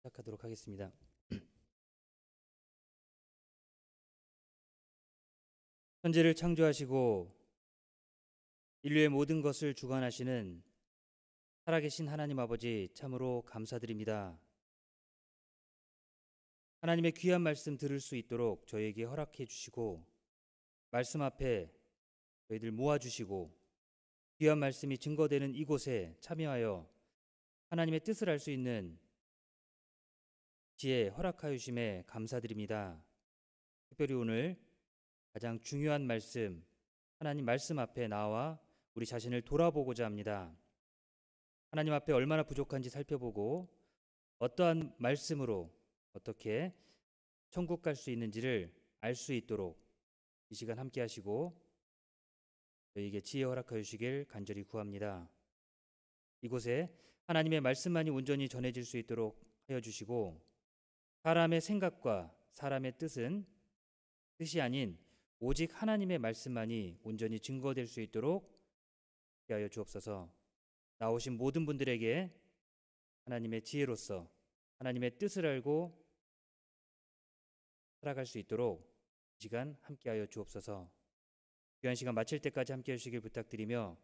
시작하도록 하겠습니다. 천지를 창조하시고 인류의 모든 것을 주관하시는 살아계신 하나님 아버지, 참으로 감사드립니다. 하나님의 귀한 말씀 들을 수 있도록 저희에게 허락해 주시고, 말씀 앞에 저희들 모아주시고, 귀한 말씀이 증거되는 이곳에 참여하여 하나님의 뜻을 알 수 있는 지혜 허락하여 주심에 감사드립니다. 특별히 오늘 가장 중요한 말씀, 하나님 말씀 앞에 나와 우리 자신을 돌아보고자 합니다. 하나님 앞에 얼마나 부족한지 살펴보고 어떠한 말씀으로 어떻게 천국 갈 수 있는지를 알 수 있도록 이 시간 함께 하시고 저희에게 지혜 허락하여 주시길 간절히 구합니다. 이곳에 하나님의 말씀만이 온전히 전해질 수 있도록 하여 주시고, 사람의 생각과 사람의 뜻이 아닌 오직 하나님의 말씀만이 온전히 증거될 수 있도록 하여 주옵소서. 나오신 모든 분들에게 하나님의 지혜로서 하나님의 뜻을 알고 살아갈 수 있도록 이 시간 함께하여 주옵소서. 귀한 시간 마칠 때까지 함께해 주시길 부탁드리며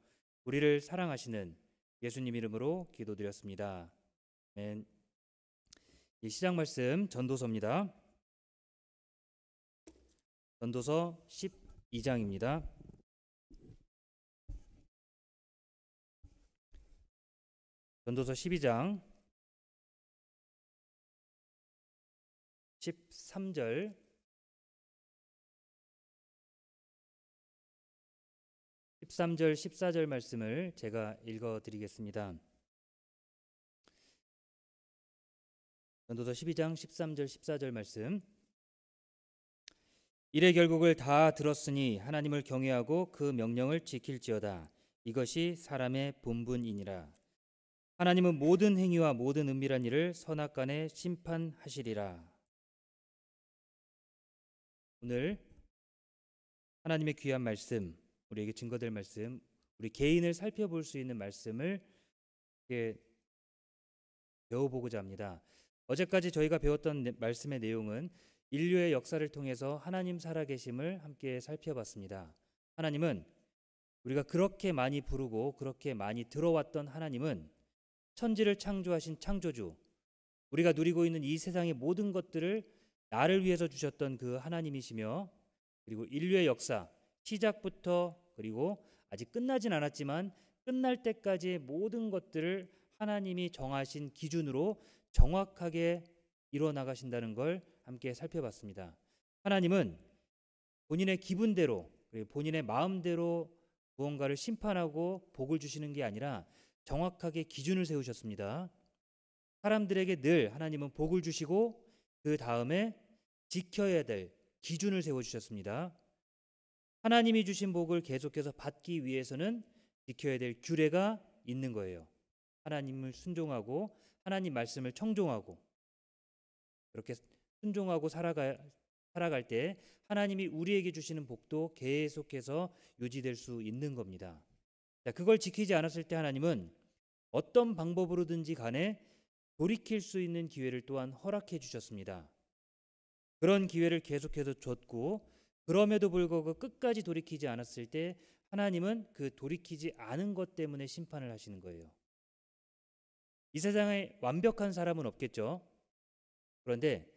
우리를 사랑하시는 예수님 이름으로 기도드렸습니다. 아멘. 이 시작 말씀 전도서입니다. 전도서 12장입니다. 전도서 12장 13절 13절 14절 말씀을 제가 읽어드리겠습니다. 전도서 12장 13절 14절 말씀. 이래 결국을 다 들었으니 하나님을 경외하고 그 명령을 지킬지어다. 이것이 사람의 본분이니라. 하나님은 모든 행위와 모든 은밀한 일을 선악간에 심판하시리라. 오늘 하나님의 귀한 말씀, 우리에게 증거될 말씀, 우리 개인을 살펴볼 수 있는 말씀을 배워보고자 합니다. 어제까지 저희가 배웠던 말씀의 내용은 인류의 역사를 통해서 하나님 살아계심을 함께 살펴봤습니다. 하나님은, 우리가 그렇게 많이 부르고 그렇게 많이 들어왔던 하나님은 천지를 창조하신 창조주, 우리가 누리고 있는 이 세상의 모든 것들을 나를 위해서 주셨던 그 하나님이시며, 그리고 인류의 역사 시작부터 그리고 아직 끝나진 않았지만 끝날 때까지의 모든 것들을 하나님이 정하신 기준으로 정확하게 이뤄나가신다는 걸 함께 살펴봤습니다. 하나님은 본인의 기분대로, 본인의 마음대로 무언가를 심판하고 복을 주시는 게 아니라 정확하게 기준을 세우셨습니다. 사람들에게 늘 하나님은 복을 주시고 그 다음에 지켜야 될 기준을 세워주셨습니다. 하나님이 주신 복을 계속해서 받기 위해서는 지켜야 될 규례가 있는 거예요. 하나님을 순종하고 하나님 말씀을 청종하고 그렇게 순종하고 살아갈 때 하나님이 우리에게 주시는 복도 계속해서 유지될 수 있는 겁니다. 자, 그걸 지키지 않았을 때 하나님은 어떤 방법으로든지 간에 돌이킬 수 있는 기회를 또한 허락해 주셨습니다. 그런 기회를 계속해서 줬고, 그럼에도 불구하고 끝까지 돌이키지 않았을 때 하나님은 그 돌이키지 않은 것 때문에 심판을 하시는 거예요. 이 세상에 완벽한 사람은 없겠죠. 그런데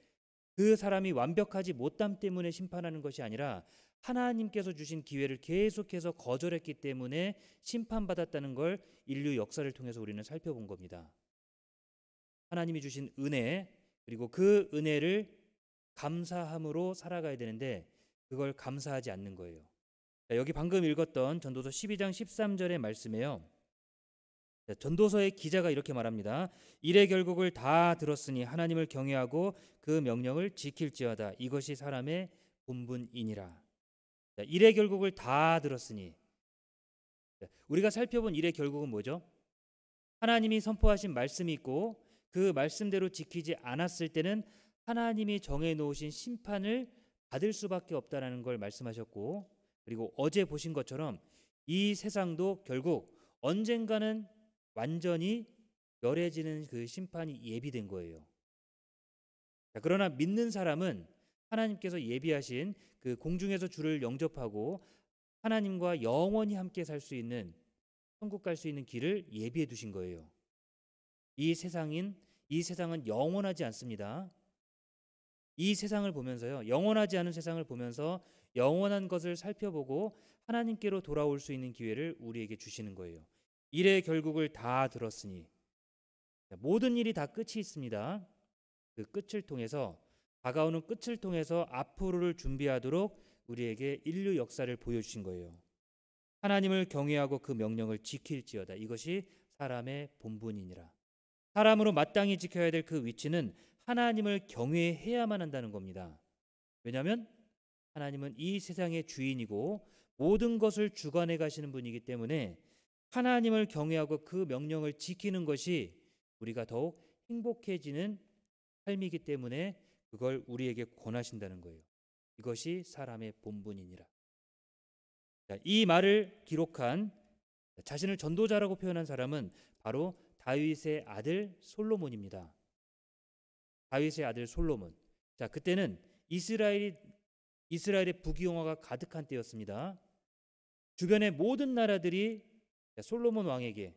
그 사람이 완벽하지 못함 때문에 심판하는 것이 아니라 하나님께서 주신 기회를 계속해서 거절했기 때문에 심판받았다는 걸 인류 역사를 통해서 우리는 살펴본 겁니다. 하나님이 주신 은혜, 그리고 그 은혜를 감사함으로 살아가야 되는데 그걸 감사하지 않는 거예요. 자, 여기 방금 읽었던 전도서 12장 13절의 말씀이에요. 자, 전도서의 기자가 이렇게 말합니다. 이래 결국을 다 들었으니 하나님을 경외하고 그 명령을 지킬지어다. 이것이 사람의 본분이니라. 자, 이래 결국을 다 들었으니, 자, 우리가 살펴본 이래 결국은 뭐죠? 하나님이 선포하신 말씀이 있고 그 말씀대로 지키지 않았을 때는 하나님이 정해놓으신 심판을 받을 수밖에 없다라는 걸 말씀하셨고, 그리고 어제 보신 것처럼 이 세상도 결국 언젠가는 완전히 멸해지는 그 심판이 예비된 거예요. 자, 그러나 믿는 사람은 하나님께서 예비하신 그 공중에서 주를 영접하고 하나님과 영원히 함께 살 수 있는 천국 갈 수 있는 길을 예비해 두신 거예요. 이 세상은 영원하지 않습니다. 이 세상을 보면서요, 영원하지 않은 세상을 보면서 영원한 것을 살펴보고 하나님께로 돌아올 수 있는 기회를 우리에게 주시는 거예요. 일의 결국을 다 들었으니, 모든 일이 다 끝이 있습니다. 그 끝을 통해서, 다가오는 끝을 통해서 앞으로를 준비하도록 우리에게 인류 역사를 보여주신 거예요. 하나님을 경외하고 그 명령을 지킬지어다. 이것이 사람의 본분이니라. 사람으로 마땅히 지켜야 될 그 위치는 하나님을 경외해야만 한다는 겁니다. 왜냐하면 하나님은 이 세상의 주인이고 모든 것을 주관해 가시는 분이기 때문에 하나님을 경외하고 그 명령을 지키는 것이 우리가 더욱 행복해지는 삶이기 때문에 그걸 우리에게 권하신다는 거예요. 이것이 사람의 본분이니라. 이 말을 기록한, 자신을 전도자라고 표현한 사람은 바로 다윗의 아들 솔로몬입니다. 다윗의 아들 솔로몬. 자, 그때는 이스라엘의 부귀영화가 가득한 때였습니다. 주변의 모든 나라들이 솔로몬 왕에게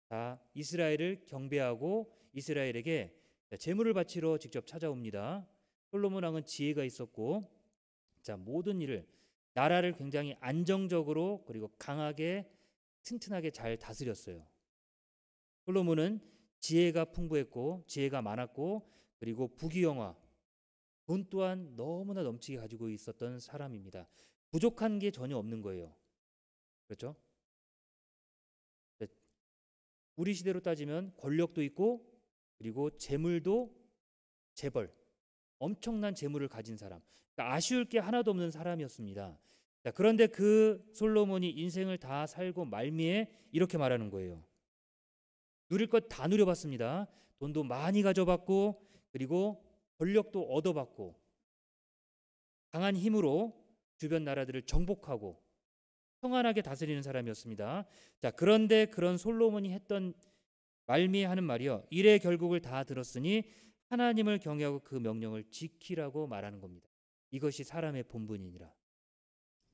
다 이스라엘을 경배하고 이스라엘에게 제물을 바치러 직접 찾아옵니다. 솔로몬 왕은 지혜가 있었고, 자, 모든 일을, 나라를 굉장히 안정적으로 그리고 강하게 튼튼하게 잘 다스렸어요. 솔로몬은 지혜가 풍부했고 지혜가 많았고 그리고 부귀영화, 돈 또한 너무나 넘치게 가지고 있었던 사람입니다. 부족한 게 전혀 없는 거예요. 그렇죠? 우리 시대로 따지면 권력도 있고 그리고 재물도 재벌, 엄청난 재물을 가진 사람, 그러니까 아쉬울 게 하나도 없는 사람이었습니다. 자, 그런데 그 솔로몬이 인생을 다 살고 말미에 이렇게 말하는 거예요. 누릴 것 다 누려봤습니다. 돈도 많이 가져봤고 그리고 권력도 얻어봤고 강한 힘으로 주변 나라들을 정복하고 평안하게 다스리는 사람이었습니다. 자, 그런데 그런 솔로몬이 했던 말미에 하는 말이요, 일의 결국을 다 들었으니 하나님을 경외하고 그 명령을 지키라고 말하는 겁니다. 이것이 사람의 본분이니라.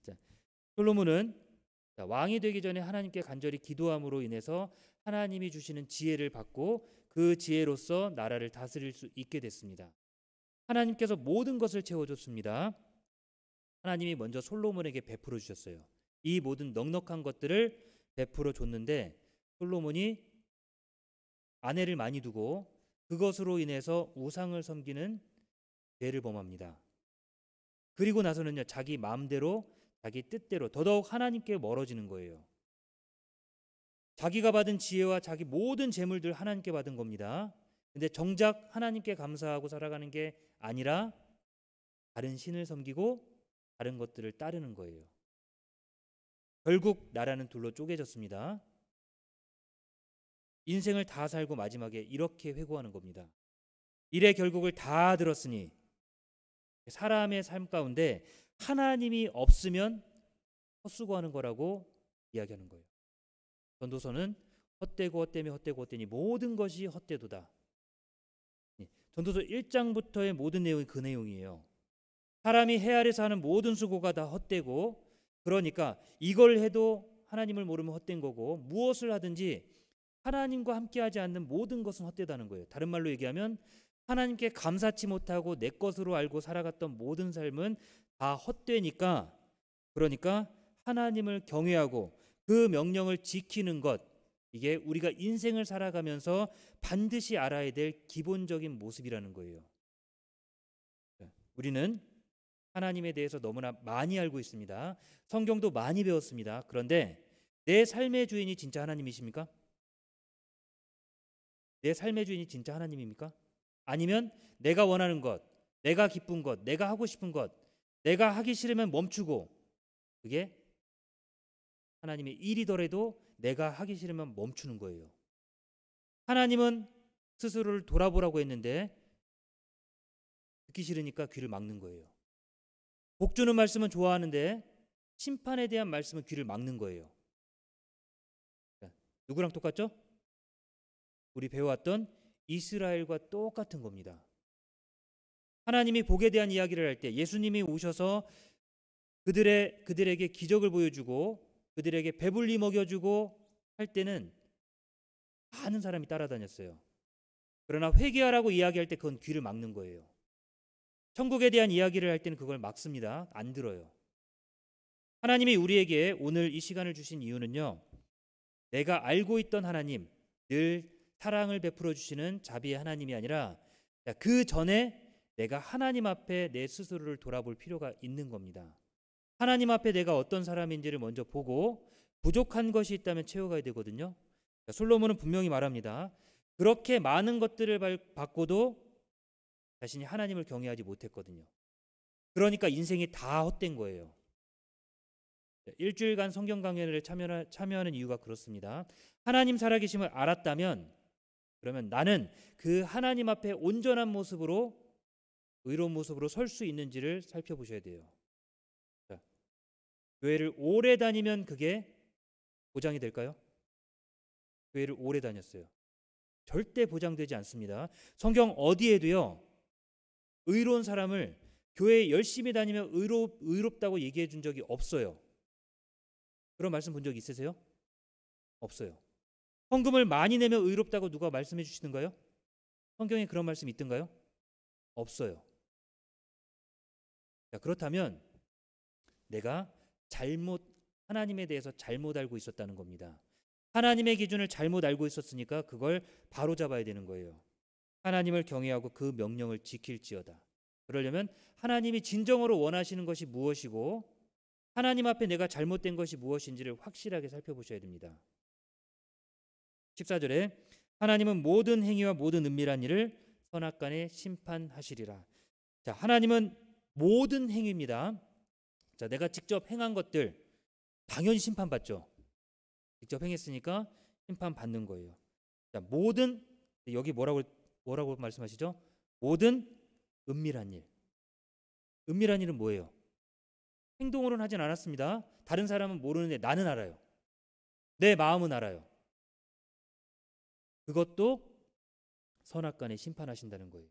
자, 솔로몬은 왕이 되기 전에 하나님께 간절히 기도함으로 인해서 하나님이 주시는 지혜를 받고 그 지혜로서 나라를 다스릴 수 있게 됐습니다. 하나님께서 모든 것을 채워줬습니다. 하나님이 먼저 솔로몬에게 베풀어 주셨어요. 이 모든 넉넉한 것들을 베풀어 줬는데 솔로몬이 아내를 많이 두고 그것으로 인해서 우상을 섬기는 죄를 범합니다. 그리고 나서는요, 자기 마음대로 자기 뜻대로 더더욱 하나님께 멀어지는 거예요. 자기가 받은 지혜와 자기 모든 재물들 하나님께 받은 겁니다. 근데 정작 하나님께 감사하고 살아가는 게 아니라 다른 신을 섬기고 다른 것들을 따르는 거예요. 결국 나라는 둘로 쪼개졌습니다. 인생을 다 살고 마지막에 이렇게 회고하는 겁니다. 일의 결국을 다 들었으니, 사람의 삶 가운데 하나님이 없으면 헛수고하는 거라고 이야기하는 거예요. 전도서는 헛되고 헛되며 헛되고 헛되니 모든 것이 헛되도다. 전도서 1장부터의 모든 내용이 그 내용이에요. 사람이 해 아래서 하는 모든 수고가 다 헛되고, 그러니까 이걸 해도 하나님을 모르면 헛된 거고, 무엇을 하든지 하나님과 함께하지 않는 모든 것은 헛되다는 거예요. 다른 말로 얘기하면 하나님께 감사치 못하고 내 것으로 알고 살아갔던 모든 삶은 다 헛되니까, 그러니까 하나님을 경외하고 그 명령을 지키는 것, 이게 우리가 인생을 살아가면서 반드시 알아야 될 기본적인 모습이라는 거예요. 우리는 하나님에 대해서 너무나 많이 알고 있습니다. 성경도 많이 배웠습니다. 그런데 내 삶의 주인이 진짜 하나님이십니까? 내 삶의 주인이 진짜 하나님입니까? 아니면 내가 원하는 것, 내가 기쁜 것, 내가 하고 싶은 것, 내가 하기 싫으면 멈추고, 그게 하나님의 일이더라도 내가 하기 싫으면 멈추는 거예요. 하나님은 스스로를 돌아보라고 했는데 듣기 싫으니까 귀를 막는 거예요. 복 주는 말씀은 좋아하는데 심판에 대한 말씀은 귀를 막는 거예요. 누구랑 똑같죠? 우리 배워왔던 이스라엘과 똑같은 겁니다. 하나님이 복에 대한 이야기를 할 때 예수님이 오셔서 그들에게 기적을 보여주고 그들에게 배불리 먹여주고 할 때는 많은 사람이 따라다녔어요. 그러나 회개하라고 이야기할 때 그건 귀를 막는 거예요. 천국에 대한 이야기를 할 때는 그걸 막습니다. 안 들어요. 하나님이 우리에게 오늘 이 시간을 주신 이유는요, 내가 알고 있던 하나님, 늘 사랑을 베풀어 주시는 자비의 하나님이 아니라 그 전에 내가 하나님 앞에 내 스스로를 돌아볼 필요가 있는 겁니다. 하나님 앞에 내가 어떤 사람인지를 먼저 보고 부족한 것이 있다면 채워가야 되거든요. 솔로몬은 분명히 말합니다. 그렇게 많은 것들을 받고도 자신이 하나님을 경외하지 못했거든요. 그러니까 인생이 다 헛된 거예요. 일주일간 성경 강연을 참여하는 이유가 그렇습니다. 하나님 살아계심을 알았다면 그러면 나는 그 하나님 앞에 온전한 모습으로 의로운 모습으로 설 수 있는지를 살펴보셔야 돼요. 자, 교회를 오래 다니면 그게 보장이 될까요? 교회를 오래 다녔어요. 절대 보장되지 않습니다. 성경 어디에도요, 의로운 사람을 교회에 열심히 다니면 의롭다고 얘기해 준 적이 없어요. 그런 말씀 본 적 있으세요? 없어요. 헌금을 많이 내면 의롭다고 누가 말씀해 주시는가요? 성경에 그런 말씀 있던가요? 없어요. 자, 그렇다면 내가 하나님에 대해서 잘못 알고 있었다는 겁니다. 하나님의 기준을 잘못 알고 있었으니까 그걸 바로잡아야 되는 거예요. 하나님을 경외하고 그 명령을 지킬지어다. 그러려면 하나님이 진정으로 원하시는 것이 무엇이고 하나님 앞에 내가 잘못된 것이 무엇인지를 확실하게 살펴보셔야 됩니다. 14절에 하나님은 모든 행위와 모든 은밀한 일을 선악간에 심판하시리라. 자, 하나님은 모든 행위입니다. 자, 내가 직접 행한 것들 당연히 심판받죠. 직접 행했으니까 심판받는 거예요. 자, 모든, 여기 뭐라고 말씀하시죠? 모든 은밀한 일. 은밀한 일은 뭐예요? 행동으로는 하진 않았습니다. 다른 사람은 모르는데 나는 알아요. 내 마음은 알아요. 그것도 선악간에 심판하신다는 거예요.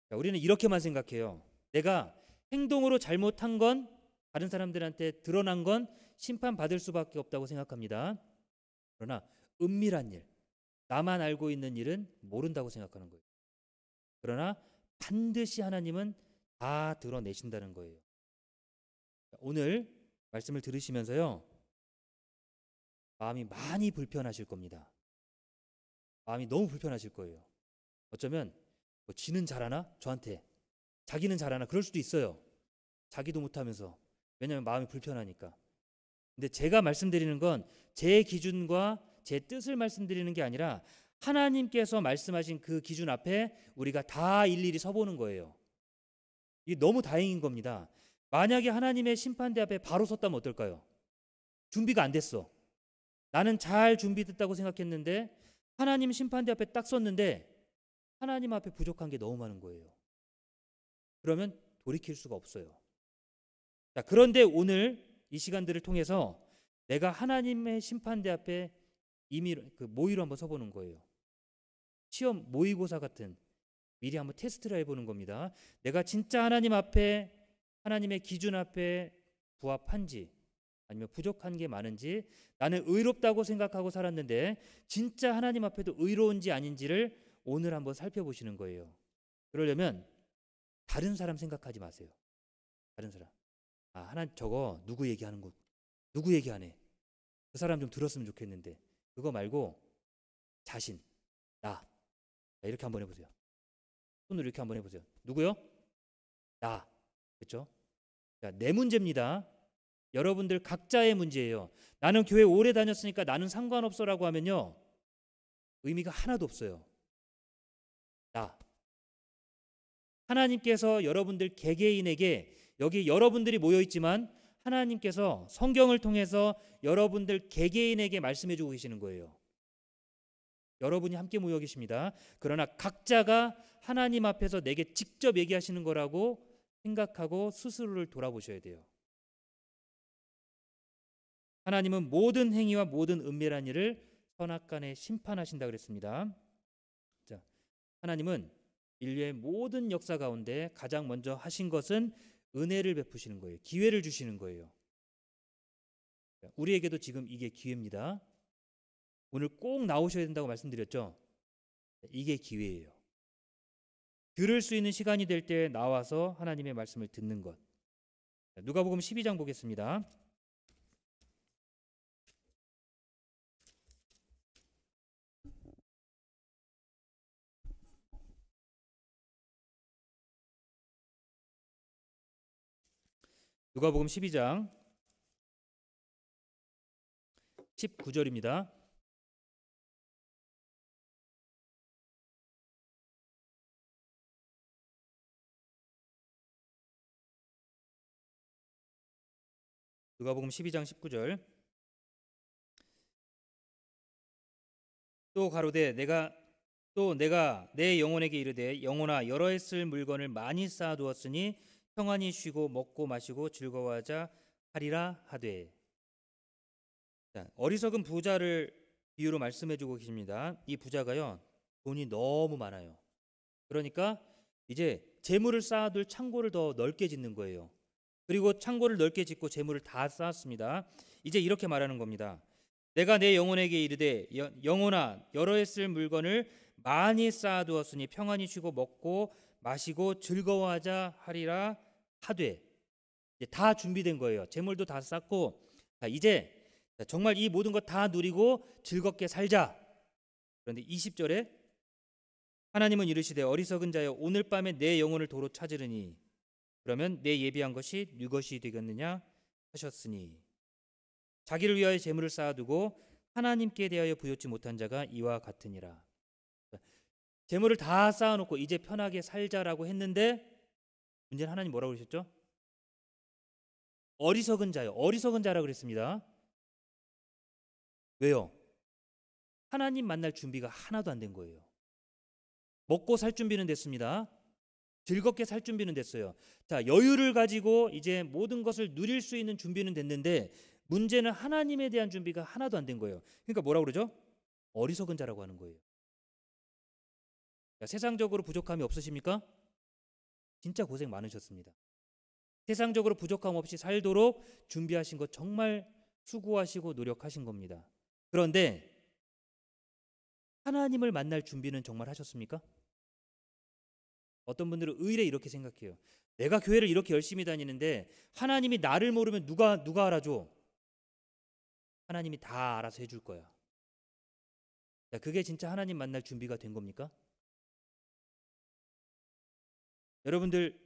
자, 우리는 이렇게만 생각해요. 내가 행동으로 잘못한 건 다른 사람들한테 드러난 건 심판받을 수밖에 없다고 생각합니다. 그러나 은밀한 일, 나만 알고 있는 일은 모른다고 생각하는 거예요. 그러나 반드시 하나님은 다 드러내신다는 거예요. 오늘 말씀을 들으시면서요, 마음이 많이 불편하실 겁니다. 마음이 너무 불편하실 거예요. 어쩌면 지는 잘하나? 저한테. 자기는 잘하나? 그럴 수도 있어요. 자기도 못하면서. 왜냐하면 마음이 불편하니까. 근데 제가 말씀드리는 건 제 기준과 제 뜻을 말씀드리는 게 아니라 하나님께서 말씀하신 그 기준 앞에 우리가 다 일일이 서보는 거예요. 이게 너무 다행인 겁니다. 만약에 하나님의 심판대 앞에 바로 섰다면 어떨까요? 준비가 안 됐어. 나는 잘 준비됐다고 생각했는데 하나님 심판대 앞에 딱 섰는데 하나님 앞에 부족한 게 너무 많은 거예요. 그러면 돌이킬 수가 없어요. 자, 그런데 오늘 이 시간들을 통해서 내가 하나님의 심판대 앞에 이미 모의로 한번 서보는 거예요. 시험 모의고사 같은 미리 한번 테스트를 해보는 겁니다. 내가 진짜 하나님 앞에 하나님의 기준 앞에 부합한지 아니면 부족한 게 많은지 나는 의롭다고 생각하고 살았는데 진짜 하나님 앞에도 의로운지 아닌지를 오늘 한번 살펴보시는 거예요. 그러려면 다른 사람 생각하지 마세요. 다른 사람. 아, 하나님 저거 누구 얘기하는 거 누구 얘기하네. 그 사람 좀 들었으면 좋겠는데 그거 말고 자신, 나. 자, 이렇게 한번 해보세요. 손으로 이렇게 한번 해보세요. 누구요? 나. 그렇죠? 자, 내 문제입니다. 여러분들 각자의 문제예요. 나는 교회 오래 다녔으니까 나는 상관없어라고 하면요, 의미가 하나도 없어요. 나. 하나님께서 여러분들 개개인에게 여기 여러분들이 모여 있지만 하나님께서 성경을 통해서 여러분들 개개인에게 말씀해 주고 계시는 거예요. 여러분이 함께 모여 계십니다. 그러나 각자가 하나님 앞에서 내게 직접 얘기하시는 거라고 생각하고 스스로를 돌아보셔야 돼요. 하나님은 모든 행위와 모든 은밀한 일을 선악간에 심판하신다 그랬습니다. 자, 하나님은 인류의 모든 역사 가운데 가장 먼저 하신 것은 은혜를 베푸시는 거예요. 기회를 주시는 거예요. 우리에게도 지금 이게 기회입니다. 오늘 꼭 나오셔야 된다고 말씀드렸죠. 이게 기회예요. 들을 수 있는 시간이 될 때 나와서 하나님의 말씀을 듣는 것. 누가복음 12장 보겠습니다. 누가복음 12장 19절입니다. 누가복음 12장 19절. 또 가로되 내가 내 영혼에게 이르되 영혼아 여러 해 쓸 물건을 많이 쌓아두었으니 평안히 쉬고 먹고 마시고 즐거워하자 하리라 하되. 자, 어리석은 부자를 비유로 말씀해주고 계십니다. 이 부자가요 돈이 너무 많아요. 그러니까 이제 재물을 쌓아둘 창고를 더 넓게 짓는 거예요. 그리고 창고를 넓게 짓고 재물을 다 쌓았습니다. 이제 이렇게 말하는 겁니다. 내가 내 영혼에게 이르되 영혼아 여러 해 쓸 물건을 많이 쌓아두었으니 평안히 쉬고 먹고 마시고 즐거워하자 하리라 하되. 이제 다 준비된 거예요. 재물도 다 쌓고 이제 정말 이 모든 것 다 누리고 즐겁게 살자. 그런데 20절에 하나님은 이르시되 어리석은 자여 오늘 밤에 내 영혼을 도로 찾으리니 그러면 내 예비한 것이 네 것이 되겠느냐 하셨으니 자기를 위하여 재물을 쌓아두고 하나님께 대하여 부여치 못한 자가 이와 같으니라. 재물을 다 쌓아놓고 이제 편하게 살자라고 했는데 문제는 하나님 뭐라고 그러셨죠? 어리석은 자요. 어리석은 자라고 그랬습니다. 왜요? 하나님 만날 준비가 하나도 안 된 거예요. 먹고 살 준비는 됐습니다. 즐겁게 살 준비는 됐어요. 자, 여유를 가지고 이제 모든 것을 누릴 수 있는 준비는 됐는데 문제는 하나님에 대한 준비가 하나도 안 된 거예요. 그러니까 뭐라고 그러죠? 어리석은 자라고 하는 거예요. 자, 세상적으로 부족함이 없으십니까? 진짜 고생 많으셨습니다. 세상적으로 부족함 없이 살도록 준비하신 것 정말 수고하시고 노력하신 겁니다. 그런데 하나님을 만날 준비는 정말 하셨습니까? 어떤 분들은 의례 이렇게 생각해요. 내가 교회를 이렇게 열심히 다니는데 하나님이 나를 모르면 누가 알아줘? 하나님이 다 알아서 해줄 거야. 자, 그게 진짜 하나님 만날 준비가 된 겁니까? 여러분들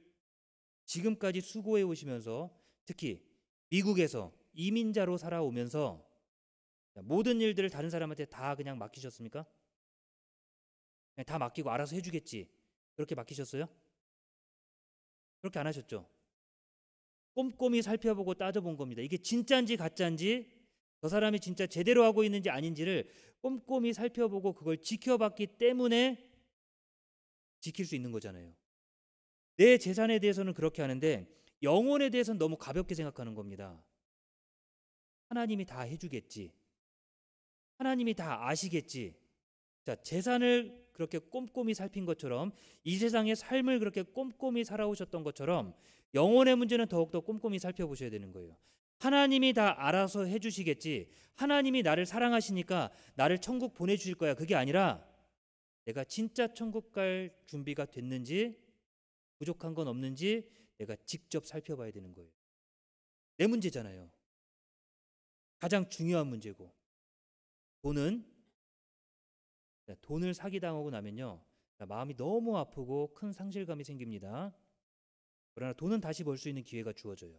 지금까지 수고해 오시면서 특히 미국에서 이민자로 살아오면서 모든 일들을 다른 사람한테 다 그냥 맡기셨습니까? 그냥 다 맡기고 알아서 해주겠지 그렇게 맡기셨어요? 그렇게 안 하셨죠? 꼼꼼히 살펴보고 따져본 겁니다. 이게 진짜인지 가짜인지 저 사람이 진짜 제대로 하고 있는지 아닌지를 꼼꼼히 살펴보고 그걸 지켜봤기 때문에 지킬 수 있는 거잖아요. 내 재산에 대해서는 그렇게 하는데 영혼에 대해서는 너무 가볍게 생각하는 겁니다. 하나님이 다 해주겠지. 하나님이 다 아시겠지. 자, 재산을 그렇게 꼼꼼히 살핀 것처럼 이 세상의 삶을 그렇게 꼼꼼히 살아오셨던 것처럼 영혼의 문제는 더욱더 꼼꼼히 살펴보셔야 되는 거예요. 하나님이 다 알아서 해주시겠지. 하나님이 나를 사랑하시니까 나를 천국 보내주실 거야. 그게 아니라 내가 진짜 천국 갈 준비가 됐는지 부족한 건 없는지 내가 직접 살펴봐야 되는 거예요. 내 문제잖아요. 가장 중요한 문제고. 돈을 사기당하고 나면요 마음이 너무 아프고 큰 상실감이 생깁니다. 그러나 돈은 다시 벌 수 있는 기회가 주어져요.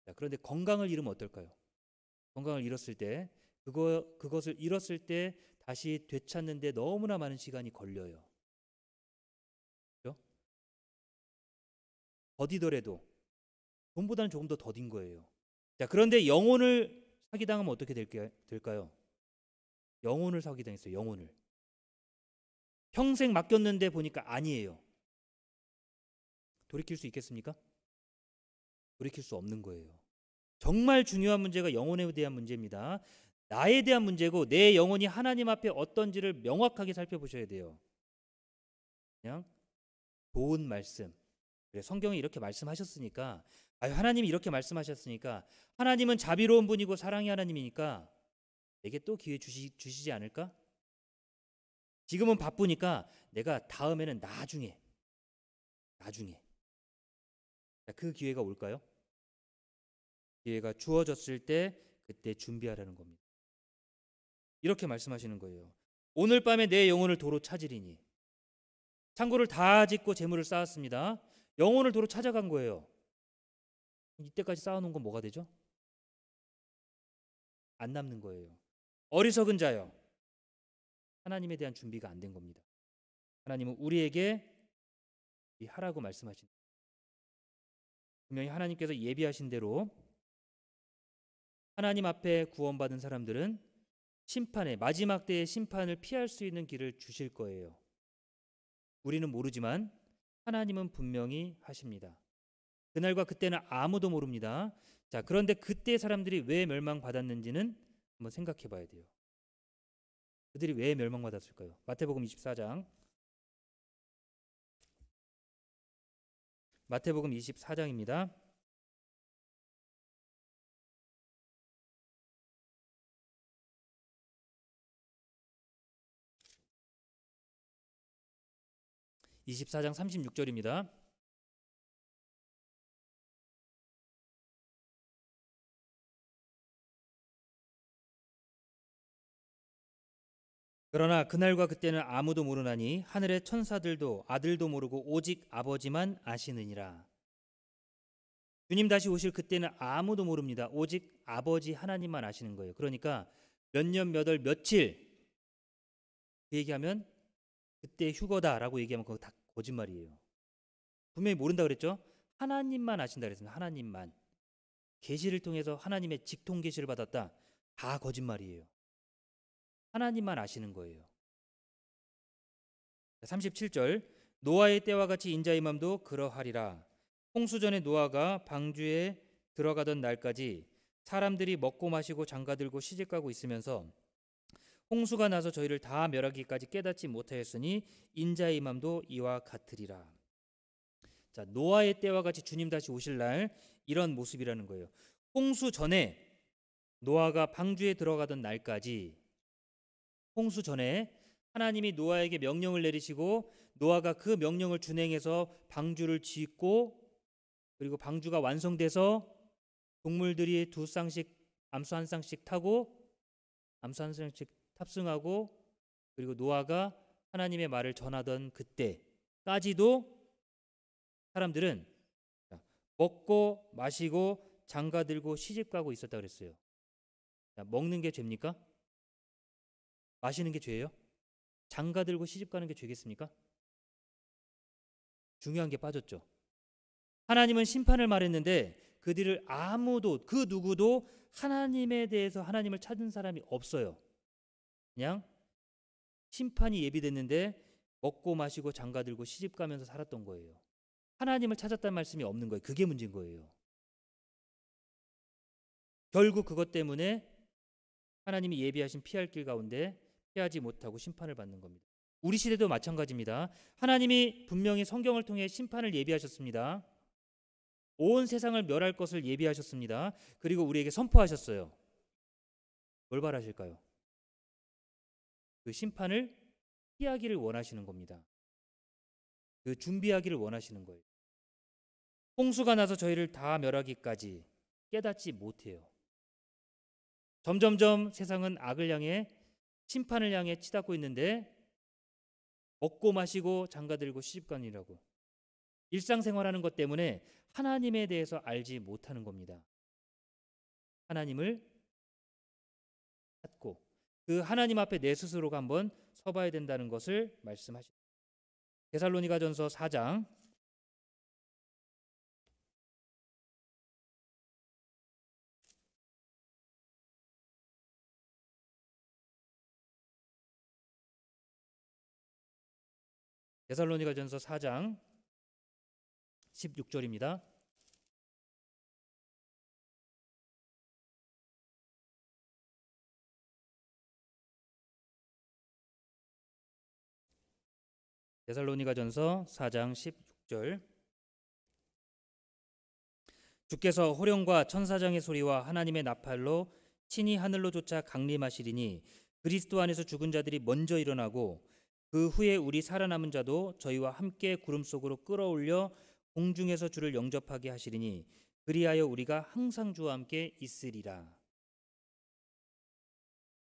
자, 그런데 건강을 잃으면 어떨까요? 건강을 잃었을 때 그것을 잃었을 때 다시 되찾는데 너무나 많은 시간이 걸려요. 그렇죠? 더디더라도 돈보다는 조금 더 더딘 거예요. 자, 그런데 영혼을 사기당하면 어떻게 될까요? 영혼을 사기당했어요. 영혼을 평생 맡겼는데 보니까 아니에요. 돌이킬 수 있겠습니까? 돌이킬 수 없는 거예요. 정말 중요한 문제가 영혼에 대한 문제입니다. 나에 대한 문제고 내 영혼이 하나님 앞에 어떤지를 명확하게 살펴보셔야 돼요. 그냥 좋은 말씀. 그래, 성경이 이렇게 말씀하셨으니까, 하나님이 이렇게 말씀하셨으니까, 하나님은 자비로운 분이고 사랑의 하나님이니까 내게 또 기회 주시지 않을까? 지금은 바쁘니까 내가 다음에는 나중에 그 기회가 올까요? 기회가 주어졌을 때 그때 준비하라는 겁니다. 이렇게 말씀하시는 거예요. 오늘 밤에 내 영혼을 도로 찾으리니. 창고를 다 짓고 재물을 쌓았습니다. 영혼을 도로 찾아간 거예요. 이때까지 쌓아놓은 건 뭐가 되죠? 안 남는 거예요. 어리석은 자여, 하나님에 대한 준비가 안 된 겁니다. 하나님은 우리에게 하라고 말씀하신, 분명히 하나님께서 예비하신 대로 하나님 앞에 구원받은 사람들은 심판의 마지막 때의 심판을 피할 수 있는 길을 주실 거예요. 우리는 모르지만 하나님은 분명히 하십니다. 그날과 그때는 아무도 모릅니다. 자, 그런데 그때 사람들이 왜 멸망받았는지는 한번 생각해 봐야 돼요. 그들이 왜 멸망받았을까요? 마태복음 24장. 마태복음 24장입니다. (24장) 36절입니다. 그러나 그날과 그때는 아무도 모르나니 하늘의 천사들도 아들도 모르고 오직 아버지만 아시느니라. 주님 다시 오실 그때는 아무도 모릅니다. 오직 아버지 하나님만 아시는 거예요. 그러니까 몇 년, 몇 월, 며칠 그 얘기하면 그때 휴거다라고 얘기하면 그거 다 거짓말이에요. 분명히 모른다 그랬죠? 하나님만 아신다 그랬습니다. 하나님만. 계시를 통해서 하나님의 직통 계시를 받았다. 다 거짓말이에요. 하나님만 아시는 거예요. 37절, 노아의 때와 같이 인자의 맘도 그러하리라. 홍수 전에 노아가 방주에 들어가던 날까지 사람들이 먹고 마시고 장가들고 시집가고 있으면서 홍수가 나서 저희를 다 멸하기까지 깨닫지 못하였으니 인자의 맘도 이와 같으리라. 자, 노아의 때와 같이 주님 다시 오실 날 이런 모습이라는 거예요. 홍수 전에 노아가 방주에 들어가던 날까지, 홍수 전에 하나님이 노아에게 명령을 내리시고 노아가 그 명령을 준행해서 방주를 짓고, 그리고 방주가 완성돼서 동물들이 두 쌍씩 암수 한 쌍씩 타고 암수 한 쌍씩 탑승하고, 그리고 노아가 하나님의 말을 전하던 그때까지도 사람들은 먹고 마시고 장가들고 시집가고 있었다 그랬어요. 자, 먹는 게 죄입니까? 마시는 게 죄예요? 장가들고 시집가는 게 죄겠습니까? 중요한 게 빠졌죠. 하나님은 심판을 말했는데 그들을 아무도, 그 누구도 하나님에 대해서 하나님을 찾은 사람이 없어요. 그냥 심판이 예비됐는데 먹고 마시고 장가들고 시집가면서 살았던 거예요. 하나님을 찾았다는 말씀이 없는 거예요. 그게 문제인 거예요. 결국 그것 때문에 하나님이 예비하신 피할 길 가운데 피하지 못하고 심판을 받는 겁니다. 우리 시대도 마찬가지입니다. 하나님이 분명히 성경을 통해 심판을 예비하셨습니다. 온 세상을 멸할 것을 예비하셨습니다. 그리고 우리에게 선포하셨어요. 뭘 바라실까요? 그 심판을 피하기를 원하시는 겁니다. 그 준비하기를 원하시는 거예요. 홍수가 나서 저희를 다 멸하기까지 깨닫지 못해요. 점점점 세상은 악을 향해, 심판을 향해 치닫고 있는데 먹고 마시고 장가들고 시집가니라고 일상생활하는 것 때문에 하나님에 대해서 알지 못하는 겁니다. 하나님을 찾고 그 하나님 앞에 내 스스로가 한번 서봐야 된다는 것을 말씀하십니다. 데살로니가전서 4장 데살로니가전서 4장 16절입니다. 데살로니가전서 4장 16절. 주께서 호령과 천사장의 소리와 하나님의 나팔로 친히 하늘로 쫓아 강림하시리니 그리스도 안에서 죽은 자들이 먼저 일어나고 그 후에 우리 살아남은 자도 저희와 함께 구름 속으로 끌어올려 공중에서 주를 영접하게 하시리니 그리하여 우리가 항상 주와 함께 있으리라.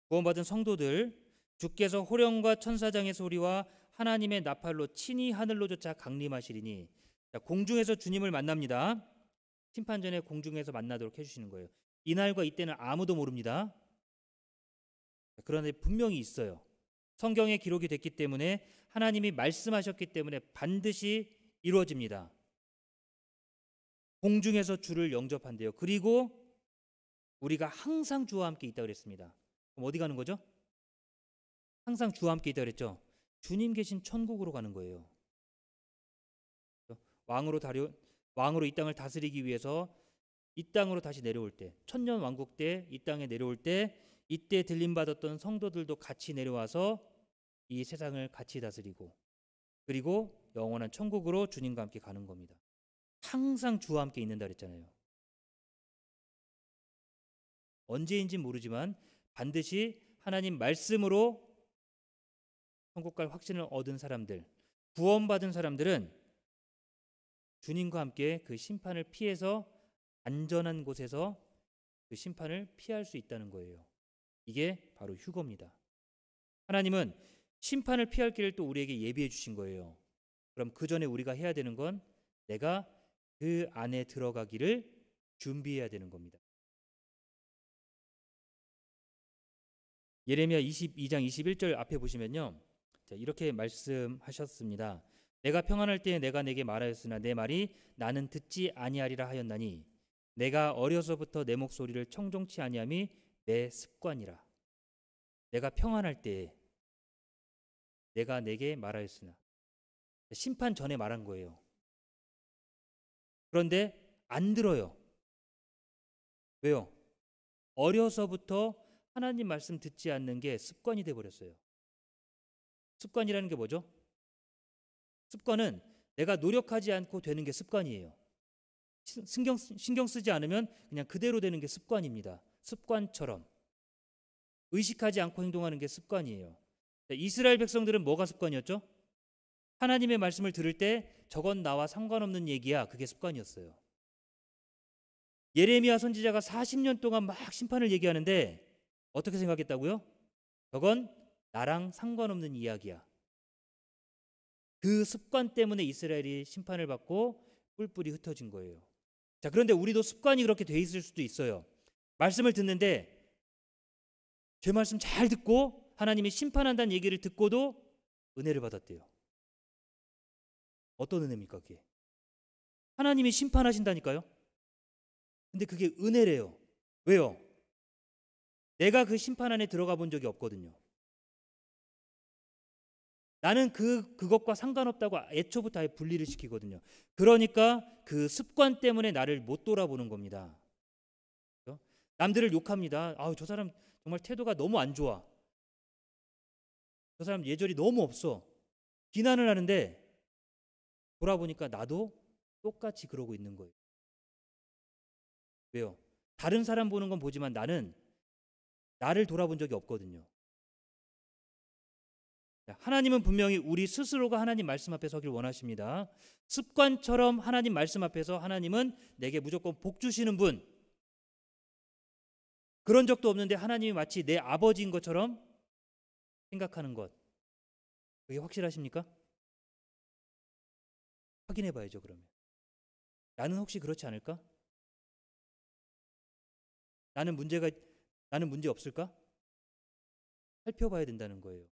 구원받은 성도들, 주께서 호령과 천사장의 소리와 하나님의 나팔로 친히 하늘로 쫓아 강림하시리니, 공중에서 주님을 만납니다. 심판 전에 공중에서 만나도록 해주시는 거예요. 이날과 이때는 아무도 모릅니다. 그런데 분명히 있어요. 성경에 기록이 됐기 때문에, 하나님이 말씀하셨기 때문에 반드시 이루어집니다. 공중에서 주를 영접한대요. 그리고 우리가 항상 주와 함께 있다고 그랬습니다. 그럼 어디 가는 거죠? 항상 주와 함께 있다고 그랬죠. 주님 계신 천국으로 가는 거예요. 왕으로 이 땅을 다스리기 위해서 이 땅으로 다시 내려올 때, 천년 왕국 때 이 땅에 내려올 때, 이때 들림 받았던 성도들도 같이 내려와서 이 세상을 같이 다스리고, 그리고 영원한 천국으로 주님과 함께 가는 겁니다. 항상 주와 함께 있는다 그랬잖아요. 언제인지 모르지만 반드시 하나님 말씀으로 천국 갈 확신을 얻은 사람들, 구원받은 사람들은 주님과 함께 그 심판을 피해서 안전한 곳에서 그 심판을 피할 수 있다는 거예요. 이게 바로 휴거입니다. 하나님은 심판을 피할 길을 또 우리에게 예비해 주신 거예요. 그럼 그 전에 우리가 해야 되는 건 내가 그 안에 들어가기를 준비해야 되는 겁니다. 예레미야 22장 21절 앞에 보시면요, 이렇게 말씀하셨습니다. 내가 평안할 때에 내가 내게 말하였으나 내 말이 나는 듣지 아니하리라 하였나니 내가 어려서부터 내 목소리를 청종치 아니함이 내 습관이라. 내가 평안할 때에 내가 내게 말하였으나, 심판 전에 말한 거예요. 그런데 안 들어요. 왜요? 어려서부터 하나님 말씀 듣지 않는 게 습관이 돼버렸어요. 습관이라는 게 뭐죠? 습관은 내가 노력하지 않고 되는 게 습관이에요. 신경 쓰지 않으면 그냥 그대로 되는 게 습관입니다. 습관처럼 의식하지 않고 행동하는 게 습관이에요. 이스라엘 백성들은 뭐가 습관이었죠? 하나님의 말씀을 들을 때 저건 나와 상관없는 얘기야, 그게 습관이었어요. 예레미야 선지자가 40년 동안 막 심판을 얘기하는데 어떻게 생각했다고요? 저건 나랑 상관없는 이야기야. 그 습관 때문에 이스라엘이 심판을 받고 뿔뿔이 흩어진 거예요. 자, 그런데 우리도 습관이 그렇게 돼 있을 수도 있어요. 말씀을 듣는데 제 말씀 잘 듣고 하나님이 심판한다는 얘기를 듣고도 은혜를 받았대요. 어떤 은혜입니까 그게? 하나님이 심판하신다니까요. 근데 그게 은혜래요. 왜요? 내가 그 심판 안에 들어가 본 적이 없거든요. 나는 그것과 상관없다고 애초부터 아예 분리를 시키거든요. 그러니까 그 습관 때문에 나를 못 돌아보는 겁니다. 그렇죠? 남들을 욕합니다. 저 사람 정말 태도가 너무 안 좋아. 저 사람 예절이 너무 없어. 비난을 하는데 돌아보니까 나도 똑같이 그러고 있는 거예요. 왜요? 다른 사람 보는 건 보지만 나는 나를 돌아본 적이 없거든요. 하나님은 분명히 우리 스스로가 하나님 말씀 앞에 서길 원하십니다. 습관처럼 하나님 말씀 앞에서 하나님은 내게 무조건 복 주시는 분, 그런 적도 없는데 하나님이 마치 내 아버지인 것처럼 생각하는 것, 그게 확실하십니까? 확인해 봐야죠. 그러면 나는 혹시 그렇지 않을까? 나는 문제 없을까? 살펴봐야 된다는 거예요.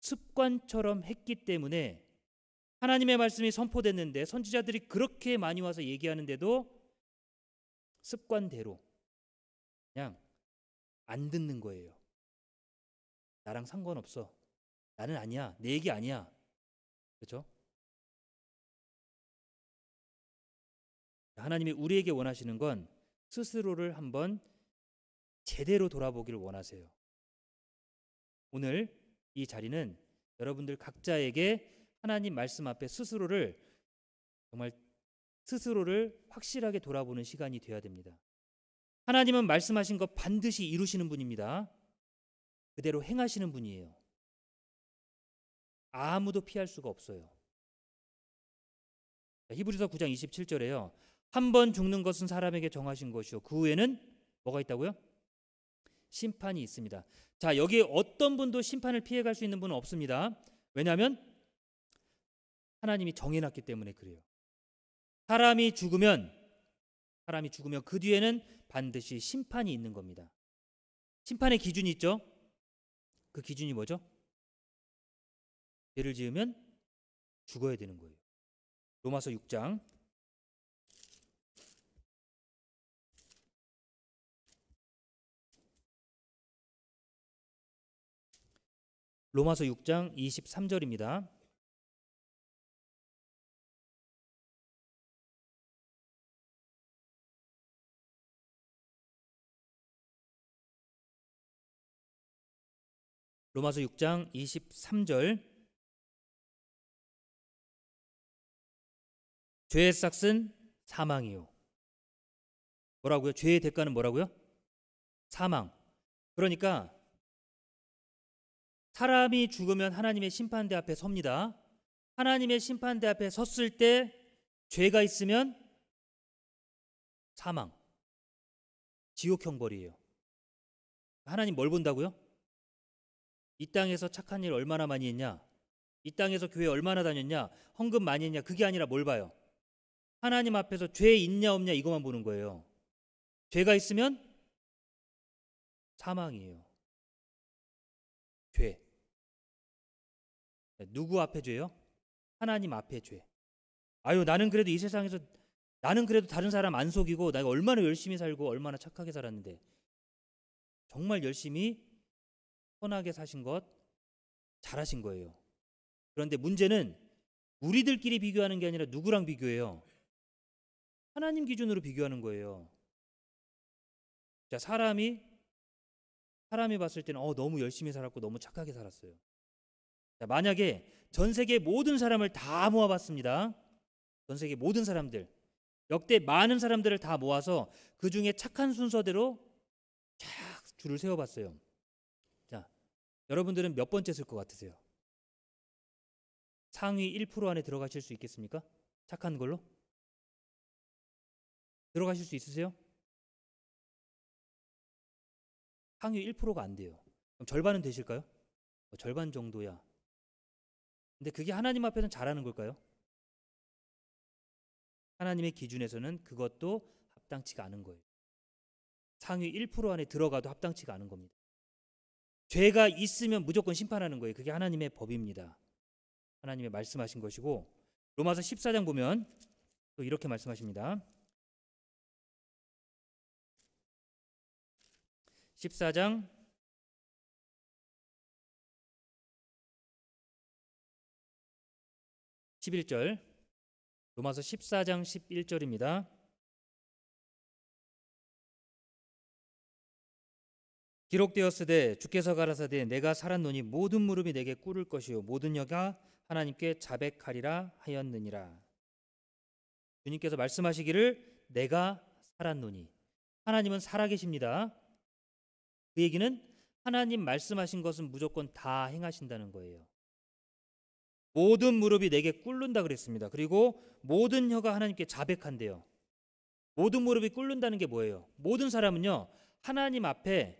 습관처럼 했기 때문에 하나님의 말씀이 선포됐는데 선지자들이 그렇게 많이 와서 얘기하는데도 습관대로 그냥 안 듣는 거예요. 나랑 상관없어. 나는 아니야. 내 얘기 아니야. 그렇죠? 하나님이 우리에게 원하시는 건 스스로를 한번 제대로 돌아보기를 원하세요. 오늘 이 자리는 여러분들 각자에게 하나님 말씀 앞에 정말 스스로를 확실하게 돌아보는 시간이 되어야 됩니다. 하나님은 말씀하신 것 반드시 이루시는 분입니다. 그대로 행하시는 분이에요. 아무도 피할 수가 없어요. 히브리서 9장 27절에요. 한 번 죽는 것은 사람에게 정하신 것이요 그 후에는 뭐가 있다고요? 심판이 있습니다. 자, 여기 어떤 분도 심판을 피해갈 수 있는 분은 없습니다. 왜냐하면 하나님이 정해놨기 때문에 그래요. 사람이 죽으면 그 뒤에는 반드시 심판이 있는 겁니다. 심판의 기준이 있죠. 그 기준이 뭐죠? 죄를 지으면 죽어야 되는 거예요. 로마서 6장 로마서 6장 23절입니다. 로마서 6장 23절 죄의 삭은 사망이요. 뭐라고요? 죄의 대가는 뭐라고요? 사망. 그러니까 사람이 죽으면 하나님의 심판대 앞에 섭니다. 하나님의 심판대 앞에 섰을 때 죄가 있으면 사망, 지옥 형벌이에요. 하나님 뭘 본다고요? 이 땅에서 착한 일 얼마나 많이 했냐? 이 땅에서 교회 얼마나 다녔냐? 헌금 많이 했냐? 그게 아니라 뭘 봐요? 하나님 앞에서 죄 있냐 없냐 이것만 보는 거예요. 죄가 있으면 사망이에요. 죄. 누구 앞에 죄요? 하나님 앞에 죄. 아유, 나는 그래도 이 세상에서 다른 사람 안 속이고 내가 얼마나 열심히 살고 얼마나 착하게 살았는데, 정말 열심히 선하게 사신 것 잘하신 거예요. 그런데 문제는 우리들끼리 비교하는 게 아니라 누구랑 비교해요? 하나님 기준으로 비교하는 거예요. 자, 사람이 봤을 때는 너무 열심히 살았고 너무 착하게 살았어요. 자, 만약에 전 세계 모든 사람을 다 모아봤습니다. 전 세계 모든 사람들, 역대 많은 사람들을 다 모아서 그 중에 착한 순서대로 쫙 줄을 세워봤어요. 자, 여러분들은 몇 번째 쓸 것 같으세요? 상위 1% 안에 들어가실 수 있겠습니까? 착한 걸로? 들어가실 수 있으세요? 상위 1%가 안 돼요. 그럼 절반은 되실까요? 절반 정도야. 근데 그게 하나님 앞에서는 잘하는 걸까요? 하나님의 기준에서는 그것도 합당치가 않은 거예요. 상위 1% 안에 들어가도 합당치가 않은 겁니다. 죄가 있으면 무조건 심판하는 거예요. 그게 하나님의 법입니다. 하나님의 말씀하신 것이고, 로마서 14장 보면 또 이렇게 말씀하십니다. 14장 11절, 로마서 14장 11절입니다. 기록되었으되 주께서 가라사대 내가 살았노니 모든 무릎이 내게 꿇을 것이요 모든 혀가 하나님께 자백하리라 하였느니라. 주님께서 말씀하시기를 내가 살았노니, 하나님은 살아계십니다. 그 얘기는 하나님 말씀하신 것은 무조건 다 행하신다는 거예요. 모든 무릎이 내게 꿇는다 그랬습니다. 그리고 모든 혀가 하나님께 자백한대요. 모든 무릎이 꿇는다는 게 뭐예요? 모든 사람은요, 하나님 앞에,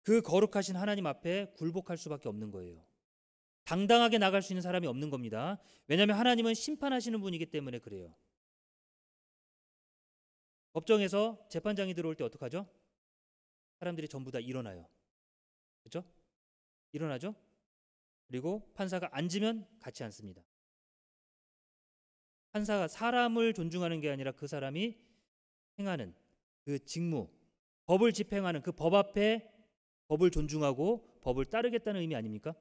그 거룩하신 하나님 앞에 굴복할 수밖에 없는 거예요. 당당하게 나갈 수 있는 사람이 없는 겁니다. 왜냐하면 하나님은 심판하시는 분이기 때문에 그래요. 법정에서 재판장이 들어올 때 어떡하죠? 사람들이 전부 다 일어나요. 그렇죠? 일어나죠? 그리고 판사가 앉으면 같이 앉습니다. 판사가 사람을 존중하는 게 아니라 그 사람이 행하는 그 직무, 법을 집행하는 그 법 앞에 법을 존중하고 법을 따르겠다는 의미 아닙니까?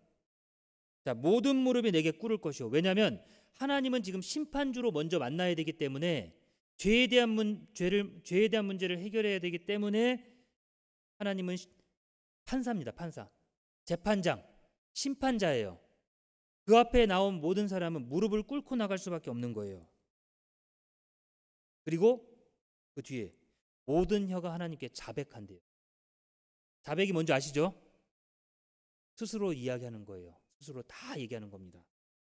자, 모든 무릎이 내게 꿇을 것이요. 왜냐하면 하나님은 지금 심판주로 먼저 만나야 되기 때문에 죄에 대한 문제를 해결해야 되기 때문에 하나님은 판사입니다. 판사, 재판장. 심판자예요. 그 앞에 나온 모든 사람은 무릎을 꿇고 나갈 수밖에 없는 거예요. 그리고 그 뒤에 모든 혀가 하나님께 자백한대요. 자백이 뭔지 아시죠? 스스로 이야기하는 거예요. 스스로 다 얘기하는 겁니다.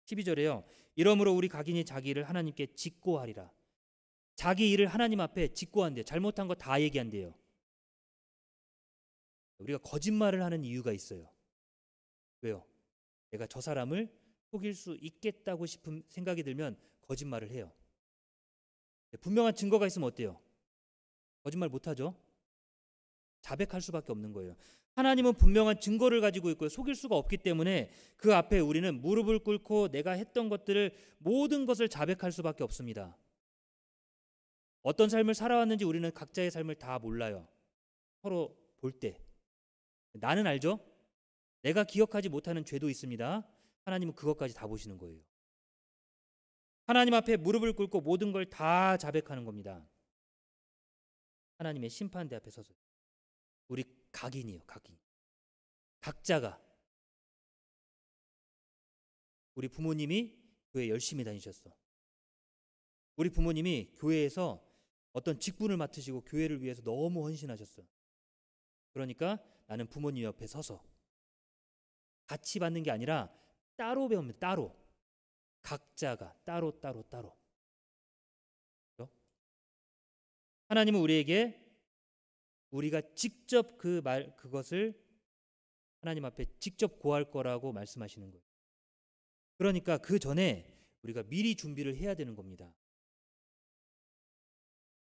12절에요. 이러므로 우리 각인이 자기를 하나님께 직고하리라. 자기 일을 하나님 앞에 직고한대요. 잘못한 거 다 얘기한대요. 우리가 거짓말을 하는 이유가 있어요. 왜요? 내가 저 사람을 속일 수 있겠다고 싶은 생각이 들면 거짓말을 해요. 분명한 증거가 있으면 어때요? 거짓말 못하죠? 자백할 수밖에 없는 거예요. 하나님은 분명한 증거를 가지고 있고 속일 수가 없기 때문에 그 앞에 우리는 무릎을 꿇고 내가 했던 것들을 모든 것을 자백할 수밖에 없습니다. 어떤 삶을 살아왔는지 우리는 각자의 삶을 다 몰라요. 서로 볼 때. 나는 알죠? 내가 기억하지 못하는 죄도 있습니다. 하나님은 그것까지 다 보시는 거예요. 하나님 앞에 무릎을 꿇고 모든 걸 다 자백하는 겁니다. 하나님의 심판대 앞에 서서 우리 각인이에요. 각인. 각자가. 우리 부모님이 교회 열심히 다니셨어. 우리 부모님이 교회에서 어떤 직분을 맡으시고 교회를 위해서 너무 헌신하셨어. 그러니까 나는 부모님 옆에 서서 같이 받는 게 아니라 따로 배웁니다. 따로. 각자가 따로. 그렇죠? 하나님은 우리에게 우리가 직접 그것을 하나님 앞에 직접 고할 거라고 말씀하시는 거예요. 그러니까 그 전에 우리가 미리 준비를 해야 되는 겁니다.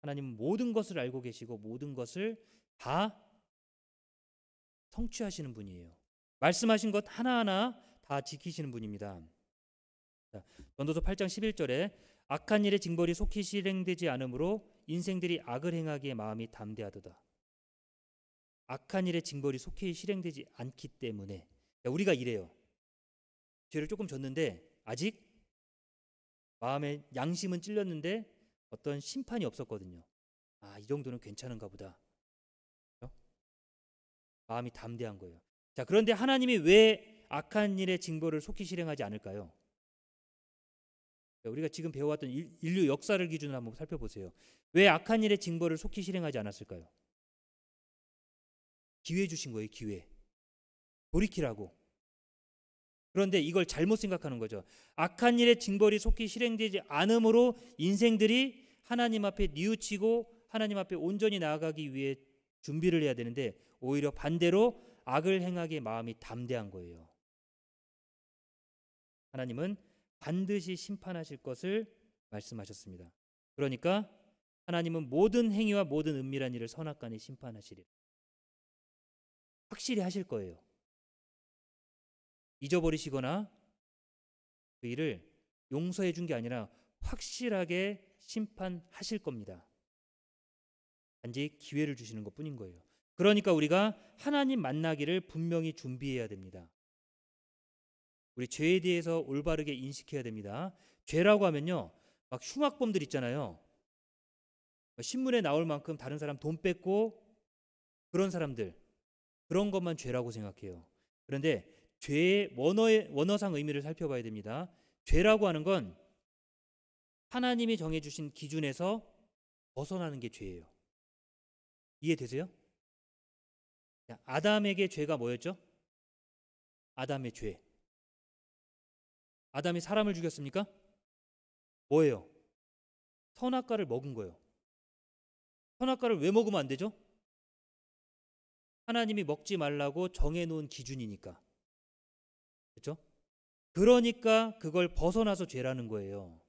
하나님은 모든 것을 알고 계시고 모든 것을 다 성취하시는 분이에요. 말씀하신 것 하나하나 다 지키시는 분입니다. 전도서 8장 11절에 악한 일의 징벌이 속히 실행되지 않으므로 인생들이 악을 행하기에 마음이 담대하도다. 악한 일의 징벌이 속히 실행되지 않기 때문에 우리가 이래요. 죄를 조금 졌는데 아직 마음의 양심은 찔렸는데 어떤 심판이 없었거든요. 이 정도는 괜찮은가 보다. 그렇죠? 마음이 담대한 거예요. 자, 그런데 하나님이 왜 악한 일의 징벌을 속히 실행하지 않을까요? 우리가 지금 배워왔던 인류 역사를 기준으로 한번 살펴보세요. 왜 악한 일의 징벌을 속히 실행하지 않았을까요? 기회 주신 거예요. 기회. 돌이키라고. 그런데 이걸 잘못 생각하는 거죠. 악한 일의 징벌이 속히 실행되지 않으므로 인생들이 하나님 앞에 뉘우치고 하나님 앞에 온전히 나아가기 위해 준비를 해야 되는데 오히려 반대로 악을 행하기에 마음이 담대한 거예요. 하나님은 반드시 심판하실 것을 말씀하셨습니다. 그러니까 하나님은 모든 행위와 모든 은밀한 일을 선악간에 심판하시리라. 확실히 하실 거예요. 잊어버리시거나 그 일을 용서해 준 게 아니라 확실하게 심판하실 겁니다. 단지 기회를 주시는 것뿐인 거예요. 그러니까 우리가 하나님 만나기를 분명히 준비해야 됩니다. 우리 죄에 대해서 올바르게 인식해야 됩니다. 죄라고 하면요, 막 흉악범들 있잖아요. 신문에 나올 만큼 다른 사람 돈 뺏고 그런 사람들, 그런 것만 죄라고 생각해요. 그런데 죄의 원어상 의미를 살펴봐야 됩니다. 죄라고 하는 건 하나님이 정해주신 기준에서 벗어나는 게 죄예요. 이해되세요? 아담에게 죄가 뭐였죠? 아담의 죄. 아담이 사람을 죽였습니까? 뭐예요? 선악과를 먹은 거예요. 선악과를 왜 먹으면 안 되죠? 하나님이 먹지 말라고 정해놓은 기준이니까. 그렇죠? 그러니까 그걸 벗어나서 죄라는 거예요.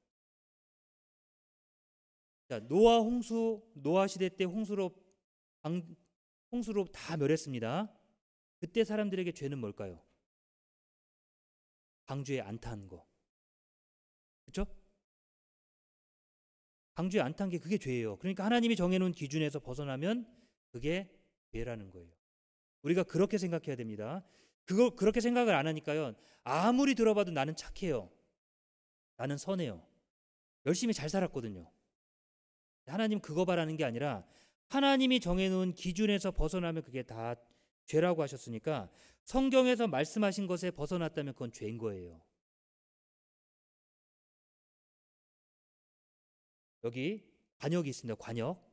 자, 노아 시대 때 홍수로 다 멸했습니다. 그때 사람들에게 죄는 뭘까요? 방주에 안 탄 거. 그렇죠? 방주에 안 탄 게 그게 죄예요. 그러니까 하나님이 정해놓은 기준에서 벗어나면 그게 죄라는 거예요. 우리가 그렇게 생각해야 됩니다. 그렇게 생각을 안 하니까요, 아무리 들어봐도 나는 착해요. 나는 선해요. 열심히 잘 살았거든요. 하나님 그거 바라는 게 아니라 하나님이 정해놓은 기준에서 벗어나면 그게 다 죄라고 하셨으니까 성경에서 말씀하신 것에 벗어났다면 그건 죄인 거예요. 여기 관역이 있습니다. 관역.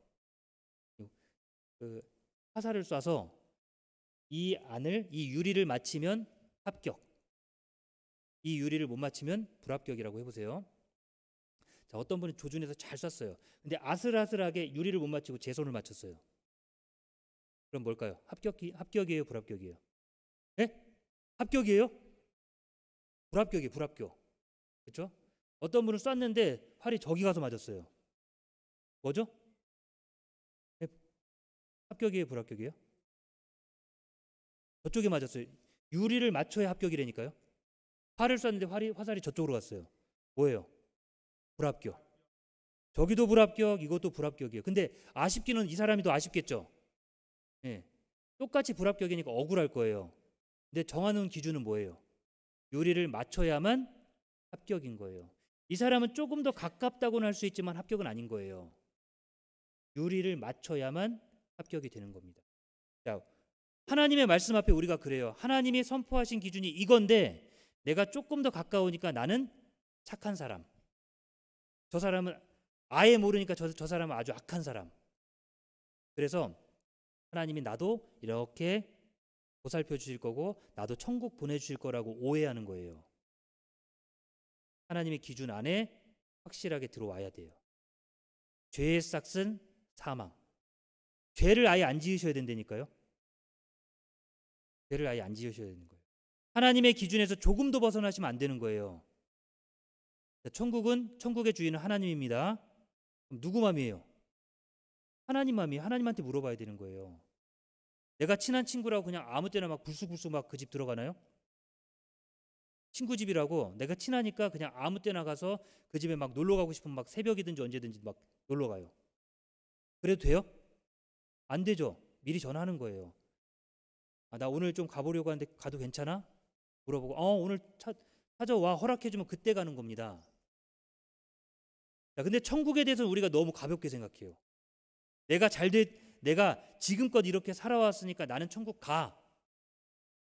그 화살을 쏴서 이 유리를 맞히면 합격. 이 유리를 못 맞히면 불합격이라고 해보세요. 자, 어떤 분이 조준해서 잘 쐈어요. 근데 아슬아슬하게 유리를 못 맞히고 제 손을 맞췄어요. 그럼 뭘까요? 합격이에요, 불합격이에요? 네? 합격이에요? 불합격이에요, 불합격. 그렇죠? 어떤 분은 쐈는데 활이 저기 가서 맞았어요. 뭐죠? 네? 합격이에요, 불합격이에요? 저쪽에 맞았어요. 유리를 맞춰야 합격이라니까요. 활을 쐈는데 화살이 저쪽으로 갔어요. 뭐예요? 불합격. 저기도 불합격, 이것도 불합격이에요. 근데 아쉽기는 이 사람이 더 아쉽겠죠. 예. 똑같이 불합격이니까 억울할 거예요. 근데 정하는 기준은 뭐예요? 유리를 맞춰야만 합격인 거예요. 이 사람은 조금 더 가깝다고는 할 수 있지만 합격은 아닌 거예요. 유리를 맞춰야만 합격이 되는 겁니다. 자, 하나님의 말씀 앞에 우리가 그래요. 하나님이 선포하신 기준이 이건데 내가 조금 더 가까우니까 나는 착한 사람. 저 사람은 아예 모르니까 저 사람은 아주 악한 사람. 그래서 하나님이 나도 이렇게 보살펴 주실 거고 나도 천국 보내주실 거라고 오해하는 거예요. 하나님의 기준 안에 확실하게 들어와야 돼요. 죄의 싹은 사망. 죄를 아예 안 지으셔야 된다니까요. 죄를 아예 안 지으셔야 되는 거예요. 하나님의 기준에서 조금도 벗어나시면 안 되는 거예요. 천국의 주인은 하나님입니다. 그럼 누구 맘이에요? 하나님 맘이에요. 하나님한테 물어봐야 되는 거예요. 내가 친한 친구라고 그냥 아무 때나 막 불쑥불쑥 막 그 집 들어가나요? 친구 집이라고 내가 친하니까 그냥 아무 때나 가서 그 집에 막 놀러 가고 싶으면 막 새벽이든지 언제든지 막 놀러 가요. 그래도 돼요? 안 되죠. 미리 전화하는 거예요. 아, 나 오늘 좀 가보려고 하는데 가도 괜찮아? 물어보고 오늘 찾아와 허락해주면 그때 가는 겁니다. 자, 근데 천국에 대해서는 우리가 너무 가볍게 생각해요. 내가 지금껏 이렇게 살아왔으니까 나는 천국 가.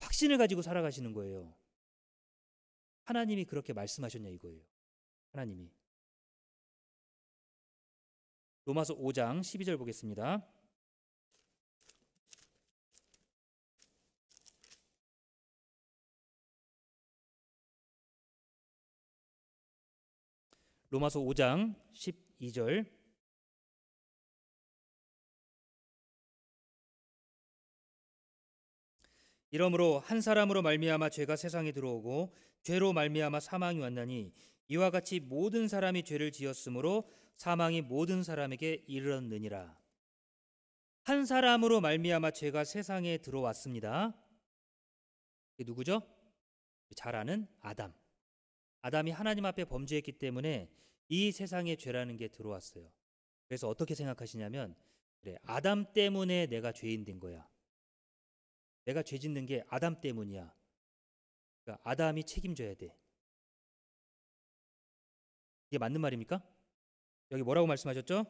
확신을 가지고 살아가시는 거예요. 하나님이 그렇게 말씀하셨냐 이거예요. 하나님이. 로마서 5장 12절 보겠습니다. 로마서 5장 12절. 이러므로 한 사람으로 말미암아 죄가 세상에 들어오고 죄로 말미암아 사망이 왔나니 이와 같이 모든 사람이 죄를 지었으므로 사망이 모든 사람에게 이르렀느니라. 한 사람으로 말미암아 죄가 세상에 들어왔습니다. 이게 누구죠? 잘 아는 아담. 아담이 하나님 앞에 범죄했기 때문에 이 세상에 죄라는 게 들어왔어요. 그래서 어떻게 생각하시냐면 그래, 아담 때문에 내가 죄인 된 거야. 내가 죄 짓는 게 아담 때문이야. 그러니까 아담이 책임져야 돼. 이게 맞는 말입니까? 여기 뭐라고 말씀하셨죠?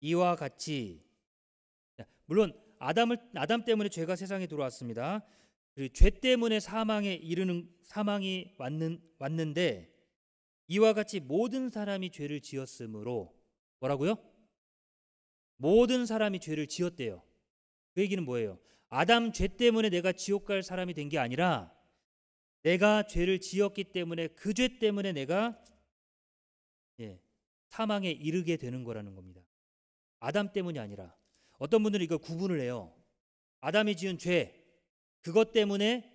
이와 같이. 물론 아담 때문에 죄가 세상에 들어왔습니다. 그리고 죄 때문에 사망이 왔는데 이와 같이 모든 사람이 죄를 지었으므로 뭐라고요? 모든 사람이 죄를 지었대요. 그 얘기는 뭐예요? 아담 죄 때문에 내가 지옥 갈 사람이 된 게 아니라 내가 죄를 지었기 때문에 그 죄 때문에 내가 사망에 이르게 되는 거라는 겁니다. 아담 때문이 아니라. 어떤 분들은 이거 구분을 해요. 아담이 지은 죄 그것 때문에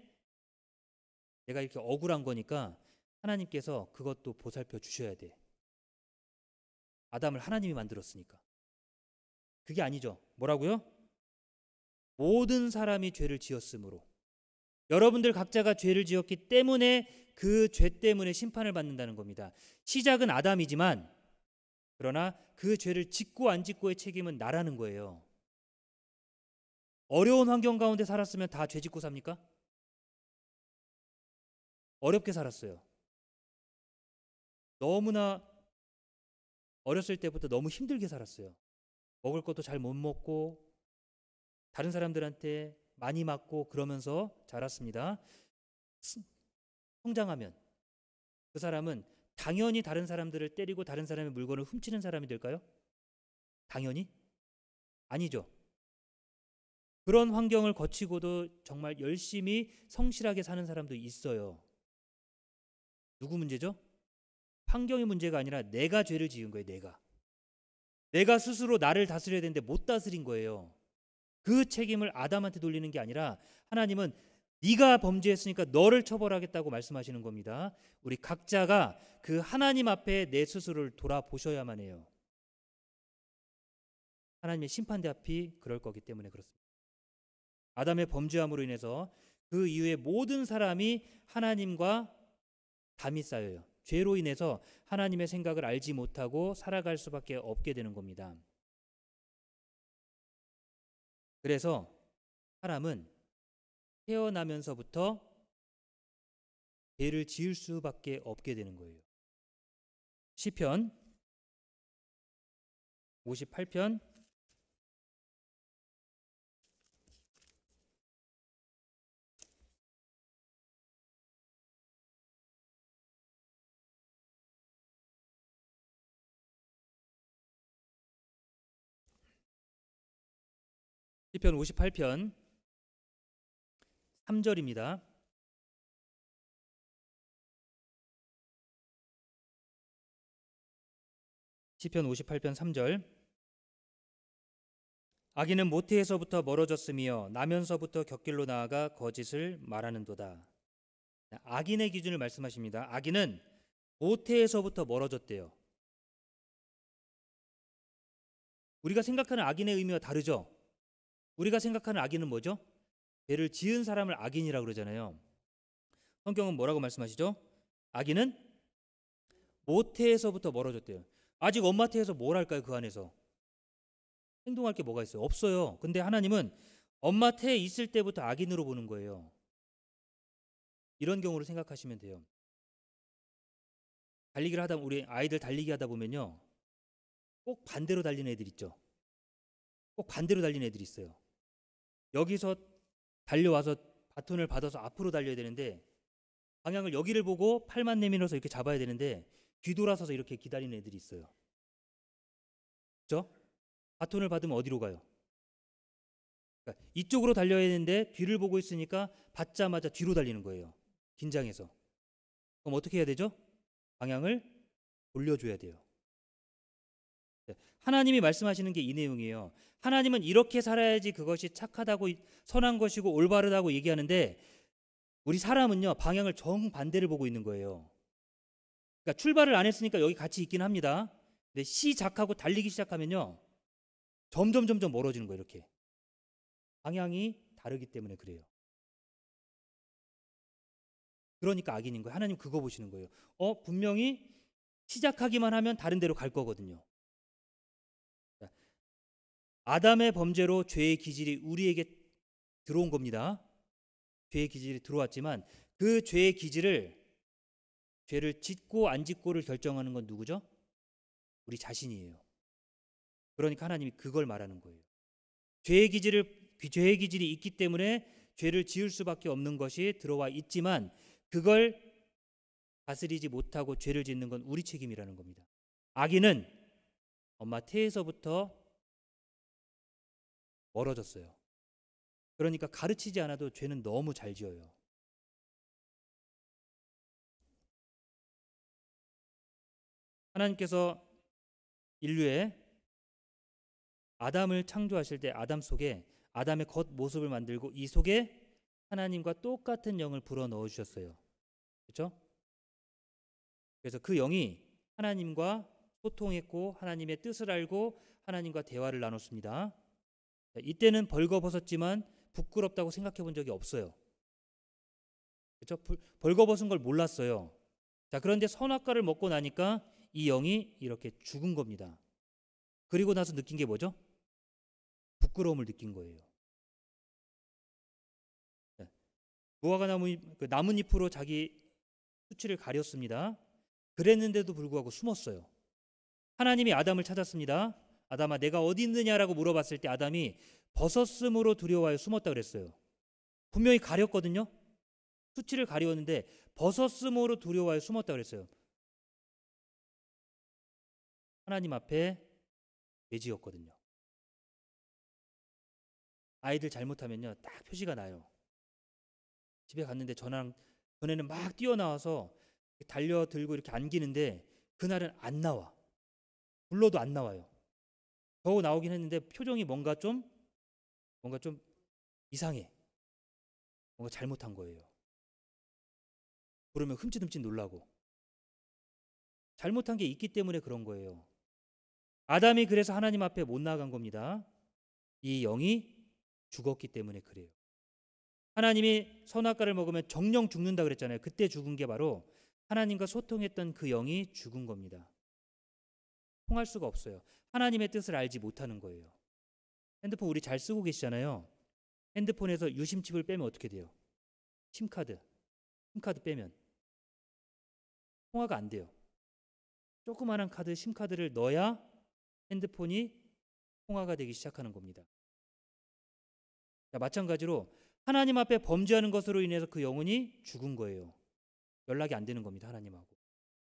내가 이렇게 억울한 거니까 하나님께서 그것도 보살펴 주셔야 돼. 아담을 하나님이 만들었으니까. 그게 아니죠. 뭐라고요? 모든 사람이 죄를 지었으므로. 여러분들 각자가 죄를 지었기 때문에 그 죄 때문에 심판을 받는다는 겁니다. 시작은 아담이지만 그러나 그 죄를 짓고 안 짓고의 책임은 나라는 거예요. 어려운 환경 가운데 살았으면 다 죄 짓고 삽니까? 어렵게 살았어요. 너무나 어렸을 때부터 너무 힘들게 살았어요. 먹을 것도 잘 못 먹고 다른 사람들한테 많이 맞고 그러면서 자랐습니다. 성장하면 그 사람은 당연히 다른 사람들을 때리고 다른 사람의 물건을 훔치는 사람이 될까요? 당연히 아니죠. 그런 환경을 거치고도 정말 열심히 성실하게 사는 사람도 있어요. 누구 문제죠? 환경의 문제가 아니라 내가 죄를 지은 거예요. 내가 스스로 나를 다스려야 되는데 못 다스린 거예요. 그 책임을 아담한테 돌리는 게 아니라 하나님은 네가 범죄했으니까 너를 처벌하겠다고 말씀하시는 겁니다. 우리 각자가 그 하나님 앞에 내 스스로를 돌아보셔야만 해요. 하나님의 심판대 앞이 그럴 거기 때문에 그렇습니다. 아담의 범죄함으로 인해서 그 이후에 모든 사람이 하나님과 담이 쌓여요. 죄로 인해서 하나님의 생각을 알지 못하고 살아갈 수밖에 없게 되는 겁니다. 그래서 사람은 태어나면서부터 죄를 지을 수밖에 없게 되는 거예요. 시편 58편 58편 3절입니다. 시편 58편 3절. 악인은 모태에서부터 멀어졌으며 나면서부터 곁길로 나아가 거짓을 말하는도다. 악인의 기준을 말씀하십니다. 악인은 모태에서부터 멀어졌대요. 우리가 생각하는 악인의 의미와 다르죠. 우리가 생각하는 악인은 뭐죠? 죄를 지은 사람을 악인이라고 그러잖아요. 성경은 뭐라고 말씀하시죠? 악인은 모태에서부터 멀어졌대요. 아직 엄마 태에서 뭘 할까요? 그 안에서 행동할 게 뭐가 있어요? 없어요. 근데 하나님은 엄마 태에 있을 때부터 악인으로 보는 거예요. 이런 경우를 생각하시면 돼요. 달리기를 하다 우리 아이들 달리기 하다 보면요, 꼭 반대로 달리는 애들 있죠. 꼭 반대로 달리는 애들이 있어요. 여기서 달려와서 바톤을 받아서 앞으로 달려야 되는데 방향을 여기를 보고 팔만 내밀어서 이렇게 잡아야 되는데 뒤돌아서서 이렇게 기다리는 애들이 있어요. 그렇죠? 바톤을 받으면 어디로 가요? 그러니까 이쪽으로 달려야 되는데 뒤를 보고 있으니까 받자마자 뒤로 달리는 거예요. 긴장해서. 그럼 어떻게 해야 되죠? 방향을 돌려줘야 돼요. 하나님이 말씀하시는 게 이 내용이에요. 하나님은 이렇게 살아야지 그것이 착하다고 선한 것이고 올바르다고 얘기하는데 우리 사람은요, 방향을 정반대를 보고 있는 거예요. 그러니까 출발을 안 했으니까 여기 같이 있긴 합니다. 근데 시작하고 달리기 시작하면요, 점점 멀어지는 거예요. 이렇게 방향이 다르기 때문에 그래요. 그러니까 악인인 거예요. 하나님 그거 보시는 거예요. 분명히 시작하기만 하면 다른 데로 갈 거거든요. 아담의 범죄로 죄의 기질이 우리에게 들어온 겁니다. 죄의 기질이 들어왔지만 그 죄의 기질을, 죄를 짓고 안 짓고를 결정하는 건 누구죠? 우리 자신이에요. 그러니까 하나님이 그걸 말하는 거예요. 죄의 기질이 있기 때문에 죄를 지을 수밖에 없는 것이 들어와 있지만 그걸 다스리지 못하고 죄를 짓는 건 우리 책임이라는 겁니다. 악인은 엄마 태에서부터 멀어졌어요. 그러니까 가르치지 않아도 죄는 너무 잘 지어요. 하나님께서 인류에 아담을 창조하실 때 아담 속에 아담의 겉모습을 만들고 이 속에 하나님과 똑같은 영을 불어 넣어 주셨어요. 그렇죠? 그래서 그 영이 하나님과 소통했고 하나님의 뜻을 알고 하나님과 대화를 나눴습니다. 이때는 벌거벗었지만 부끄럽다고 생각해 본 적이 없어요. 그렇죠? 벌거벗은 걸 몰랐어요. 자, 그런데 선악과를 먹고 나니까 이 영이 이렇게 죽은 겁니다. 그리고 나서 느낀 게 뭐죠? 부끄러움을 느낀 거예요. 무화과 나뭇잎으로 자기 수치를 가렸습니다. 그랬는데도 불구하고 숨었어요. 하나님이 아담을 찾았습니다. 아담아, 내가 어디 있느냐라고 물어봤을 때 아담이 벗었음으로 두려워하여 숨었다 그랬어요. 분명히 가렸거든요. 수치를 가리웠는데 벗었음으로 두려워하여 숨었다 그랬어요. 하나님 앞에 죄지었거든요. 아이들 잘못하면요, 딱 표시가 나요. 집에 갔는데 전에는 막 뛰어나와서 달려들고 이렇게 안기는데 그날은 안 나와. 불러도 안 나와요. 겨우 나오긴 했는데 표정이 뭔가 좀 이상해. 뭔가 잘못한 거예요. 그러면 흠칫흠칫 놀라고. 잘못한 게 있기 때문에 그런 거예요. 아담이 그래서 하나님 앞에 못 나간 겁니다. 이 영이 죽었기 때문에 그래요. 하나님이 선악과를 먹으면 정령 죽는다 그랬잖아요. 그때 죽은 게 바로 하나님과 소통했던 그 영이 죽은 겁니다. 통할 수가 없어요. 하나님의 뜻을 알지 못하는 거예요. 핸드폰 우리 잘 쓰고 계시잖아요. 핸드폰에서 유심칩을 빼면 어떻게 돼요? 심카드 빼면 통화가 안 돼요. 조그마한 카드, 심카드를 넣어야 핸드폰이 통화가 되기 시작하는 겁니다. 자, 마찬가지로 하나님 앞에 범죄하는 것으로 인해서 그 영혼이 죽은 거예요. 연락이 안 되는 겁니다, 하나님하고.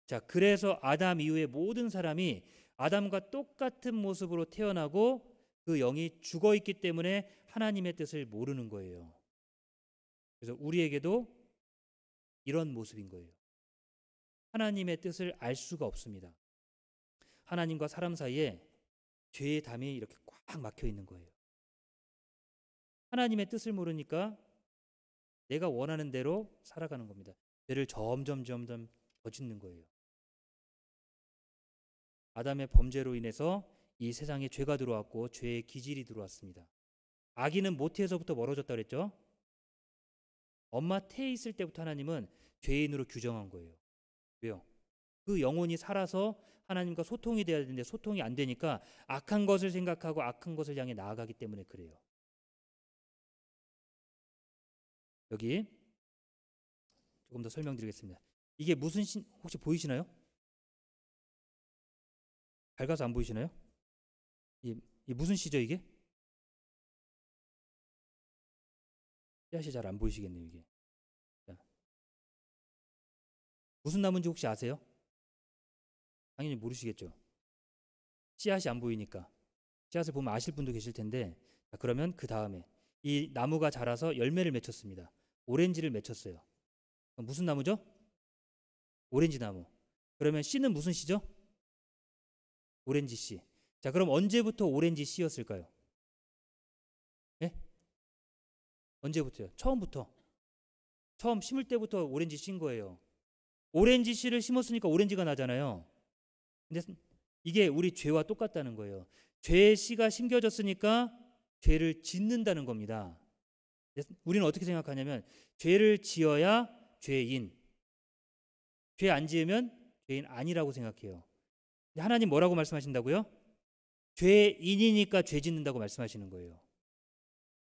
자, 그래서 아담 이후에 모든 사람이 아담과 똑같은 모습으로 태어나고 그 영이 죽어 있기 때문에 하나님의 뜻을 모르는 거예요. 그래서 우리에게도 이런 모습인 거예요. 하나님의 뜻을 알 수가 없습니다. 하나님과 사람 사이에 죄의 담이 이렇게 꽉 막혀 있는 거예요. 하나님의 뜻을 모르니까 내가 원하는 대로 살아가는 겁니다. 죄를 점점 더 짓는 거예요. 아담의 범죄로 인해서 이 세상에 죄가 들어왔고 죄의 기질이 들어왔습니다. 아기는 모태에서부터 멀어졌다 그랬죠. 엄마 태에 있을 때부터 하나님은 죄인으로 규정한 거예요. 왜요? 그 영혼이 살아서 하나님과 소통이 돼야 되는데 소통이 안 되니까 악한 것을 생각하고 악한 것을 향해 나아가기 때문에 그래요. 여기 조금 더 설명드리겠습니다. 이게 무슨 시 혹시 보이시나요? 밝아서 안 보이시나요? 이 무슨 시죠 이게? 씨앗이 잘 안 보이시겠네요 이게. 자, 무슨 나무인지 혹시 아세요? 당연히 모르시겠죠. 씨앗이 안 보이니까. 씨앗을 보면 아실 분도 계실 텐데, 자, 그러면 그 다음에 이 나무가 자라서 열매를 맺혔습니다. 오렌지를 맺혔어요. 무슨 나무죠? 오렌지 나무. 그러면 씨는 무슨 씨죠? 오렌지 씨. 자, 그럼 언제부터 오렌지 씨였을까요? 네? 언제부터요? 처음부터. 처음 심을 때부터 오렌지 씨인 거예요. 오렌지 씨를 심었으니까 오렌지가 나잖아요. 근데 이게 우리 죄와 똑같다는 거예요. 죄의 씨가 심겨졌으니까 죄를 짓는다는 겁니다. 우리는 어떻게 생각하냐면 죄를 지어야 죄인, 죄 안 지으면 죄인 아니라고 생각해요. 하나님 뭐라고 말씀하신다고요? 죄인이니까 죄 짓는다고 말씀하시는 거예요.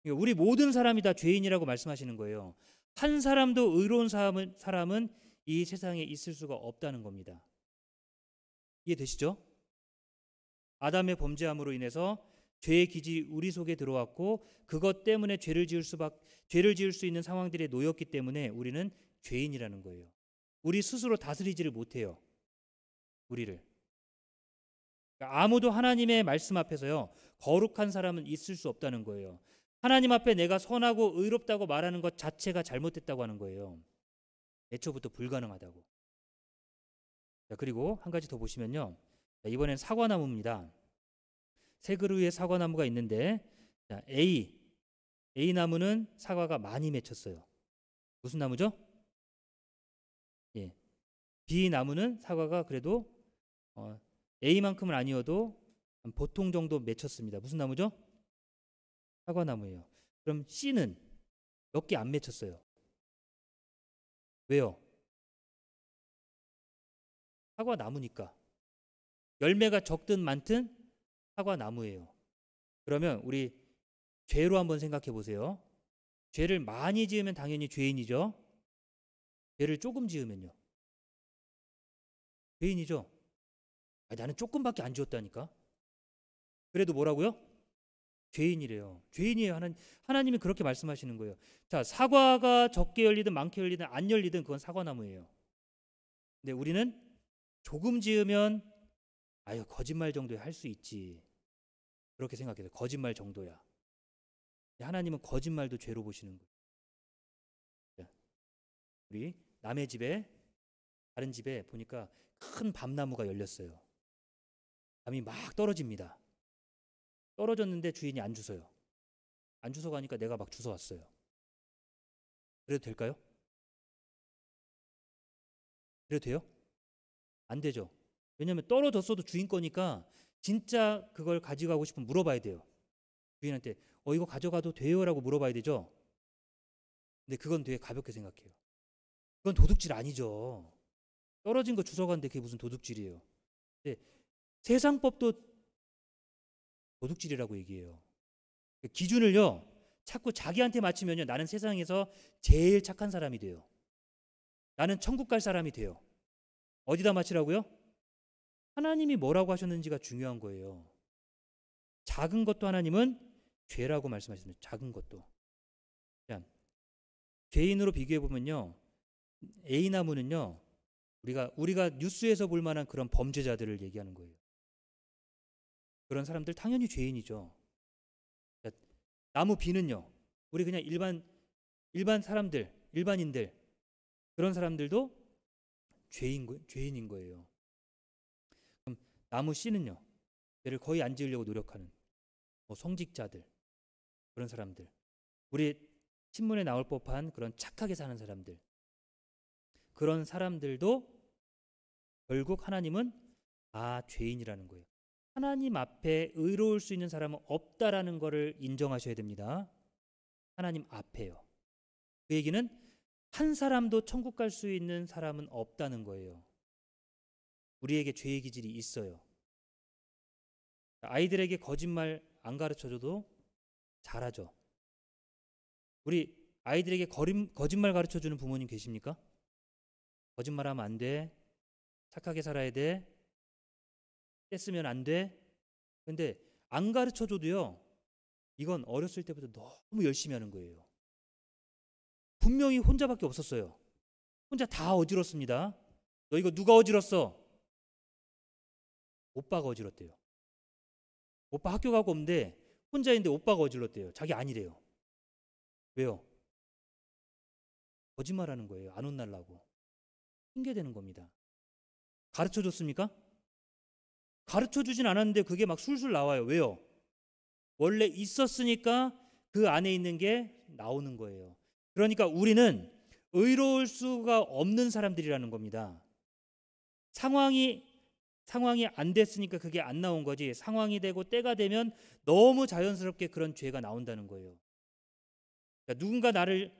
우리 모든 사람이 다 죄인이라고 말씀하시는 거예요. 한 사람도 의로운 사람은 이 세상에 있을 수가 없다는 겁니다. 이해되시죠? 아담의 범죄함으로 인해서 죄의 기질이 우리 속에 들어왔고 그것 때문에 죄를 지을 수 있는 상황들에 놓였기 때문에 우리는 죄인이라는 거예요. 우리 스스로 다스리지를 못해요. 우리를. 그러니까 아무도 하나님의 말씀 앞에서요 거룩한 사람은 있을 수 없다는 거예요. 하나님 앞에 내가 선하고 의롭다고 말하는 것 자체가 잘못됐다고 하는 거예요. 애초부터 불가능하다고. 자, 그리고 한 가지 더 보시면요. 자, 이번엔 사과나무입니다. 세 그루의 사과나무가 있는데 자, A 나무는 사과가 많이 맺혔어요. 무슨 나무죠? 예. B 나무는 사과가 그래도 A만큼은 아니어도 보통 정도 맺혔습니다. 무슨 나무죠? 사과나무예요. 그럼 C는 몇 개 안 맺혔어요. 왜요? 사과나무니까. 열매가 적든 많든 사과나무예요. 그러면 우리 죄로 한번 생각해 보세요. 죄를 많이 지으면 당연히 죄인이죠. 죄를 조금 지으면요. 죄인이죠. 나는 조금밖에 안 지었다니까. 그래도 뭐라고요? 죄인이래요. 죄인이에요. 하나님이 그렇게 말씀하시는 거예요. 자, 사과가 적게 열리든 많게 열리든 안 열리든 그건 사과나무예요. 근데 우리는 조금 지으면 아유 거짓말 정도에 할 수 있지. 그렇게 생각해요. 거짓말 정도야. 하나님은 거짓말도 죄로 보시는 거예요. 자, 우리 남의 집에 다른 집에 보니까 큰 밤나무가 열렸어요. 밤이 막 떨어집니다. 떨어졌는데 주인이 안 주워요. 안 주워 가니까 내가 막 주워 왔어요. 그래도 될까요? 그래도 돼요? 안 되죠. 왜냐하면 떨어졌어도 주인 거니까 진짜 그걸 가져가고 싶으면 물어봐야 돼요. 주인한테 이거 가져가도 돼요? 라고 물어봐야 되죠. 근데 그건 되게 가볍게 생각해요. 그건 도둑질 아니죠. 떨어진 거 주워갔는데 그게 무슨 도둑질이에요. 근데 세상법도 도둑질이라고 얘기해요. 기준을요 자꾸 자기한테 맞추면요 나는 세상에서 제일 착한 사람이 돼요. 나는 천국 갈 사람이 돼요. 어디다 맞추라고요? 하나님이 뭐라고 하셨는지가 중요한 거예요. 작은 것도 하나님은 죄라고 말씀하셨습니다. 작은 것도. 자, 죄인으로 비교해 보면요 A나무는요 우리가 뉴스에서 볼 만한 그런 범죄자들을 얘기하는 거예요. 그런 사람들 당연히 죄인이죠. 자, 나무 B는요 우리 그냥 일반 사람들, 일반인들 그런 사람들도 죄인인 거예요. 그럼 나무 C는요 죄를 거의 안 지으려고 노력하는 성직자들 그런 사람들, 우리 신문에 나올 법한 그런 착하게 사는 사람들, 그런 사람들도 결국 하나님은 죄인이라는 거예요. 하나님 앞에 의로울 수 있는 사람은 없다라는 것을 인정하셔야 됩니다. 하나님 앞에요. 그 얘기는 한 사람도 천국 갈 수 있는 사람은 없다는 거예요. 우리에게 죄의 기질이 있어요. 아이들에게 거짓말 안 가르쳐줘도 잘하죠. 우리 아이들에게 거짓말 가르쳐주는 부모님 계십니까? 거짓말하면 안 돼. 착하게 살아야 돼. 떼쓰면 안 돼. 근데 안 가르쳐줘도요 이건 어렸을 때부터 너무 열심히 하는 거예요. 분명히 혼자밖에 없었어요. 혼자 다 어지럽습니다. 너 이거 누가 어지럽어? 오빠가 어지럽대요. 오빠 학교 가고 없는데 혼자 있는데 오빠가 어지럽대요. 자기 아니래요. 왜요? 거짓말하는 거예요. 안 혼날라고. 핑계대는 겁니다. 가르쳐줬습니까? 가르쳐주진 않았는데 그게 막 술술 나와요. 왜요? 원래 있었으니까 그 안에 있는 게 나오는 거예요. 그러니까 우리는 의로울 수가 없는 사람들이라는 겁니다. 상황이 안 됐으니까 그게 안 나온 거지. 상황이 되고 때가 되면 너무 자연스럽게 그런 죄가 나온다는 거예요. 그러니까 누군가 나를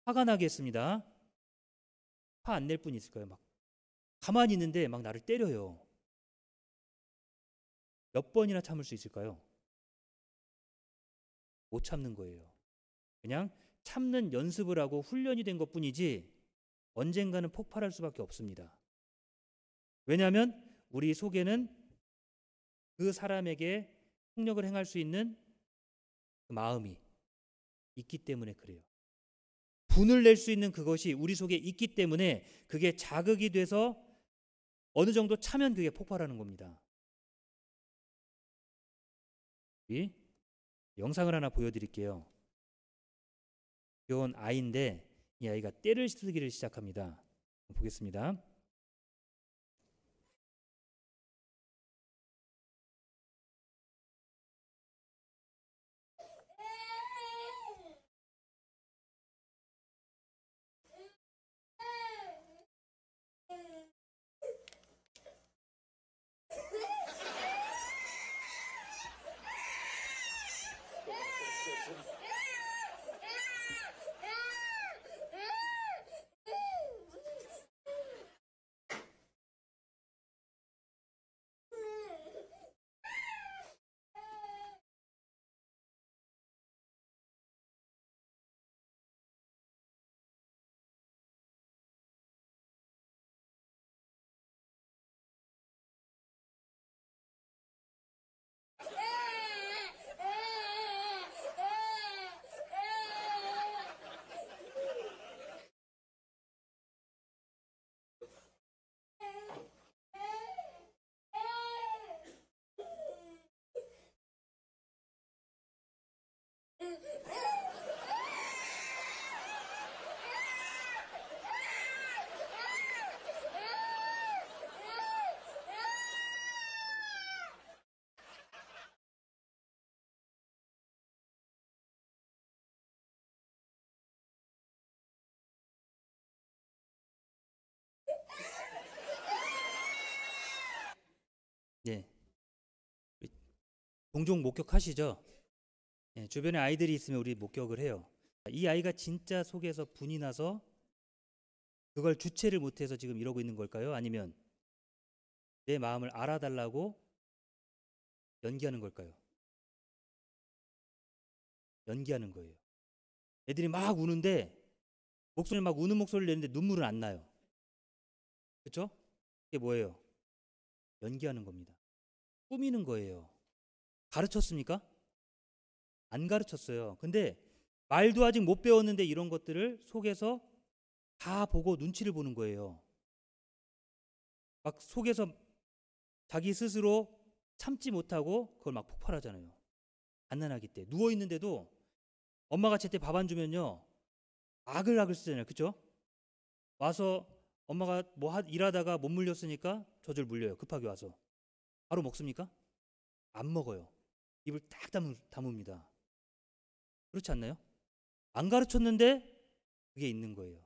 화가 나게 했습니다. 화 안 낼 분이 있을까요? 막 가만히 있는데 막 나를 때려요. 몇 번이나 참을 수 있을까요? 못 참는 거예요. 그냥 참는 연습을 하고 훈련이 된 것뿐이지 언젠가는 폭발할 수밖에 없습니다. 왜냐하면 우리 속에는 그 사람에게 폭력을 행할 수 있는 그 마음이 있기 때문에 그래요. 분을 낼 수 있는 그것이 우리 속에 있기 때문에 그게 자극이 돼서 어느 정도 차면 그게 폭발하는 겁니다. 이 영상을 하나 보여드릴게요. 귀여운 아이인데 이 아이가 떼를 쓰기를 시작합니다. 보겠습니다. 예, 종종 목격하시죠? 예, 주변에 아이들이 있으면 우리 목격을 해요. 이 아이가 진짜 속에서 분이 나서 그걸 주체를 못해서 지금 이러고 있는 걸까요? 아니면 내 마음을 알아달라고 연기하는 걸까요? 연기하는 거예요. 애들이 막 우는데 목소리를 막 우는 목소리를 내는데 눈물은 안 나요. 그렇죠? 이게 뭐예요? 연기하는 겁니다. 꾸미는 거예요. 가르쳤습니까? 안 가르쳤어요. 근데 말도 아직 못 배웠는데 이런 것들을 속에서 다 보고 눈치를 보는 거예요. 막 속에서 자기 스스로 참지 못하고 그걸 막 폭발하잖아요. 갓난아기 때 누워 있는데도 엄마가 제때 밥 안 주면요 아글아글 쓰잖아요. 그렇죠? 와서 엄마가 뭐 일하다가 못 물렸으니까 젖을 물려요. 급하게 와서 바로 먹습니까? 안 먹어요. 입을 딱 다뭅니다. 그렇지 않나요? 안 가르쳤는데 그게 있는 거예요.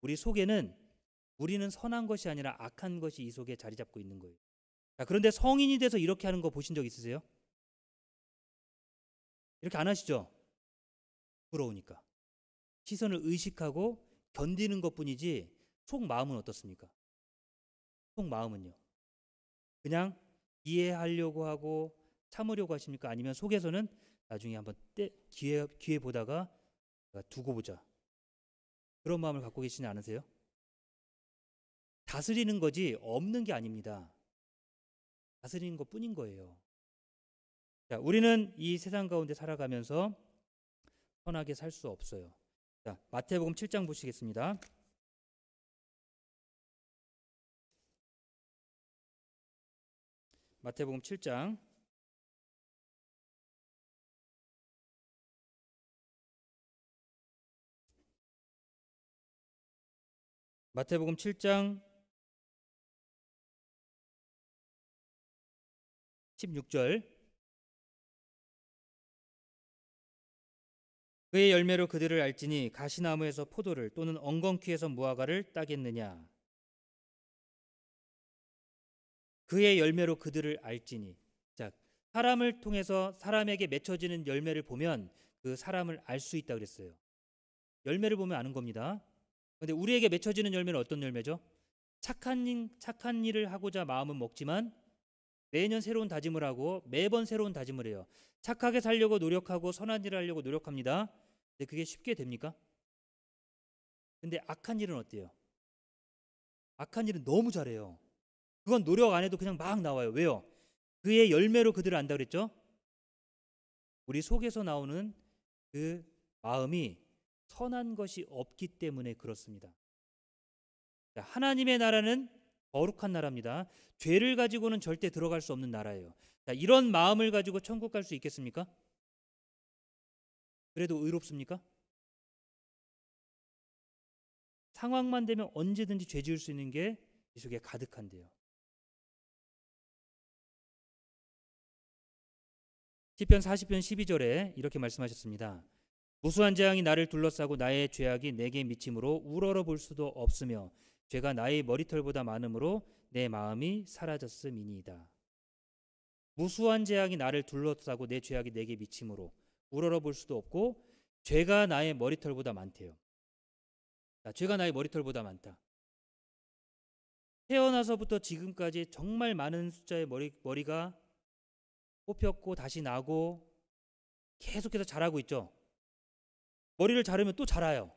우리 속에는 우리는 선한 것이 아니라 악한 것이 이 속에 자리 잡고 있는 거예요. 자, 그런데 성인이 돼서 이렇게 하는 거 보신 적 있으세요? 이렇게 안 하시죠? 부러우니까. 시선을 의식하고 견디는 것뿐이지 속 마음은 어떻습니까? 속 마음은요. 그냥 이해하려고 하고 참으려고 하십니까? 아니면 속에서는 나중에 한번 기회 보다가 두고 보자. 그런 마음을 갖고 계시지 않으세요? 다스리는 거지 없는 게 아닙니다. 다스리는 것뿐인 거예요. 자, 우리는 이 세상 가운데 살아가면서 선하게 살 수 없어요. 자, 마태복음 7장 보시겠습니다. 마태복음 7장 마태복음 7장 16절 그의 열매로 그들을 알지니 가시나무에서 포도를 또는 엉겅퀴에서 무화과를 따겠느냐. 그의 열매로 그들을 알지니. 자, 사람을 통해서 사람에게 맺혀지는 열매를 보면 그 사람을 알 수 있다 그랬어요. 열매를 보면 아는 겁니다. 그런데 우리에게 맺혀지는 열매는 어떤 열매죠? 착한 일을 하고자 마음은 먹지만 매년 새로운 다짐을 하고 매번 새로운 다짐을 해요. 착하게 살려고 노력하고 선한 일을 하려고 노력합니다. 근데 그게 쉽게 됩니까? 근데 악한 일은 어때요? 악한 일은 너무 잘해요. 그건 노력 안 해도 그냥 막 나와요. 왜요? 그의 열매로 그들을 안다 그랬죠? 우리 속에서 나오는 그 마음이 선한 것이 없기 때문에 그렇습니다. 자, 하나님의 나라는 거룩한 나라입니다. 죄를 가지고는 절대 들어갈 수 없는 나라예요. 자, 이런 마음을 가지고 천국 갈 수 있겠습니까? 그래도 의롭습니까? 상황만 되면 언제든지 죄 지을 수 있는 게 이 속에 가득한데요. 시편 40편 12절에 이렇게 말씀하셨습니다. 무수한 재앙이 나를 둘러싸고 나의 죄악이 내게 미침으로 우러러 볼 수도 없으며 죄가 나의 머리털보다 많음으로 내 마음이 사라졌음이니이다. 무수한 재앙이 나를 둘러싸고 내 죄악이 내게 미침으로 우러러 볼 수도 없고 죄가 나의 머리털보다 많대요. 자, 죄가 나의 머리털보다 많다. 태어나서부터 지금까지 정말 많은 숫자의 머리가 뽑혔고 다시 나고 계속해서 자라고 있죠. 머리를 자르면 또 자라요.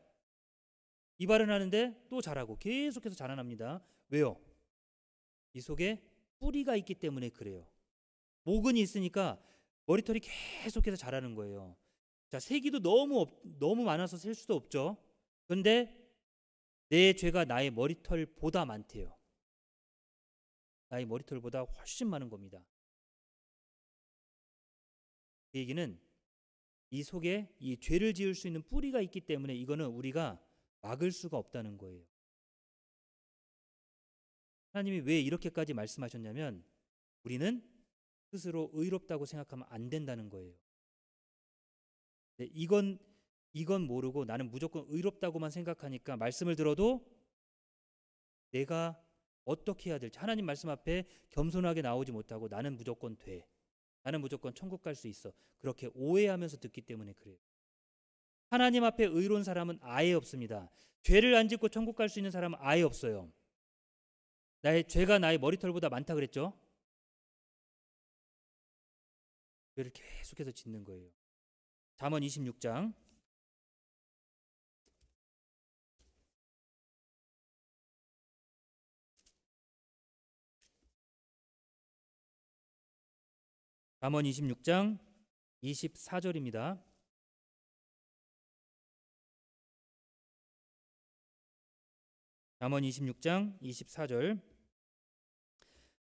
이발을 하는데 또 자라고 계속해서 자라납니다. 왜요? 이 속에 뿌리가 있기 때문에 그래요. 모근이 있으니까 머리털이 계속해서 자라는 거예요. 자, 세기도 너무 많아서 셀 수도 없죠. 그런데 내 죄가 나의 머리털보다 많대요. 나의 머리털보다 훨씬 많은 겁니다. 그 얘기는 이 속에 이 죄를 지을 수 있는 뿌리가 있기 때문에 이거는 우리가 막을 수가 없다는 거예요. 하나님이 왜 이렇게까지 말씀하셨냐면 우리는 스스로 의롭다고 생각하면 안 된다는 거예요. 이건 모르고 나는 무조건 의롭다고만 생각하니까 말씀을 들어도 내가 어떻게 해야 될지 하나님 말씀 앞에 겸손하게 나오지 못하고 나는 무조건 돼. 나는 무조건 천국 갈 수 있어. 그렇게 오해하면서 듣기 때문에 그래요. 하나님 앞에 의로운 사람은 아예 없습니다. 죄를 안 짓고 천국 갈 수 있는 사람은 아예 없어요. 나의 죄가 나의 머리털보다 많다 그랬죠? 죄를 계속해서 짓는 거예요. 잠언 26장 24절입니다. 잠언 26장 24절.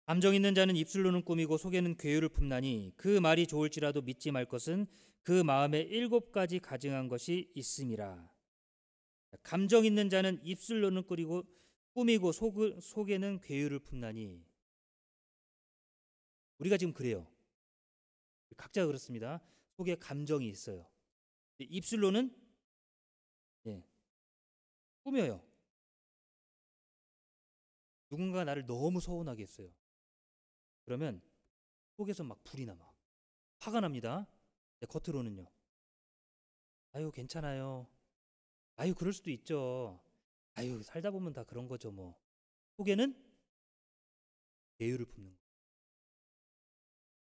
감정 있는 자는 입술로는 꾸미고 속에는 괴유를 품나니 그 말이 좋을지라도 믿지 말 것은 그 마음에 7가지 가증한 것이 있음이라. 감정 있는 자는 입술로는 꾸미고 속에는 괴유를 품나니. 우리가 지금 그래요. 각자 그렇습니다. 속에 감정이 있어요. 입술로는 꾸며요. 누군가 나를 너무 서운하게 했어요. 그러면 속에서 막 불이 나, 막 화가 납니다. 겉으로는요, 아유 괜찮아요, 아유 그럴 수도 있죠, 아유 살다 보면 다 그런 거죠 뭐. 속에는 배유를 품는 거.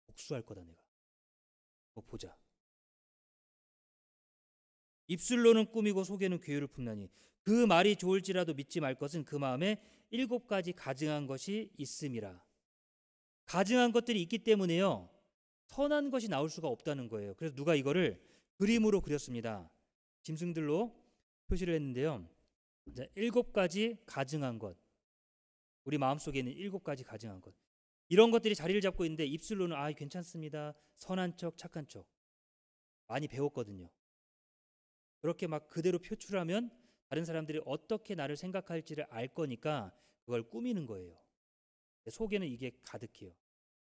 복수할 거다 내가. 뭐 보자. 입술로는 꾸미고 속에는 괴유를 품나니 그 말이 좋을지라도 믿지 말 것은 그 마음에 7가지 가증한 것이 있음이라. 가증한 것들이 있기 때문에요, 선한 것이 나올 수가 없다는 거예요. 그래서 누가 이거를 그림으로 그렸습니다. 짐승들로 표시를 했는데요. 7가지 가증한 것, 우리 마음속에 있는 7가지 가증한 것, 이런 것들이 자리를 잡고 있는데 입술로는 아 괜찮습니다, 선한 척, 착한 척, 많이 배웠거든요. 그렇게 막 그대로 표출하면 다른 사람들이 어떻게 나를 생각할지를 알 거니까 그걸 꾸미는 거예요. 속에는 이게 가득해요.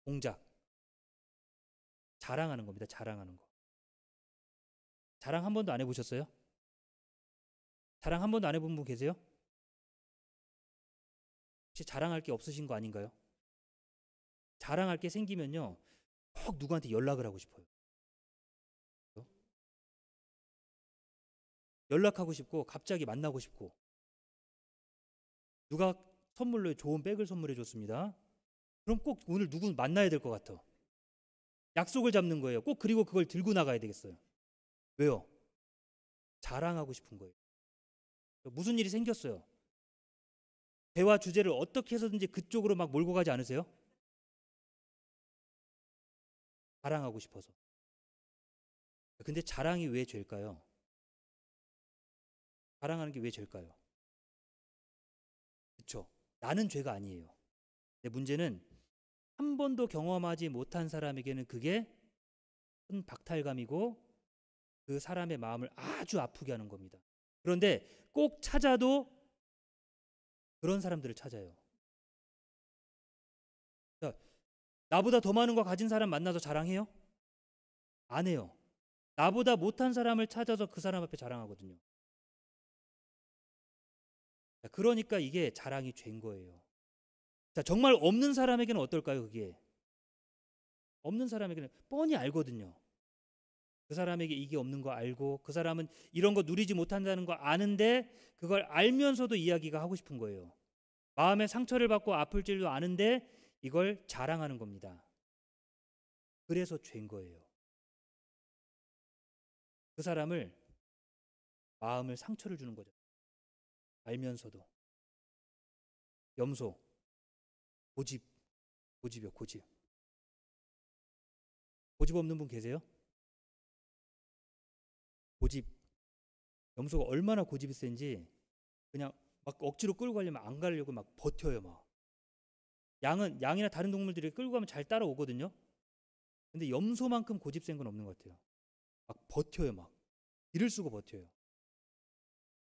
공작, 자랑하는 겁니다. 자랑하는 거. 자랑 한 번도 안 해보셨어요? 자랑 한 번도 안 해본 분 계세요? 혹시 자랑할 게 없으신 거 아닌가요? 자랑할 게 생기면요, 꼭 누구한테 연락을 하고 싶어요. 연락하고 싶고 갑자기 만나고 싶고. 누가 선물로 좋은 백을 선물해 줬습니다. 그럼 꼭 오늘 누구 만나야 될 것 같아. 약속을 잡는 거예요. 꼭. 그리고 그걸 들고 나가야 되겠어요. 왜요? 자랑하고 싶은 거예요. 무슨 일이 생겼어요. 대화 주제를 어떻게 해서든지 그쪽으로 막 몰고 가지 않으세요? 자랑하고 싶어서. 근데 자랑이 왜 죄일까요? 자랑하는 게 왜 죄일까요? 그렇죠. 나는 죄가 아니에요. 근데 문제는 한 번도 경험하지 못한 사람에게는 그게 큰 박탈감이고 그 사람의 마음을 아주 아프게 하는 겁니다. 그런데 꼭 찾아도 그런 사람들을 찾아요. 자, 나보다 더 많은 거 가진 사람 만나서 자랑해요? 안 해요. 나보다 못한 사람을 찾아서 그 사람 앞에 자랑하거든요. 자, 그러니까 이게 자랑이 죄인 거예요. 자, 정말 없는 사람에게는 어떨까요? 그게 없는 사람에게는 뻔히 알거든요. 그 사람에게 이게 없는 거 알고 그 사람은 이런 거 누리지 못한다는 거 아는데 그걸 알면서도 이야기가 하고 싶은 거예요. 마음에 상처를 받고 아플 줄도 아는데 이걸 자랑하는 겁니다. 그래서 죄인 거예요. 그 사람을 마음을 상처를 주는 거죠. 알면서도. 염소, 고집이요, 고집. 고집 없는 분 계세요? 고집. 염소가 얼마나 고집이 센지 그냥 막 억지로 끌고 가려면 안 가려고 막 버텨요, 막. 양이나 다른 동물들이 끌고 가면 잘 따라오거든요. 근데 염소만큼 고집 센 건 없는 것 같아요. 막 버텨요, 막. 길을 쓰고 버텨요.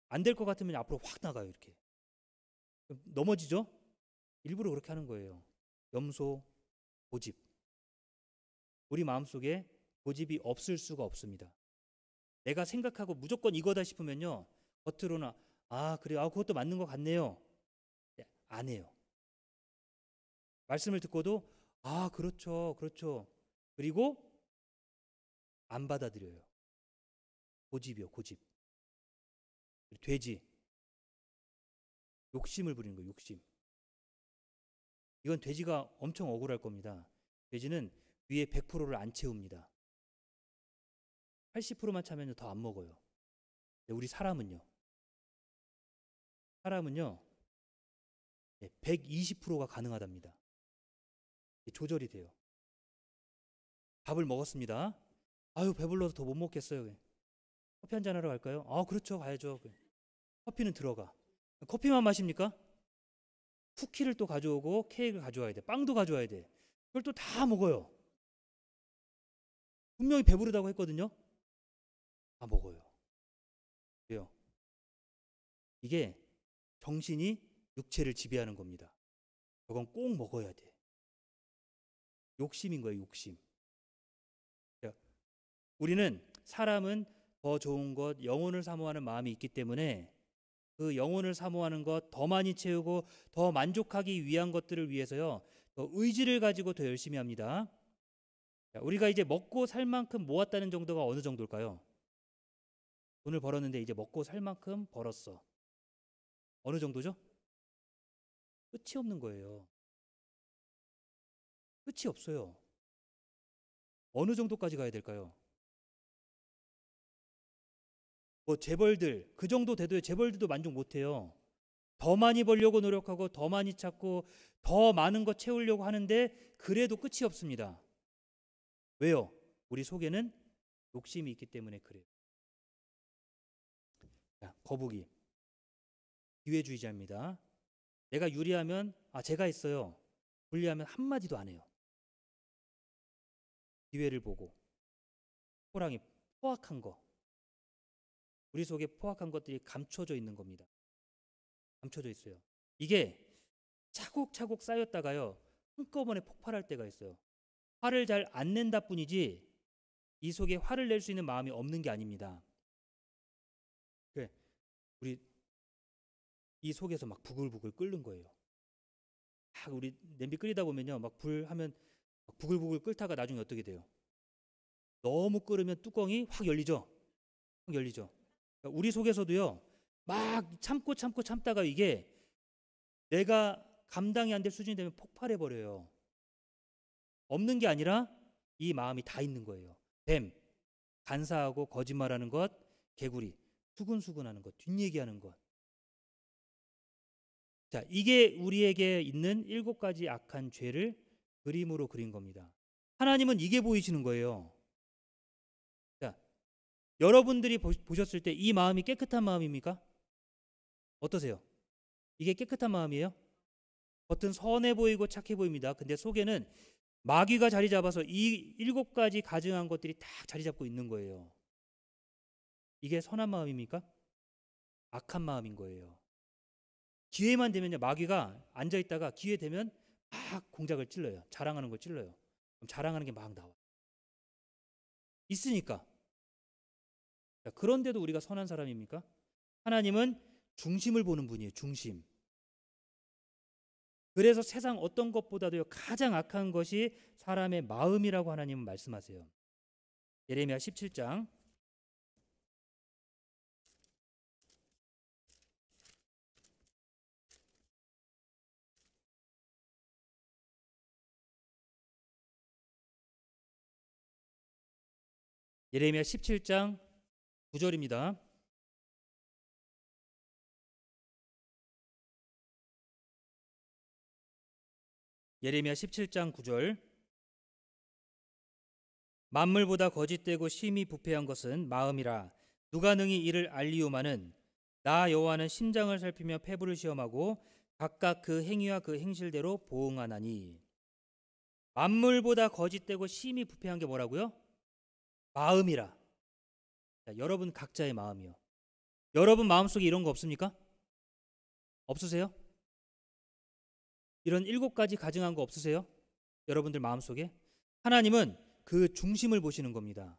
안 될 것 같으면 앞으로 확 나가요, 이렇게. 넘어지죠? 일부러 그렇게 하는 거예요. 염소, 고집. 우리 마음속에 고집이 없을 수가 없습니다. 내가 생각하고 무조건 이거다 싶으면요, 겉으로는 아 그래요, 아 그것도 맞는 것 같네요. 안 해요. 말씀을 듣고도 아, 그렇죠, 그렇죠. 그리고 안 받아들여요. 고집이요, 고집. 돼지. 욕심을 부리는 거예요, 욕심. 이건 돼지가 엄청 억울할 겁니다. 돼지는 위에 100%를 안 채웁니다. 80%만 차면 더 안 먹어요. 근데 우리 사람은요. 사람은요. 120%가 가능하답니다. 조절이 돼요. 밥을 먹었습니다. 아유, 배불러서 더 못 먹겠어요. 커피 한잔 하러 갈까요? 아, 그렇죠, 가야죠. 커피는 들어가. 커피만 마십니까? 쿠키를 또 가져오고 케이크를 가져와야 돼. 빵도 가져와야 돼. 그걸 또 다 먹어요. 분명히 배부르다고 했거든요. 다 먹어요. 왜요? 이게 정신이 육체를 지배하는 겁니다. 저건 꼭 먹어야 돼. 욕심인 거예요, 욕심. 우리는 사람은 더 좋은 것, 영혼을 사모하는 마음이 있기 때문에 그 영혼을 사모하는 것 더 많이 채우고 더 만족하기 위한 것들을 위해서요, 더 의지를 가지고 더 열심히 합니다. 우리가 이제 먹고 살 만큼 모았다는 정도가 어느 정도일까요? 돈을 벌었는데 이제 먹고 살 만큼 벌었어. 어느 정도죠? 끝이 없는 거예요. 끝이 없어요. 어느 정도까지 가야 될까요? 뭐 재벌들 그 정도 돼도 재벌들도 만족 못해요. 더 많이 벌려고 노력하고 더 많이 찾고 더 많은 거 채우려고 하는데 그래도 끝이 없습니다. 왜요? 우리 속에는 욕심이 있기 때문에 그래요. 자, 거북이 기회주의자입니다. 내가 유리하면 제가 있어요. 불리하면 한마디도 안 해요. 기회를 보고. 호랑이 포악한 거. 우리 속에 포악한 것들이 감춰져 있는 겁니다. 감춰져 있어요. 이게 차곡차곡 쌓였다가요, 한꺼번에 폭발할 때가 있어요. 화를 잘 안 낸다 뿐이지 이 속에 화를 낼 수 있는 마음이 없는 게 아닙니다. 그래, 우리 이 속에서 막 부글부글 끓는 거예요. 막 우리 냄비 끓이다 보면요, 막 불 하면 막 부글부글 끓다가 나중에 어떻게 돼요? 너무 끓으면 뚜껑이 확 열리죠. 확 열리죠. 그러니까 우리 속에서도요, 막 참고 참다가 이게 내가 감당이 안 될 수준이 되면 폭발해 버려요. 없는 게 아니라 이 마음이 다 있는 거예요. 뱀, 간사하고 거짓말하는 것, 개구리, 수근수근하는 것, 뒷얘기하는 것. 자, 이게 우리에게 있는 7가지 악한 죄를 그림으로 그린 겁니다. 하나님은 이게 보이시는 거예요. 자, 여러분들이 보셨을 때 이 마음이 깨끗한 마음입니까? 어떠세요? 이게 깨끗한 마음이에요? 겉은 선해 보이고 착해 보입니다. 근데 속에는 마귀가 자리 잡아서 이 7가지 가증한 것들이 딱 자리 잡고 있는 거예요. 이게 선한 마음입니까? 악한 마음인 거예요. 기회만 되면요, 마귀가 앉아 있다가 기회 되면 막 공작을 찔러요. 자랑하는 걸 찔러요. 그럼 자랑하는 게 막 나와. 있으니까. 그런데도 우리가 선한 사람입니까? 하나님은 중심을 보는 분이에요. 중심. 그래서 세상 어떤 것보다도 가장 악한 것이 사람의 마음이라고 하나님은 말씀하세요. 예레미야 17장 예레미야 17장 9절입니다. 예레미야 17장 9절. 만물보다 거짓되고 심히 부패한 것은 마음이라. 누가 능히 이를 알리오마는 나 여호와는 심장을 살피며 폐부를 시험하고 각각 그 행위와 그 행실대로 보응하나니. 만물보다 거짓되고 심히 부패한 게 뭐라고요? 마음이라. 자, 여러분 각자의 마음이요. 여러분 마음속에 이런 거 없습니까? 없으세요? 이런 7가지 가증한 거 없으세요? 여러분들 마음속에? 하나님은 그 중심을 보시는 겁니다.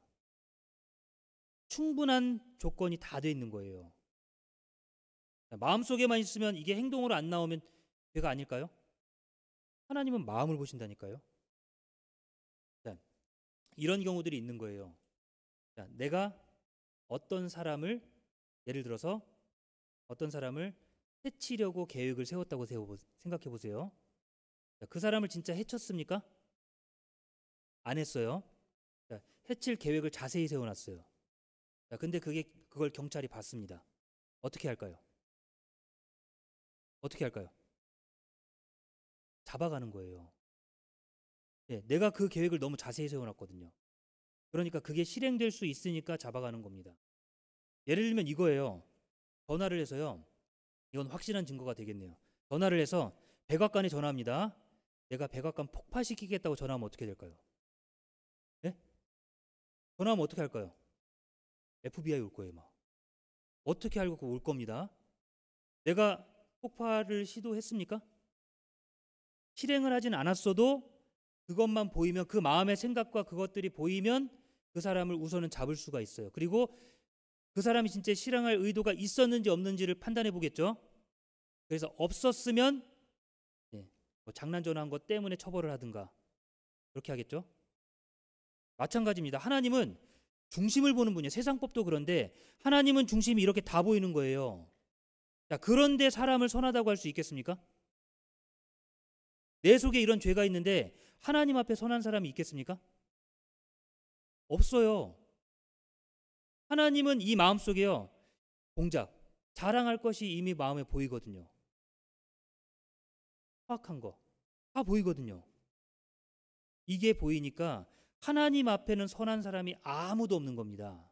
충분한 조건이 다 돼 있는 거예요. 마음속에만 있으면 이게 행동으로 안 나오면 죄가 아닐까요? 하나님은 마음을 보신다니까요. 자, 이런 경우들이 있는 거예요. 자, 내가 어떤 사람을 예를 들어서 어떤 사람을 해치려고 계획을 세웠다고 생각해 보세요. 자, 그 사람을 진짜 해쳤습니까? 안 했어요. 자, 해칠 계획을 자세히 세워놨어요. 자, 근데 그걸 경찰이 봤습니다. 어떻게 할까요? 어떻게 할까요? 잡아가는 거예요. 예, 내가 그 계획을 너무 자세히 세워놨거든요. 그러니까 그게 실행될 수 있으니까 잡아가는 겁니다. 예를 들면 이거예요. 전화를 해서요. 이건 확실한 증거가 되겠네요. 전화를 해서 백악관에 전화합니다. 내가 백악관 폭파시키겠다고 전화하면 어떻게 될까요? 예? 전화하면 어떻게 할까요? FBI 올 거예요, 막. 어떻게 알고 올 겁니다. 내가 폭파를 시도했습니까? 실행을 하진 않았어도 그것만 보이면, 그 마음의 생각과 그것들이 보이면 그 사람을 우선은 잡을 수가 있어요. 그리고 그 사람이 진짜 실행할 의도가 있었는지 없는지를 판단해 보겠죠. 그래서 없었으면 뭐 장난 전화한 것 때문에 처벌을 하든가 그렇게 하겠죠. 마찬가지입니다. 하나님은 중심을 보는 분이에요. 세상법도 그런데 하나님은 중심이 이렇게 다 보이는 거예요. 자, 그런데 사람을 선하다고 할 수 있겠습니까? 내 속에 이런 죄가 있는데 하나님 앞에 선한 사람이 있겠습니까? 없어요. 하나님은 이 마음속에요, 공작, 자랑할 것이 이미 마음에 보이거든요. 파악한 거 다 보이거든요. 이게 보이니까 하나님 앞에는 선한 사람이 아무도 없는 겁니다.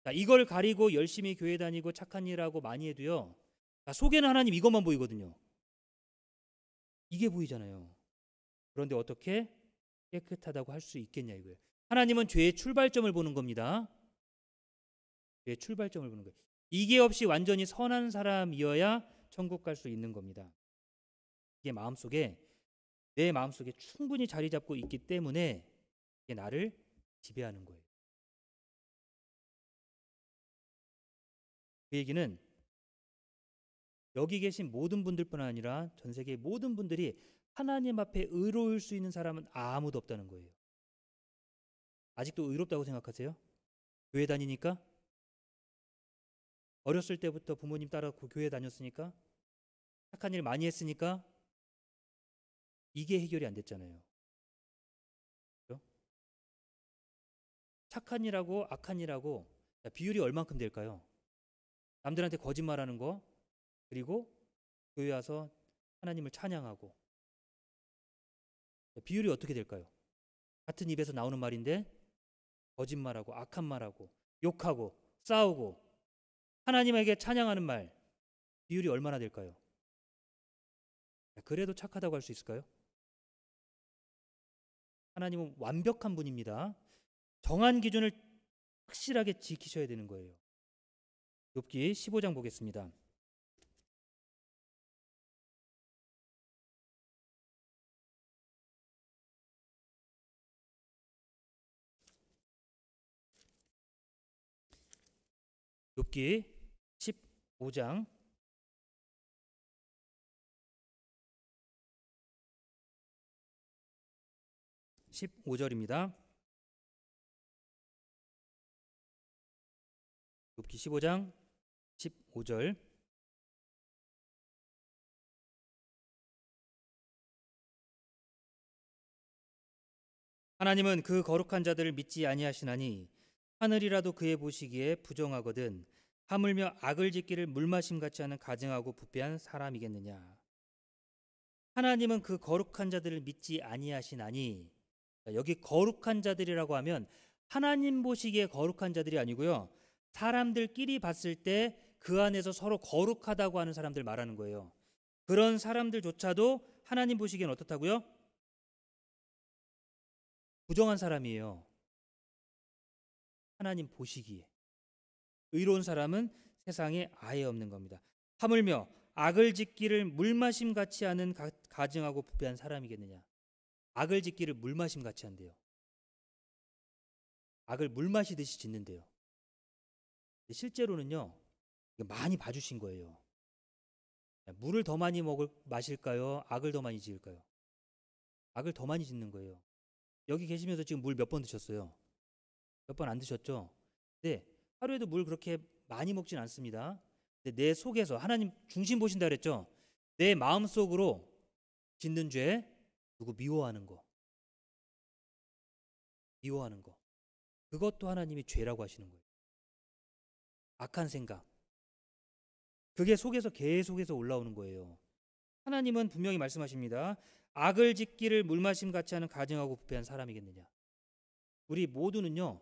자, 이걸 가리고 열심히 교회 다니고 착한 일하고 많이 해도요, 자, 속에는 하나님 이것만 보이거든요. 이게 보이잖아요. 그런데 어떻게 깨끗하다고 할 수 있겠냐 이거예요. 하나님은 죄의 출발점을 보는 겁니다. 죄의 출발점을 보는 거예요. 이게 없이 완전히 선한 사람이어야 천국 갈 수 있는 겁니다. 이게 마음속에, 내 마음속에 충분히 자리 잡고 있기 때문에 이게 나를 지배하는 거예요. 그 얘기는 여기 계신 모든 분들뿐 아니라 전 세계의 모든 분들이 하나님 앞에 의로울 수 있는 사람은 아무도 없다는 거예요. 아직도 의롭다고 생각하세요? 교회 다니니까? 어렸을 때부터 부모님 따라 교회 다녔으니까? 착한 일 많이 했으니까? 이게 해결이 안 됐잖아요. 그렇죠? 착한 일하고 악한 일하고 비율이 얼만큼 될까요? 남들한테 거짓말하는 거, 그리고 교회 와서 하나님을 찬양하고, 비율이 어떻게 될까요? 같은 입에서 나오는 말인데 거짓말하고 악한 말하고 욕하고 싸우고 하나님에게 찬양하는 말, 비율이 얼마나 될까요? 그래도 착하다고 할 수 있을까요? 하나님은 완벽한 분입니다. 정한 기준을 확실하게 지키셔야 되는 거예요. 욥기 15장 보겠습니다. 욥기 15장 15절입니다. 욥기 15장 15절. 하나님은 그 거룩한 자들을 믿지 아니하시나니 하늘이라도 그의 보시기에 부정하거든 하물며 악을 짓기를 물마심 같이 하는 가증하고 부패한 사람이겠느냐. 하나님은 그 거룩한 자들을 믿지 아니하시나니, 여기 거룩한 자들이라고 하면 하나님 보시기에 거룩한 자들이 아니고요, 사람들끼리 봤을 때 그 안에서 서로 거룩하다고 하는 사람들 말하는 거예요. 그런 사람들조차도 하나님 보시기엔 어떻다고요? 부정한 사람이에요. 하나님 보시기에 의로운 사람은 세상에 아예 없는 겁니다. 하물며 악을 짓기를 물마심 같이 하는 가증하고 부패한 사람이겠느냐. 악을 짓기를 물마심 같이 한대요. 악을 물 마시듯이 짓는데요. 실제로는요, 많이 봐주신 거예요. 물을 더 많이 마실까요? 악을 더 많이 지을까요? 악을 더 많이 짓는 거예요. 여기 계시면서 지금 물 몇 번 드셨어요? 몇 번 안 드셨죠? 네, 하루에도 물 그렇게 많이 먹진 않습니다. 근데 내 속에서 하나님 중심 보신다 그랬죠? 내 마음속으로 짓는 죄, 누구 미워하는 거, 미워하는 거. 그것도 하나님이 죄라고 하시는 거예요. 악한 생각. 그게 속에서 계속해서 올라오는 거예요. 하나님은 분명히 말씀하십니다. 악을 짓기를 물마심 같이 하는 가증하고 부패한 사람이겠느냐. 우리 모두는요.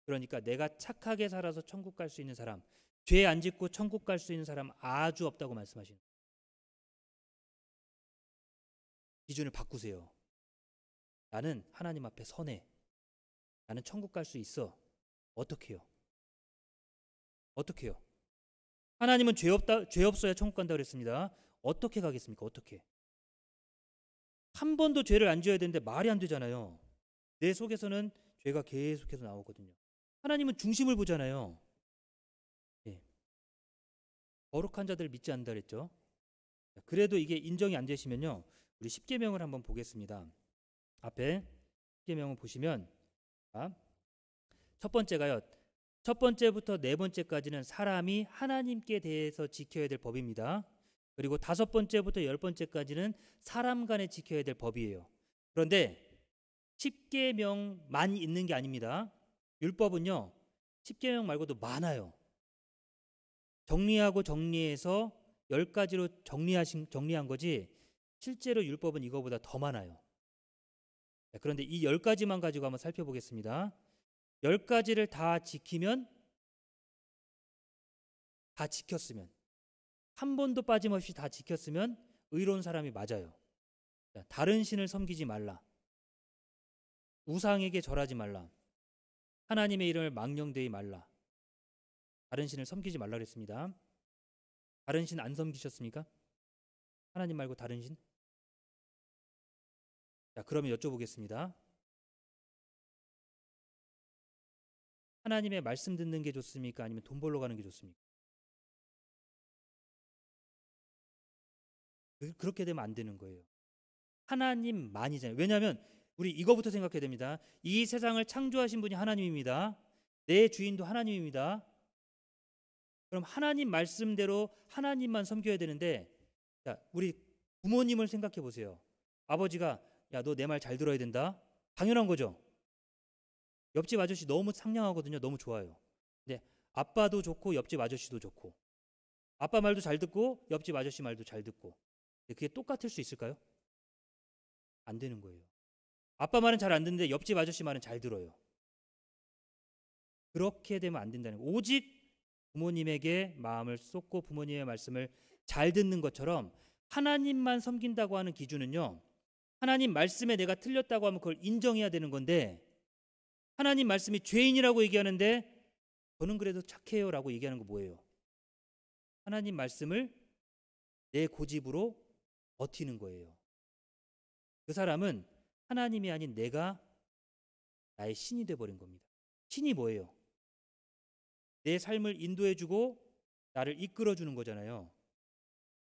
그러니까 내가 착하게 살아서 천국 갈 수 있는 사람, 죄 안 짓고 천국 갈 수 있는 사람 아주 없다고 말씀하시는 거예요. 기준을 바꾸세요. 나는 하나님 앞에 선해. 나는 천국 갈 수 있어. 어떻게 해요? 어떻게 해요? 하나님은 죄 없어야 천국 간다고 그랬습니다. 어떻게 가겠습니까? 어떻게? 한 번도 죄를 안 지어야 되는데 말이 안 되잖아요. 내 속에서는 죄가 계속해서 나오거든요. 하나님은 중심을 보잖아요. 예. 거룩한 자들을 믿지 않는다 그랬죠. 그래도 이게 인정이 안 되시면요. 우리 십계명을 한번 보겠습니다. 앞에 십계명을 보시면 첫 번째가요. 첫 번째부터 네 번째까지는 사람이 하나님께 대해서 지켜야 될 법입니다. 그리고 다섯 번째부터 열 번째까지는 사람 간에 지켜야 될 법이에요. 그런데 십계명만 있는 게 아닙니다. 율법은요. 십계명 말고도 많아요. 정리하고 정리해서 10가지로 정리한 거지 실제로 율법은 이거보다 더 많아요. 그런데 이 10가지만 가지고 한번 살펴보겠습니다. 10가지를 다 지키면, 다 지켰으면, 한 번도 빠짐없이 다 지켰으면 의로운 사람이 맞아요. 다른 신을 섬기지 말라. 우상에게 절하지 말라. 하나님의 이름을 망령되이 말라. 다른 신을 섬기지 말라 그랬습니다. 다른 신 안 섬기셨습니까? 하나님 말고 다른 신? 자, 그러면 여쭤보겠습니다. 하나님의 말씀 듣는 게 좋습니까? 아니면 돈 벌러 가는 게 좋습니까? 그렇게 되면 안 되는 거예요. 하나님만이잖아요. 왜냐하면 우리 이거부터 생각해야 됩니다. 이 세상을 창조하신 분이 하나님입니다. 내 주인도 하나님입니다. 그럼 하나님 말씀대로 하나님만 섬겨야 되는데, 자, 우리 부모님을 생각해 보세요. 아버지가 야, 너 내 말 잘 들어야 된다. 당연한 거죠. 옆집 아저씨 너무 상냥하거든요. 너무 좋아요. 근데 아빠도 좋고 옆집 아저씨도 좋고, 아빠 말도 잘 듣고 옆집 아저씨 말도 잘 듣고, 그게 똑같을 수 있을까요? 안 되는 거예요. 아빠 말은 잘 안 듣는데 옆집 아저씨 말은 잘 들어요. 그렇게 되면 안 된다는 거예요. 오직 부모님에게 마음을 쏟고 부모님의 말씀을 잘 듣는 것처럼 하나님만 섬긴다고 하는 기준은요. 하나님 말씀에 내가 틀렸다고 하면 그걸 인정해야 되는 건데, 하나님 말씀이 죄인이라고 얘기하는데 저는 그래도 착해요 라고 얘기하는 거 뭐예요? 하나님 말씀을 내 고집으로 버티는 거예요. 그 사람은 하나님이 아닌 내가 나의 신이 돼버린 겁니다. 신이 뭐예요? 내 삶을 인도해주고 나를 이끌어주는 거잖아요.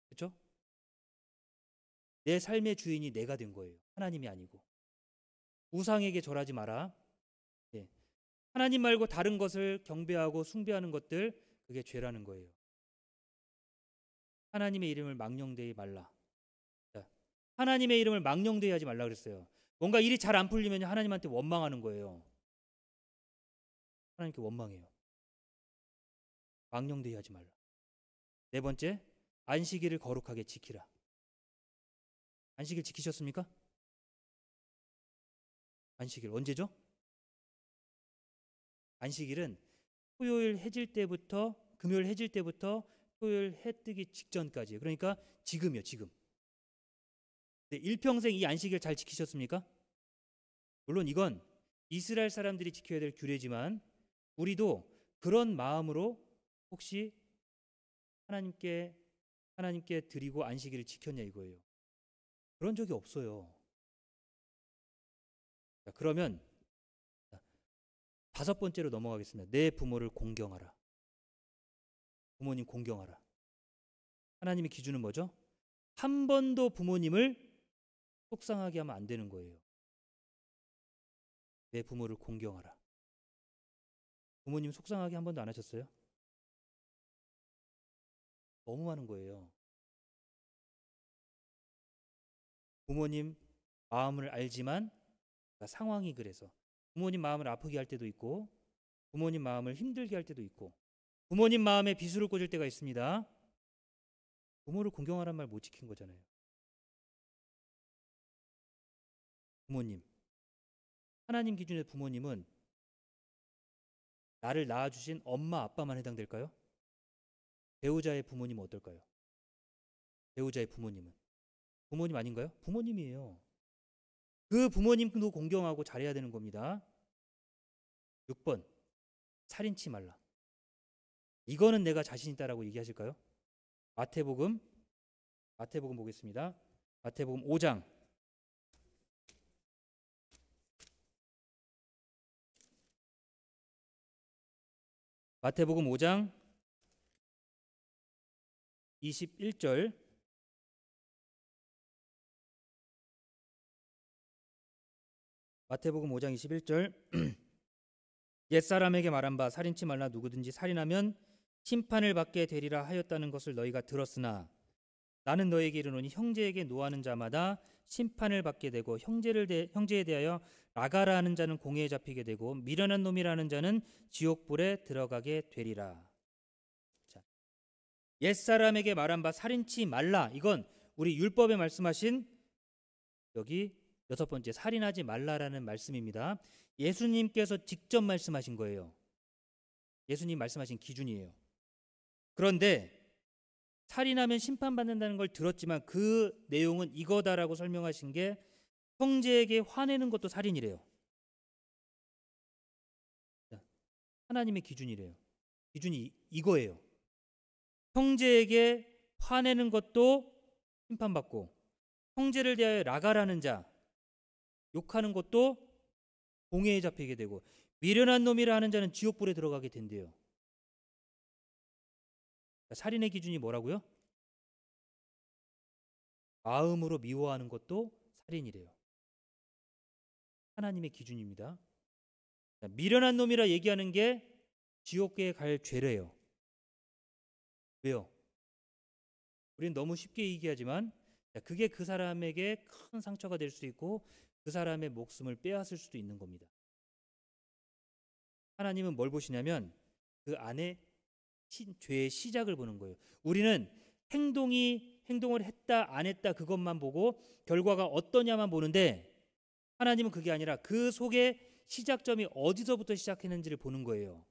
그렇죠? 내 삶의 주인이 내가 된 거예요. 하나님이 아니고. 우상에게 절하지 마라. 예. 하나님 말고 다른 것을 경배하고 숭배하는 것들, 그게 죄라는 거예요. 하나님의 이름을 망령되이 말라. 자, 하나님의 이름을 망령되이 하지 말라 그랬어요. 뭔가 일이 잘 안 풀리면 하나님한테 원망하는 거예요. 하나님께 원망해요. 망령되이 하지 말라. 네 번째, 안식일을 거룩하게 지키라. 안식일 지키셨습니까? 안식일 언제죠? 안식일은 토요일 해질 때부터 금요일 해질 때부터 토요일 해 뜨기 직전까지. 그러니까 지금이요, 지금. 네, 일평생 이 안식일 잘 지키셨습니까? 물론 이건 이스라엘 사람들이 지켜야 될 규례지만 우리도 그런 마음으로 혹시 하나님께 드리고 안식일을 지켰냐 이거예요. 그런 적이 없어요. 자, 그러면 다섯 번째로 넘어가겠습니다. 내 부모를 공경하라. 부모님 공경하라. 하나님의 기준은 뭐죠? 한 번도 부모님을 속상하게 하면 안 되는 거예요. 내 부모를 공경하라. 부모님 속상하게 한 번도 안 하셨어요? 너무 많은 거예요. 부모님 마음을 알지만 상황이 그래서 부모님 마음을 아프게 할 때도 있고 부모님 마음을 힘들게 할 때도 있고 부모님 마음에 비수를 꽂을 때가 있습니다. 부모를 공경하란 말 못 지킨 거잖아요. 부모님, 하나님 기준의 부모님은 나를 낳아주신 엄마 아빠만 해당될까요? 배우자의 부모님은 어떨까요? 배우자의 부모님은 부모님 아닌가요? 부모님이에요. 그 부모님도 공경하고 잘해야 되는 겁니다. 6번, 살인치 말라. 이거는 내가 자신 있다라고 얘기하실까요? 마태복음 보겠습니다. 마태복음 5장 21절 마태복음 5장 21절 옛사람에게 말한 바 살인치 말라 누구든지 살인하면 심판을 받게 되리라 하였다는 것을 너희가 들었으나 나는 너희에게 이르노니 형제에게 노하는 자마다 심판을 받게 되고 형제에 대하여 나가라 하는 자는 공회에 잡히게 되고 미련한 놈이라는 자는 지옥불에 들어가게 되리라. 자, 옛사람에게 말한 바 살인치 말라. 이건 우리 율법에 말씀하신 여기 6번째 살인하지 말라라는 말씀입니다. 예수님께서 직접 말씀하신 거예요. 예수님 말씀하신 기준이에요. 그런데 살인하면 심판받는다는 걸 들었지만 그 내용은 이거다라고 설명하신 게 형제에게 화내는 것도 살인이래요. 하나님의 기준이래요. 기준이 이거예요. 형제에게 화내는 것도 심판받고 형제를 대하여 나가라는 자 욕하는 것도 공회에 잡히게 되고 미련한 놈이라 하는 자는 지옥불에 들어가게 된대요. 살인의 기준이 뭐라고요? 마음으로 미워하는 것도 살인이래요. 하나님의 기준입니다. 미련한 놈이라 얘기하는 게 지옥계에 갈 죄래요. 왜요? 우리는 너무 쉽게 얘기하지만 그게 그 사람에게 큰 상처가 될 수 있고 그 사람의 목숨을 빼앗을 수도 있는 겁니다. 하나님은 뭘 보시냐면 그 안에 죄의 시작을 보는 거예요. 우리는 행동을 했다 안 했다 그것만 보고 결과가 어떠냐만 보는데 하나님은 그게 아니라 그 속에 시작점이 어디서부터 시작했는지를 보는 거예요.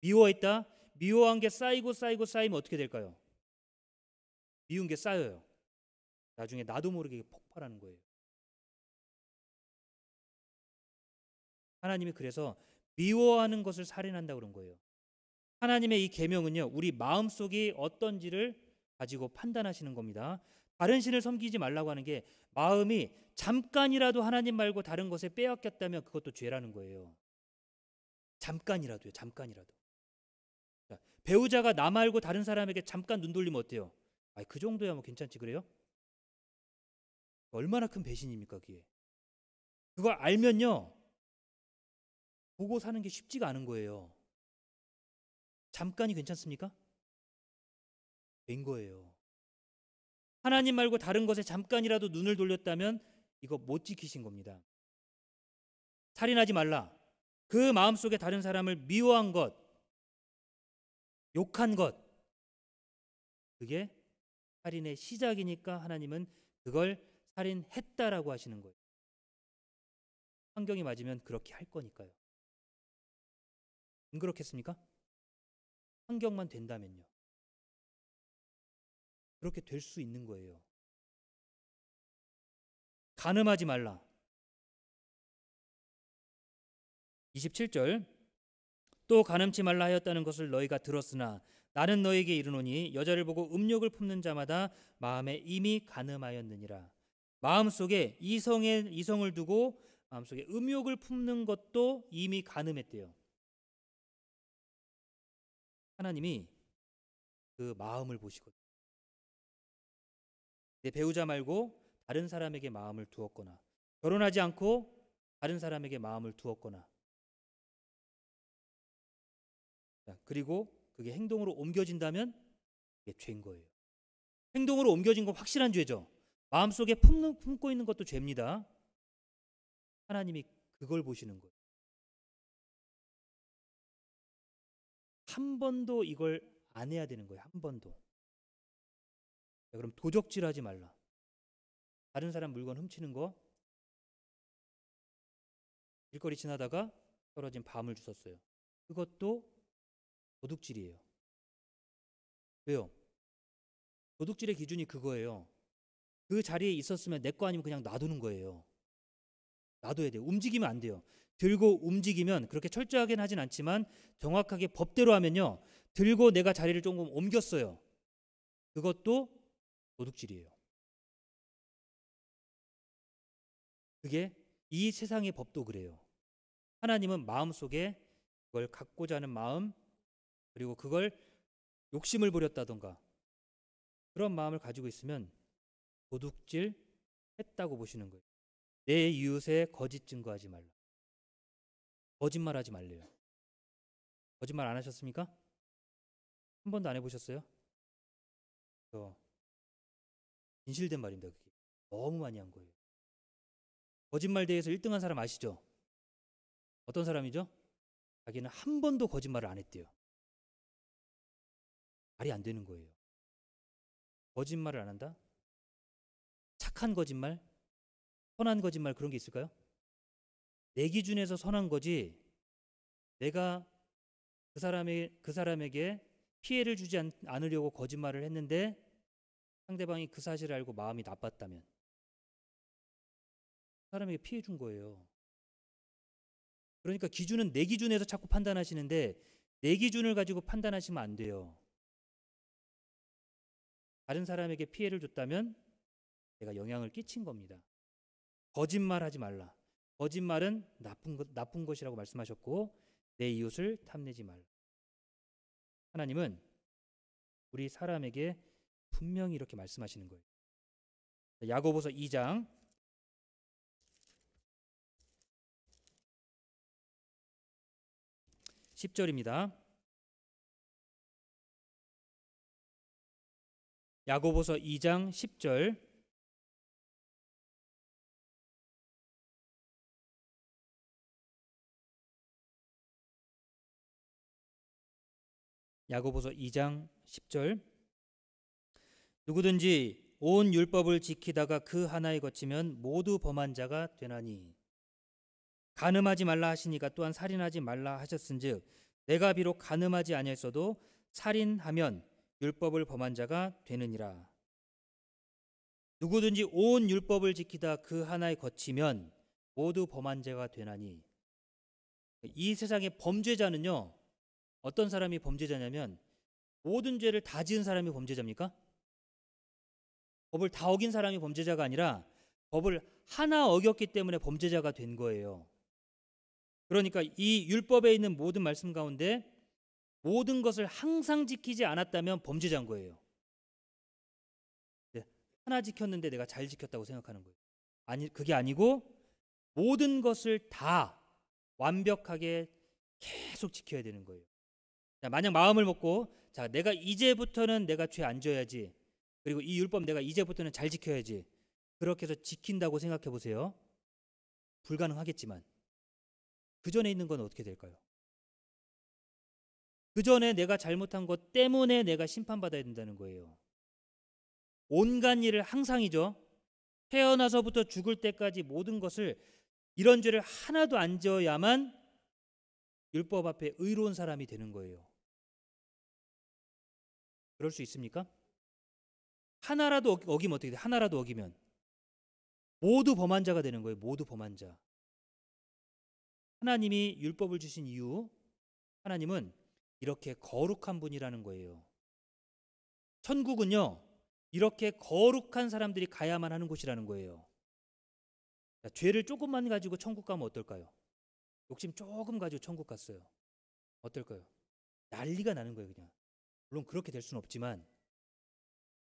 미워했다? 미워한 게 쌓이고 쌓이면 어떻게 될까요? 미운 게 쌓여요. 나중에 나도 모르게 폭발하는 거예요. 하나님이 그래서 미워하는 것을 살인한다고 그런 거예요. 하나님의 이 계명은요, 우리 마음속이 어떤지를 가지고 판단하시는 겁니다. 다른 신을 섬기지 말라고 하는 게 마음이 잠깐이라도 하나님 말고 다른 것에 빼앗겼다면 그것도 죄라는 거예요. 잠깐이라도요. 잠깐이라도. 자, 배우자가 나 말고 다른 사람에게 잠깐 눈 돌리면 어때요? 그 정도야 뭐 괜찮지 그래요? 얼마나 큰 배신입니까 그게. 그걸 알면요. 보고 사는 게 쉽지가 않은 거예요. 잠깐이 괜찮습니까? 된 거예요. 하나님 말고 다른 것에 잠깐이라도 눈을 돌렸다면 이거 못 지키신 겁니다. 살인하지 말라. 그 마음속에 다른 사람을 미워한 것, 욕한 것, 그게 살인의 시작이니까 하나님은 그걸 살인했다라고 하시는 거예요. 환경이 맞으면 그렇게 할 거니까요. 안 그렇겠습니까? 환경만 된다면요. 그렇게 될 수 있는 거예요. 간음하지 말라. 27절 또 간음치 말라 하였다는 것을 너희가 들었으나 나는 너희에게 이르노니 여자를 보고 음욕을 품는 자마다 마음에 이미 간음하였느니라. 마음속에 이성을 두고 마음속에 음욕을 품는 것도 이미 간음했대요. 하나님이 그 마음을 보시거든요. 내 배우자 말고 다른 사람에게 마음을 두었거나, 결혼하지 않고 다른 사람에게 마음을 두었거나, 그리고 그게 행동으로 옮겨진다면 그게 죄인 거예요. 행동으로 옮겨진 건 확실한 죄죠. 마음속에 품고 있는 것도 죄입니다. 하나님이 그걸 보시는 거예요. 한 번도 이걸 안 해야 되는 거예요. 한 번도. 그럼 도적질하지 말라. 다른 사람 물건 훔치는 거, 길거리 지나다가 떨어진 밤을 주웠어요. 그것도 도둑질이에요. 왜요? 도둑질의 기준이 그거예요. 그 자리에 있었으면 내 거 아니면 그냥 놔두는 거예요. 놔둬야 돼요. 움직이면 안 돼요. 들고 움직이면, 그렇게 철저하게는 하진 않지만 정확하게 법대로 하면요, 들고 내가 자리를 조금 옮겼어요. 그것도 도둑질이에요. 그게 이 세상의 법도 그래요. 하나님은 마음속에 그걸 갖고자 하는 마음, 그리고 그걸 욕심을 부렸다던가 그런 마음을 가지고 있으면 도둑질 했다고 보시는 거예요. 내 이웃에 거짓 증거하지 말라. 거짓말하지 말래요. 거짓말 안 하셨습니까? 한 번도 안 해보셨어요? 진실된 말입니다. 그게 너무 많이 한 거예요. 거짓말 대회에서 1등한 사람 아시죠? 어떤 사람이죠? 자기는 한 번도 거짓말을 안 했대요. 말이 안 되는 거예요. 거짓말을 안 한다? 착한 거짓말, 선한 거짓말, 그런 게 있을까요? 내 기준에서 선한 거지, 내가 그 사람에게 피해를 주지 않으려고 거짓말을 했는데 상대방이 그 사실을 알고 마음이 나빴다면 그 사람에게 피해 준 거예요. 그러니까 기준은 내 기준에서 자꾸 판단하시는데 내 기준을 가지고 판단하시면 안 돼요. 다른 사람에게 피해를 줬다면 내가 영향을 끼친 겁니다. 거짓말하지 말라. 거짓말은 나쁜 것이라고 말씀하셨고, 내 이웃을 탐내지 말라. 하나님은 우리 사람에게 분명히 이렇게 말씀하시는 거예요. 야고보서 2장 10절입니다. 야고보서 2장 10절. 야고보서 2장 10절. 누구든지 온 율법을 지키다가 그 하나에 거치면 모두 범한 자가 되나니, 간음하지 말라 하시니까 또한 살인하지 말라 하셨은즉 내가 비록 간음하지 아니했어도 살인하면 율법을 범한 자가 되느니라. 누구든지 온 율법을 지키다 그 하나에 거치면 모두 범한 자가 되나니, 이 세상의 범죄자는요, 어떤 사람이 범죄자냐면 모든 죄를 다 지은 사람이 범죄자입니까? 법을 다 어긴 사람이 범죄자가 아니라 법을 하나 어겼기 때문에 범죄자가 된 거예요. 그러니까 이 율법에 있는 모든 말씀 가운데 모든 것을 항상 지키지 않았다면 범죄자인 거예요. 하나 지켰는데 내가 잘 지켰다고 생각하는 거예요. 아니, 그게 아니고 모든 것을 다 완벽하게 계속 지켜야 되는 거예요. 자, 만약 마음을 먹고, 자, 내가 이제부터는 내가 죄 안 져야지, 그리고 이 율법 내가 이제부터는 잘 지켜야지, 그렇게 해서 지킨다고 생각해 보세요. 불가능하겠지만 그 전에 있는 건 어떻게 될까요? 그 전에 내가 잘못한 것 때문에 내가 심판받아야 된다는 거예요. 온갖 일을 항상이죠. 태어나서부터 죽을 때까지 모든 것을, 이런 죄를 하나도 안 지어야만 율법 앞에 의로운 사람이 되는 거예요. 그럴 수 있습니까? 하나라도 어기면 어떻게 돼? 하나라도 어기면 모두 범한 자가 되는 거예요. 모두 범한 자. 하나님이 율법을 주신 이유, 하나님은 이렇게 거룩한 분이라는 거예요. 천국은요, 이렇게 거룩한 사람들이 가야만 하는 곳이라는 거예요. 자, 죄를 조금만 가지고 천국 가면 어떨까요? 욕심 조금 가지고 천국 갔어요. 어떨까요? 난리가 나는 거예요, 그냥. 물론 그렇게 될 수는 없지만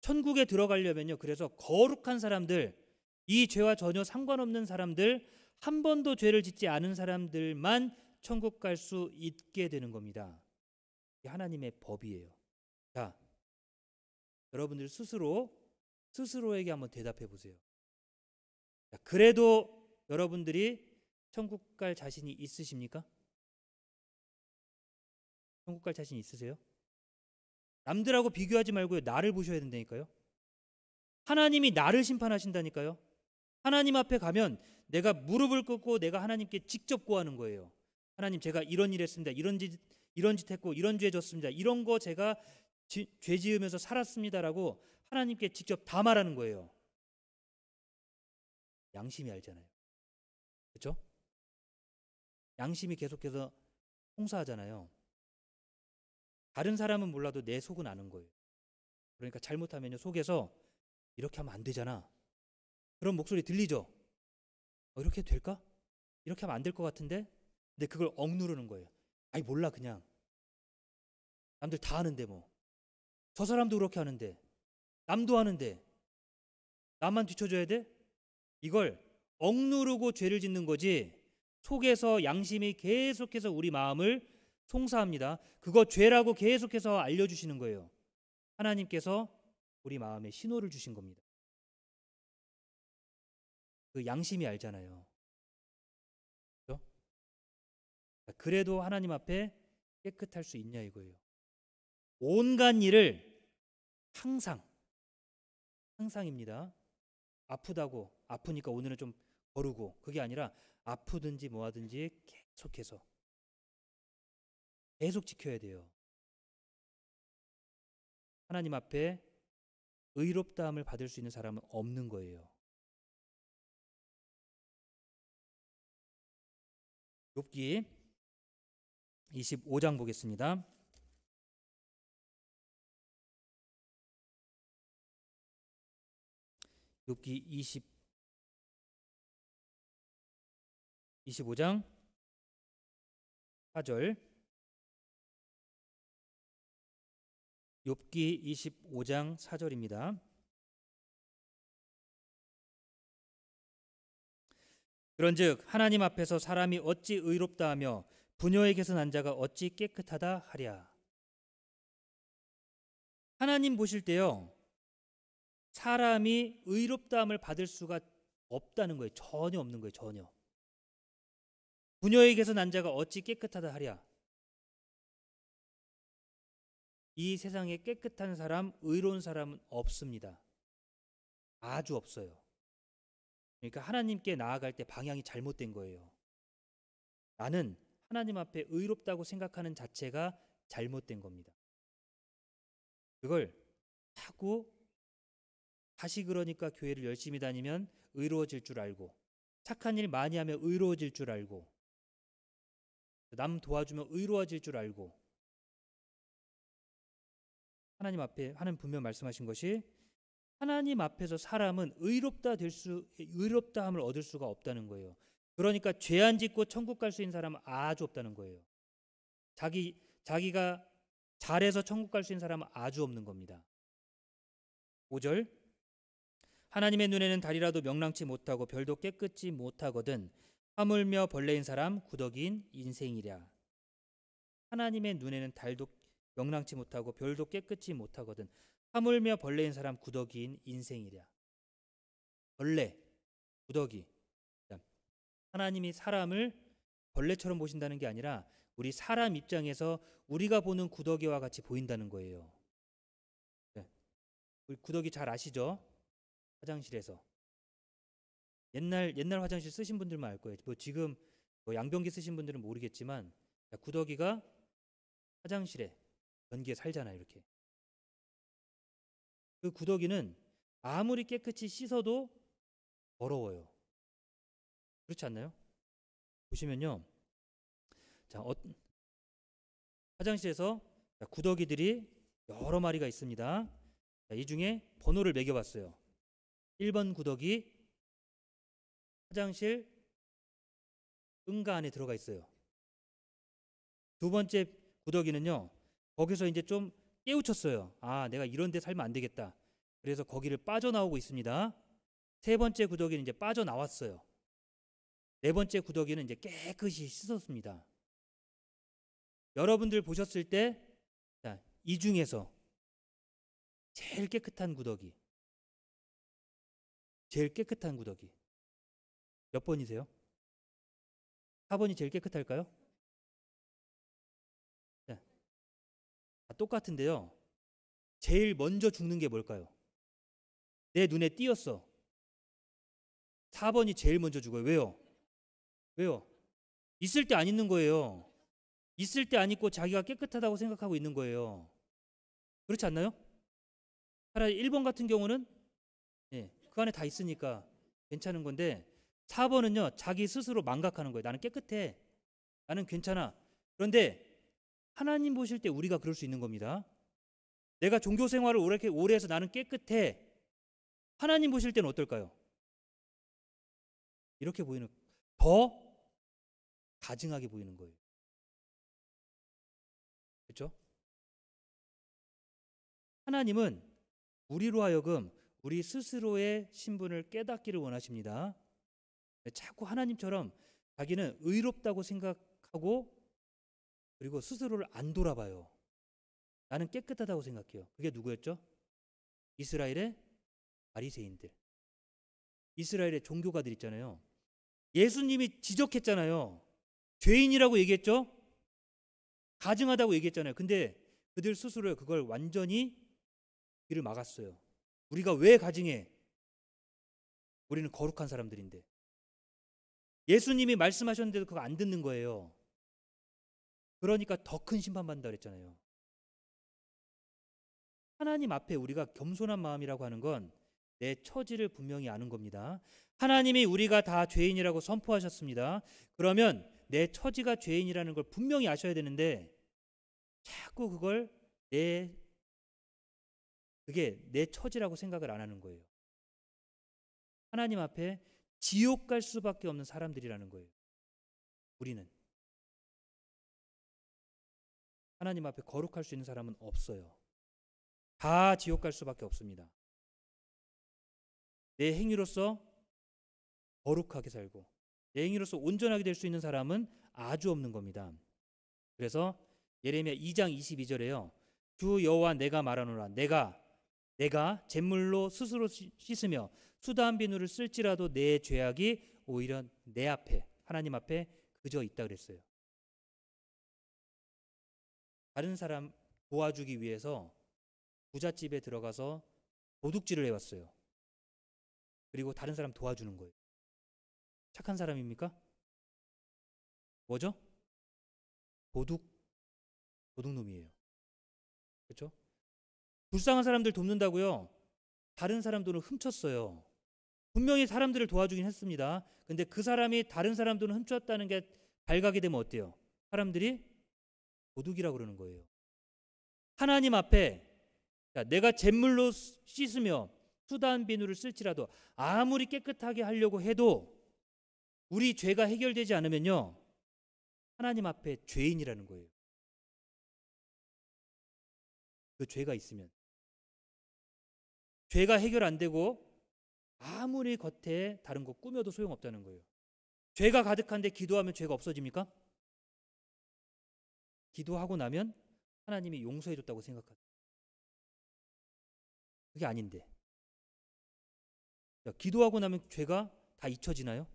천국에 들어가려면요, 그래서 거룩한 사람들, 이 죄와 전혀 상관없는 사람들, 한 번도 죄를 짓지 않은 사람들만 천국 갈 수 있게 되는 겁니다. 이게 하나님의 법이에요. 자, 여러분들 스스로에게 한번 대답해 보세요. 자, 그래도 여러분들이 천국 갈 자신이 있으십니까? 천국 갈 자신 있으세요? 남들하고 비교하지 말고요. 나를 보셔야 된다니까요. 하나님이 나를 심판하신다니까요. 하나님 앞에 가면 내가 무릎을 꿇고 내가 하나님께 직접 구하는 거예요. 하나님, 제가 이런 일 했습니다. 이런 짓 했고 이런 죄 졌습니다. 이런 거 제가 죄 지으면서 살았습니다라고 하나님께 직접 다 말하는 거예요. 양심이 알잖아요. 그렇죠? 양심이 계속해서 홍사하잖아요. 다른 사람은 몰라도 내 속은 아는 거예요. 그러니까 잘못하면요, 속에서 이렇게 하면 안 되잖아, 그런 목소리 들리죠? 이렇게 될까? 이렇게 하면 안 될 것 같은데? 근데 그걸 억누르는 거예요. 아니 몰라, 그냥 남들 다 하는데 뭐. 저 사람도 그렇게 하는데, 남도 하는데 나만 뒤쳐줘야 돼? 이걸 억누르고 죄를 짓는 거지, 속에서 양심이 계속해서 우리 마음을 송사합니다. 그거 죄라고 계속해서 알려주시는 거예요. 하나님께서 우리 마음에 신호를 주신 겁니다. 그 양심이 알잖아요. 그렇죠? 그래도 하나님 앞에 깨끗할 수 있냐 이거예요. 온갖 일을 항상입니다. 아프다고, 아프니까 오늘은 좀 거르고, 그게 아니라 아프든지 뭐하든지 계속해서 계속 지켜야 돼요. 하나님 앞에 의롭다함을 받을 수 있는 사람은 없는 거예요. 욥기 25장 보겠습니다. 욥기 25장 4절. 욥기 25장 4절입니다. 그런즉 하나님 앞에서 사람이 어찌 의롭다 하며 부녀에게서 난 자가 어찌 깨끗하다 하랴. 하나님 보실 때요, 사람이 의롭다함을 받을 수가 없다는 거예요. 전혀 없는 거예요. 전혀. 부녀에게서 난 자가 어찌 깨끗하다 하랴. 이 세상에 깨끗한 사람, 의로운 사람은 없습니다. 아주 없어요. 그러니까 하나님께 나아갈 때 방향이 잘못된 거예요. 나는 하나님 앞에 의롭다고 생각하는 자체가 잘못된 겁니다. 그걸 자꾸 다시, 그러니까 교회를 열심히 다니면 의로워질 줄 알고, 착한 일 많이 하면 의로워질 줄 알고, 남 도와주면 의로워질 줄 알고, 하나님 앞에, 하나님 분명 말씀하신 것이 하나님 앞에서 사람은 의롭다함을 얻을 수가 없다는 거예요. 그러니까 죄 안 짓고 천국 갈 수 있는 사람은 아주 없다는 거예요. 자기가 잘해서 천국 갈 수 있는 사람은 아주 없는 겁니다. 5절. 하나님의 눈에는 달이라도 명랑치 못하고 별도 깨끗지 못하거든 하물며 벌레인 사람 구더기인 인생이랴. 하나님의 눈에는 달도 명랑치 못하고 별도 깨끗이 못하거든 하물며 벌레인 사람 구더기인 인생이랴. 벌레, 구더기. 하나님이 사람을 벌레처럼 보신다는 게 아니라 우리 사람 입장에서 우리가 보는 구더기와 같이 보인다는 거예요. 우리 구더기 잘 아시죠? 화장실에서 옛날 화장실 쓰신 분들만 알 거예요. 뭐 지금 뭐 양변기 쓰신 분들은 모르겠지만, 구더기가 화장실에 변기에 살잖아요. 이렇게. 그 구더기는 아무리 깨끗이 씻어도 더러워요. 그렇지 않나요? 보시면요, 화장실에서 구더기들이 여러 마리가 있습니다. 이 중에 번호를 매겨봤어요. 1번 구더기 화장실 응가 안에 들어가 있어요. 두 번째 구더기는요, 거기서 이제 좀 깨우쳤어요. 아, 내가 이런 데 살면 안 되겠다. 그래서 거기를 빠져나오고 있습니다. 세 번째 구더기는 이제 빠져나왔어요. 네 번째 구더기는 이제 깨끗이 씻었습니다. 여러분들 보셨을 때, 자, 이 중에서 제일 깨끗한 구더기, 제일 깨끗한 구더기 몇 번이세요? 4번이 제일 깨끗할까요? 자, 똑같은데요. 제일 먼저 죽는 게 뭘까요? 내 눈에 띄었어. 4번이 제일 먼저 죽어요. 왜요? 왜요? 있을 때 안 있는 거예요. 있을 때 안 있고 자기가 깨끗하다고 생각하고 있는 거예요. 그렇지 않나요? 차라리 1번 같은 경우는 그 안에 다 있으니까 괜찮은 건데 4번은요, 자기 스스로 망각하는 거예요. 나는 깨끗해. 나는 괜찮아. 그런데 하나님 보실 때 우리가 그럴 수 있는 겁니다. 내가 종교 생활을 오래 해서 나는 깨끗해. 하나님 보실 때는 어떨까요? 이렇게 보이는, 더 가증하게 보이는 거예요. 그렇죠? 하나님은 우리로 하여금 우리 스스로의 신분을 깨닫기를 원하십니다. 자꾸 하나님처럼 자기는 의롭다고 생각하고 그리고 스스로를 안 돌아봐요. 나는 깨끗하다고 생각해요. 그게 누구였죠? 이스라엘의 바리새인들, 이스라엘의 종교가들 있잖아요. 예수님이 지적했잖아요. 죄인이라고 얘기했죠? 가증하다고 얘기했잖아요. 근데 그들 스스로 그걸 완전히 귀를 막았어요. 우리가 왜 가증해? 우리는 거룩한 사람들인데. 예수님이 말씀하셨는데도 그거 안 듣는 거예요. 그러니까 더 큰 심판받는다 그랬잖아요. 하나님 앞에 우리가 겸손한 마음이라고 하는 건 내 처지를 분명히 아는 겁니다. 하나님이 우리가 다 죄인이라고 선포하셨습니다. 그러면 내 처지가 죄인이라는 걸 분명히 아셔야 되는데 자꾸 그게 내 처지라고 생각을 안 하는 거예요. 하나님 앞에 지옥 갈 수밖에 없는 사람들이라는 거예요. 우리는 하나님 앞에 거룩할 수 있는 사람은 없어요. 다 지옥 갈 수밖에 없습니다. 내 행위로서 거룩하게 살고 내 행위로서 온전하게 될 수 있는 사람은 아주 없는 겁니다. 그래서 예레미야 2장 22절에요. 주 여호와 내가 말하노라. 내가 잿물로 스스로 씻으며 수다한 비누를 쓸지라도 내 죄악이 오히려 내 앞에, 하나님 앞에 그저 있다 그랬어요. 다른 사람 도와주기 위해서 부잣집에 들어가서 도둑질을 해왔어요. 그리고 다른 사람 도와주는 거예요. 착한 사람입니까? 뭐죠? 도둑놈이에요. 그렇죠? 불쌍한 사람들 돕는다고요. 다른 사람 돈을 훔쳤어요. 분명히 사람들을 도와주긴 했습니다. 근데 그 사람이 다른 사람 돈을 훔쳤다는 게 발각이 되면 어때요? 사람들이 도둑이라고 그러는 거예요. 하나님 앞에 내가 잿물로 씻으며 수다한 비누를 쓸지라도 아무리 깨끗하게 하려고 해도 우리 죄가 해결되지 않으면요, 하나님 앞에 죄인이라는 거예요. 그 죄가 있으면 죄가 해결 안 되고 아무리 겉에 다른 거 꾸며도 소용없다는 거예요. 죄가 가득한데 기도하면 죄가 없어집니까? 기도하고 나면 하나님이 용서해 줬다고 생각하죠. 그게 아닌데 기도하고 나면 죄가 다 잊혀지나요?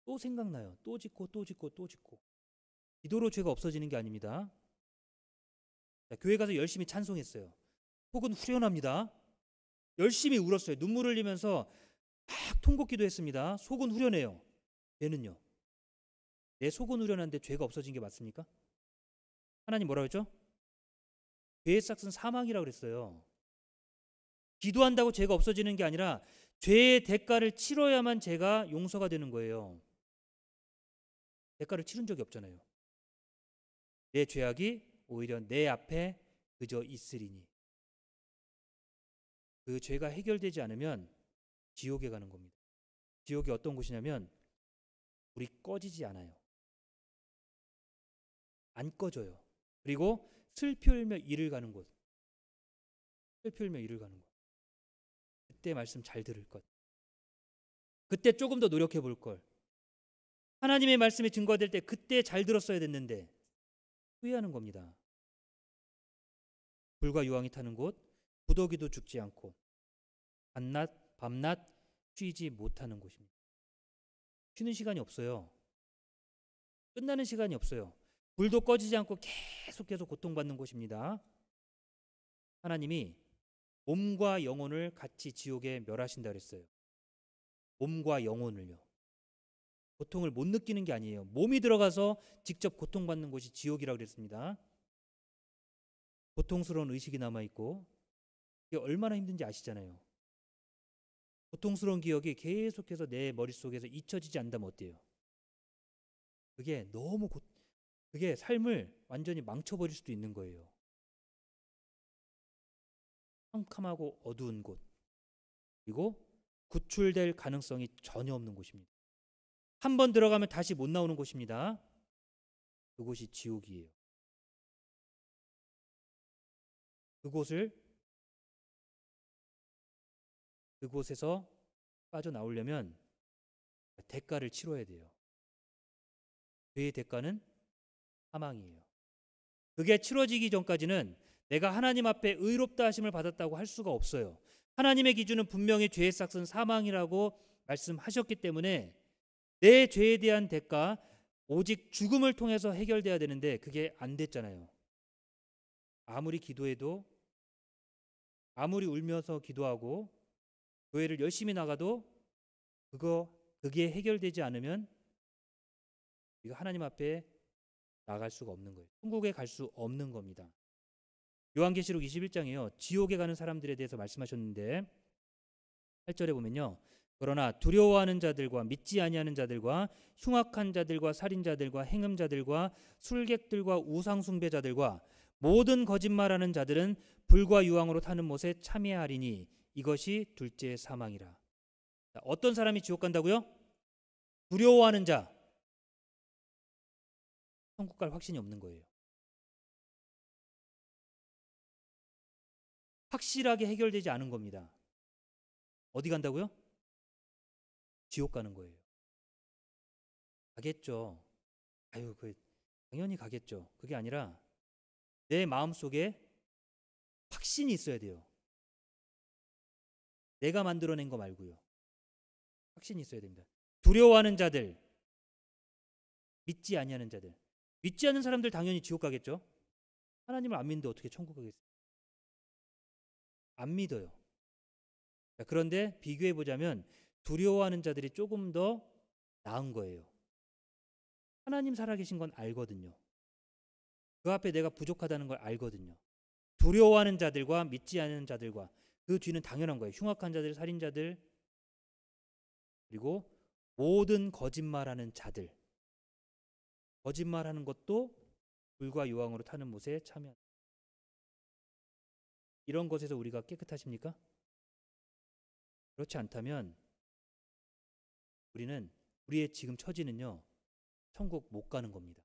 또 생각나요. 또 짓고 또 짓고 또 짓고. 기도로 죄가 없어지는 게 아닙니다. 교회 가서 열심히 찬송했어요. 속은 후련합니다. 열심히 울었어요. 눈물을 흘리면서 막 통곡기도 했습니다. 속은 후련해요. 죄는요? 내 속은 후련한데 죄가 없어진 게 맞습니까? 하나님 뭐라고 했죠? 죄의 싹은 사망이라고 그랬어요. 기도한다고 죄가 없어지는 게 아니라 죄의 대가를 치러야만 죄가 용서가 되는 거예요. 대가를 치른 적이 없잖아요. 내 죄악이 오히려 내 앞에 그저 있으리니. 그 죄가 해결되지 않으면 지옥에 가는 겁니다. 지옥이 어떤 곳이냐면 불이 꺼지지 않아요. 안 꺼져요. 그리고 슬피 울며 이를 가는 곳. 슬피 울며 이를 가는 곳. 그때 말씀 잘 들을 것. 그때 조금 더 노력해 볼 걸. 하나님의 말씀이 증거될 때 그때 잘 들었어야 됐는데 후회하는 겁니다. 불과 유황이 타는 곳, 구더기도 죽지 않고 밤낮 쉬지 못하는 곳입니다. 쉬는 시간이 없어요. 끝나는 시간이 없어요. 불도 꺼지지 않고 계속해서 고통받는 곳입니다. 하나님이 몸과 영혼을 같이 지옥에 멸하신다 그랬어요. 몸과 영혼을요. 고통을 못 느끼는 게 아니에요. 몸이 들어가서 직접 고통받는 곳이 지옥이라고 그랬습니다. 고통스러운 의식이 남아있고 이게 얼마나 힘든지 아시잖아요. 고통스러운 기억이 계속해서 내 머릿속에서 잊혀지지 않는다면 어때요? 그게 삶을 완전히 망쳐버릴 수도 있는 거예요. 캄캄하고 어두운 곳, 그리고 구출될 가능성이 전혀 없는 곳입니다. 한 번 들어가면 다시 못 나오는 곳입니다. 그곳이 지옥이에요. 그곳에서 빠져나오려면 대가를 치러야 돼요. 죄의 대가는 사망이에요. 그게 치러지기 전까지는 내가 하나님 앞에 의롭다 하심을 받았다고 할 수가 없어요. 하나님의 기준은 분명히 죄의 삭은 사망이라고 말씀하셨기 때문에 내 죄에 대한 대가, 오직 죽음을 통해서 해결돼야 되는데 그게 안 됐잖아요. 아무리 기도해도, 아무리 울면서 기도하고 교회를 열심히 나가도 그게 해결되지 않으면 우리가 하나님 앞에 나갈 수가 없는 거예요. 천국에 갈 수 없는 겁니다. 요한계시록 21장이요. 지옥에 가는 사람들에 대해서 말씀하셨는데 8절에 보면요. 그러나 두려워하는 자들과 믿지 아니하는 자들과 흉악한 자들과 살인자들과 행음자들과 술객들과 우상숭배자들과 모든 거짓말하는 자들은 불과 유황으로 타는 못에 참여하리니 이것이 둘째 사망이라. 어떤 사람이 지옥 간다고요? 두려워하는 자. 천국 갈 확신이 없는 거예요. 확실하게 해결되지 않은 겁니다. 어디 간다고요? 지옥 가는 거예요. 가겠죠. 당연히 가겠죠. 그게 아니라 내 마음속에 확신이 있어야 돼요. 내가 만들어낸 거 말고요. 확신이 있어야 됩니다. 두려워하는 자들, 믿지 아니하는 자들. 믿지 않는 사람들 당연히 지옥 가겠죠. 하나님을 안 믿는데 어떻게 천국 가겠어요? 안 믿어요. 그런데 비교해 보자면 두려워하는 자들이 조금 더 나은 거예요. 하나님 살아계신 건 알거든요. 그 앞에 내가 부족하다는 걸 알거든요. 두려워하는 자들과 믿지 않는 자들과 그 뒤는 당연한 거예요. 흉악한 자들, 살인자들, 그리고 모든 거짓말하는 자들. 거짓말하는 것도 불과 유황으로 타는 못에 참여한다. 이런 것에서 우리가 깨끗하십니까? 그렇지 않다면 우리의 지금 처지는요, 천국 못 가는 겁니다.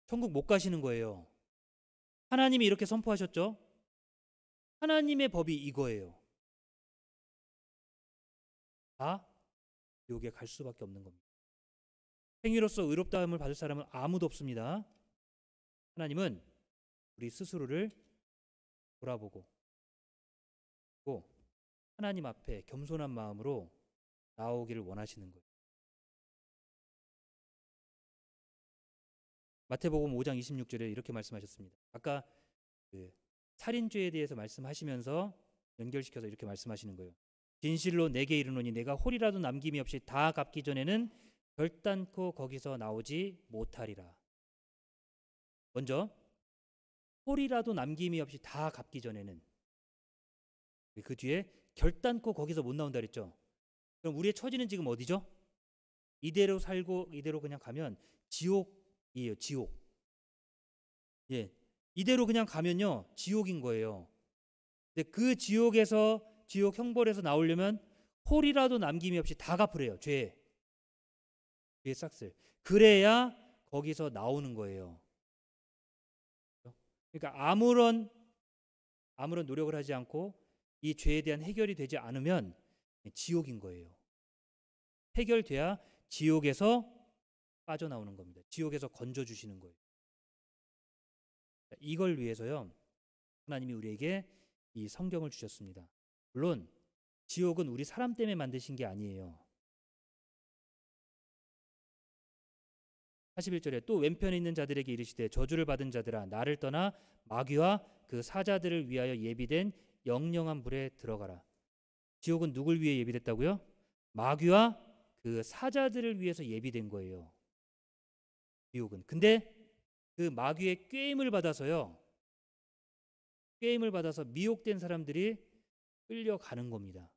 천국 못 가시는 거예요. 하나님이 이렇게 선포하셨죠? 하나님의 법이 이거예요. 다 지옥에 갈 수밖에 없는 겁니다. 행위로서 의롭다함을 받을 사람은 아무도 없습니다. 하나님은 우리 스스로를 돌아보고 또 하나님 앞에 겸손한 마음으로 나오기를 원하시는 거예요. 마태복음 5장 26절에 이렇게 말씀하셨습니다. 아까 살인죄에 대해서 말씀하시면서 연결시켜서 이렇게 말씀하시는 거예요. 진실로 내게 이르노니 내가 홀이라도 남김이 없이 다 갚기 전에는 결단코 거기서 나오지 못하리라. 먼저 홀이라도 남김이 없이 다 갚기 전에는, 그 뒤에 결단코 거기서 못 나온다 그랬죠. 그럼 우리의 처지는 지금 어디죠? 이대로 살고 이대로 그냥 가면 지옥이에요. 지옥. 예, 이대로 그냥 가면요 지옥인 거예요. 근데 그 지옥 형벌에서 나오려면 홀이라도 남김이 없이 다 갚으래요. 죄의 싹을. 그래야 거기서 나오는 거예요. 그러니까 아무런 노력을 하지 않고 이 죄에 대한 해결이 되지 않으면 지옥인 거예요. 해결돼야 지옥에서 빠져나오는 겁니다. 지옥에서 건져주시는 거예요. 이걸 위해서요, 하나님이 우리에게 이 성경을 주셨습니다. 물론 지옥은 우리 사람 때문에 만드신 게 아니에요. 41절에 또 왼편에 있는 자들에게 이르시되 저주를 받은 자들아 나를 떠나 마귀와 그 사자들을 위하여 예비된 영영한 불에 들어가라. 지옥은 누굴 위해 예비됐다고요? 마귀와 그 사자들을 위해서 예비된 거예요. 지옥은. 근데 그 마귀의 꾀임을 받아서요, 꾀임을 받아서 미혹된 사람들이 끌려가는 겁니다.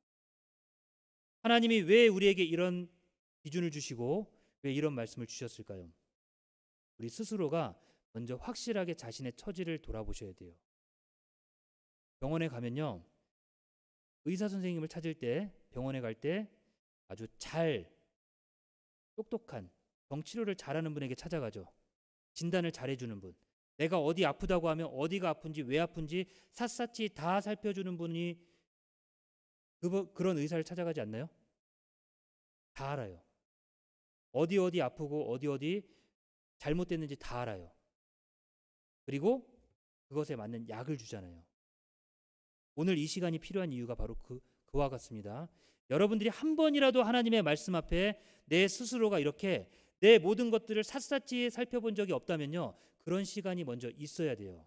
하나님이 왜 우리에게 이런 기준을 주시고 왜 이런 말씀을 주셨을까요? 우리 스스로가 먼저 확실하게 자신의 처지를 돌아보셔야 돼요. 병원에 가면요, 의사 선생님을 찾을 때, 병원에 갈 때 아주 똑똑한 병 치료를 잘하는 분에게 찾아가죠. 진단을 잘해주는 분, 내가 어디 아프다고 하면 어디가 아픈지 왜 아픈지 샅샅이 다 살펴주는 분이 그런 의사를 찾아가지 않나요? 다 알아요. 어디 아프고 어디 잘못됐는지 다 알아요. 그리고 그것에 맞는 약을 주잖아요. 오늘 이 시간이 필요한 이유가 바로 그와 같습니다. 여러분들이 한 번이라도 하나님의 말씀 앞에 내 스스로가 이렇게 내 모든 것들을 샅샅이 살펴본 적이 없다면요, 그런 시간이 먼저 있어야 돼요.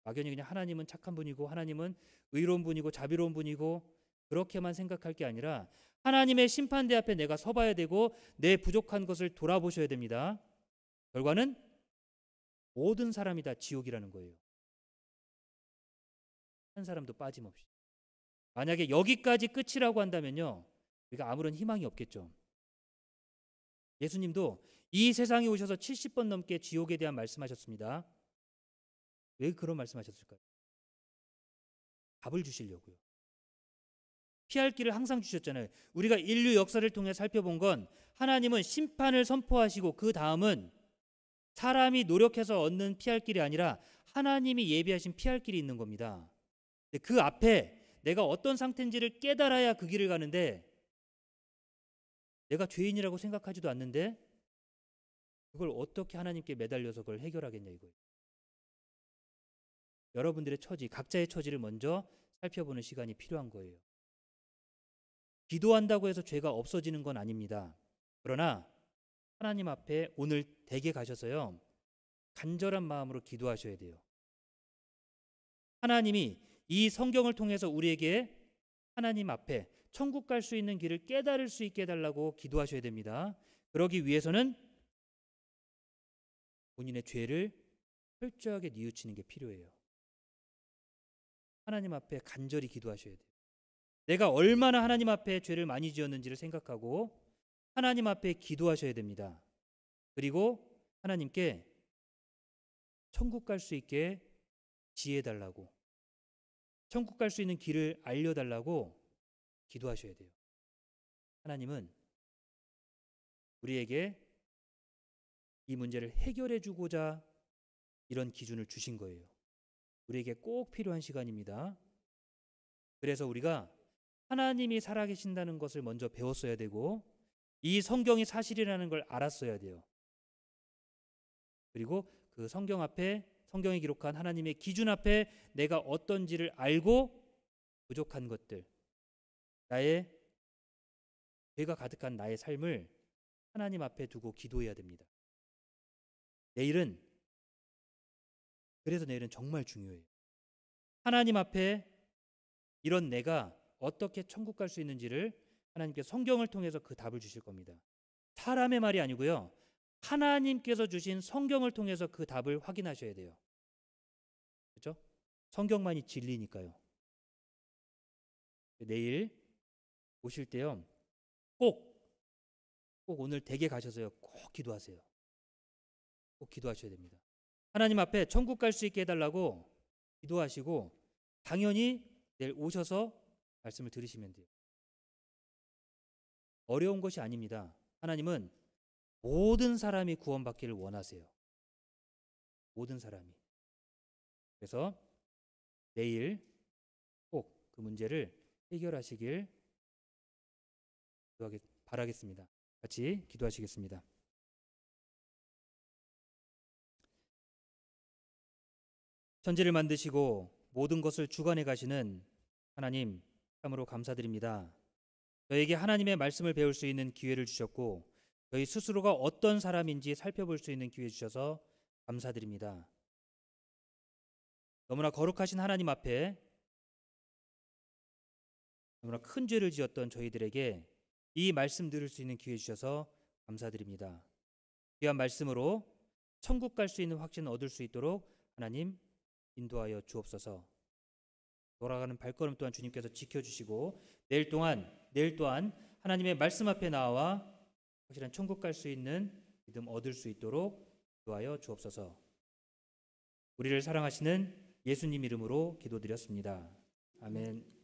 막연히 그냥 하나님은 착한 분이고 하나님은 의로운 분이고 자비로운 분이고 그렇게만 생각할 게 아니라 하나님의 심판대 앞에 내가 서봐야 되고 내 부족한 것을 돌아보셔야 됩니다. 결과는 모든 사람이 다 지옥이라는 거예요. 한 사람도 빠짐없이. 만약에 여기까지 끝이라고 한다면요, 우리가 아무런 희망이 없겠죠. 예수님도 이 세상에 오셔서 70번 넘게 지옥에 대한 말씀하셨습니다. 왜 그런 말씀하셨을까요? 답을 주시려고요. 피할 길을 항상 주셨잖아요. 우리가 인류 역사를 통해 살펴본 건 하나님은 심판을 선포하시고 그 다음은 사람이 노력해서 얻는 피할 길이 아니라 하나님이 예비하신 피할 길이 있는 겁니다. 그 앞에 내가 어떤 상태인지를 깨달아야 그 길을 가는데 내가 죄인이라고 생각하지도 않는데 그걸 어떻게 하나님께 매달려서 그걸 해결하겠냐 이거예요. 여러분들의 처지, 각자의 처지를 먼저 살펴보는 시간이 필요한 거예요. 기도한다고 해서 죄가 없어지는 건 아닙니다. 그러나 하나님 앞에 오늘 댁에 가셔서요, 간절한 마음으로 기도하셔야 돼요. 하나님이 이 성경을 통해서 우리에게 하나님 앞에 천국 갈 수 있는 길을 깨달을 수 있게 해달라고 기도하셔야 됩니다. 그러기 위해서는 본인의 죄를 철저하게 뉘우치는 게 필요해요. 하나님 앞에 간절히 기도하셔야 돼요. 내가 얼마나 하나님 앞에 죄를 많이 지었는지를 생각하고 하나님 앞에 기도하셔야 됩니다. 그리고 하나님께 천국 갈 수 있게 지혜달라고, 천국 갈 수 있는 길을 알려달라고 기도하셔야 돼요. 하나님은 우리에게 이 문제를 해결해 주고자 이런 기준을 주신 거예요. 우리에게 꼭 필요한 시간입니다. 그래서 우리가 하나님이 살아계신다는 것을 먼저 배웠어야 되고 이 성경이 사실이라는 걸 알았어야 돼요. 그리고 그 성경 앞에, 성경에 기록한 하나님의 기준 앞에 내가 어떤지를 알고 부족한 것들, 나의 죄가 가득한 나의 삶을 하나님 앞에 두고 기도해야 됩니다. 그래서 내일은 정말 중요해요. 하나님 앞에 이런 내가 어떻게 천국 갈 수 있는지를 하나님께 성경을 통해서 그 답을 주실 겁니다. 사람의 말이 아니고요, 하나님께서 주신 성경을 통해서 그 답을 확인하셔야 돼요. 그렇죠? 성경만이 진리니까요. 내일 오실 때요, 꼭 오늘 댁에 가셔서요, 꼭 기도하세요. 꼭 기도하셔야 됩니다. 하나님 앞에 천국 갈 수 있게 해달라고 기도하시고 당연히 내일 오셔서 말씀을 들으시면 돼요. 어려운 것이 아닙니다. 하나님은 모든 사람이 구원받기를 원하세요. 모든 사람이. 그래서 내일 꼭 그 문제를 해결하시길 바라겠습니다. 같이 기도하시겠습니다. 천지를 만드시고 모든 것을 주관해 가시는 하나님, 참으로 감사드립니다. 저에게 하나님의 말씀을 배울 수 있는 기회를 주셨고 저희 스스로가 어떤 사람인지 살펴볼 수 있는 기회 주셔서 감사드립니다. 너무나 거룩하신 하나님 앞에 너무나 큰 죄를 지었던 저희들에게 이 말씀 들을 수 있는 기회 주셔서 감사드립니다. 귀한 말씀으로 천국 갈 수 있는 확신 얻을 수 있도록 하나님 인도하여 주옵소서. 돌아가는 발걸음 또한 주님께서 지켜주시고 내일 또한 하나님의 말씀 앞에 나와 확실한 천국 갈 수 있는 믿음 얻을 수 있도록 인도하여 주옵소서. 우리를 사랑하시는 예수님 이름으로 기도드렸습니다. 아멘.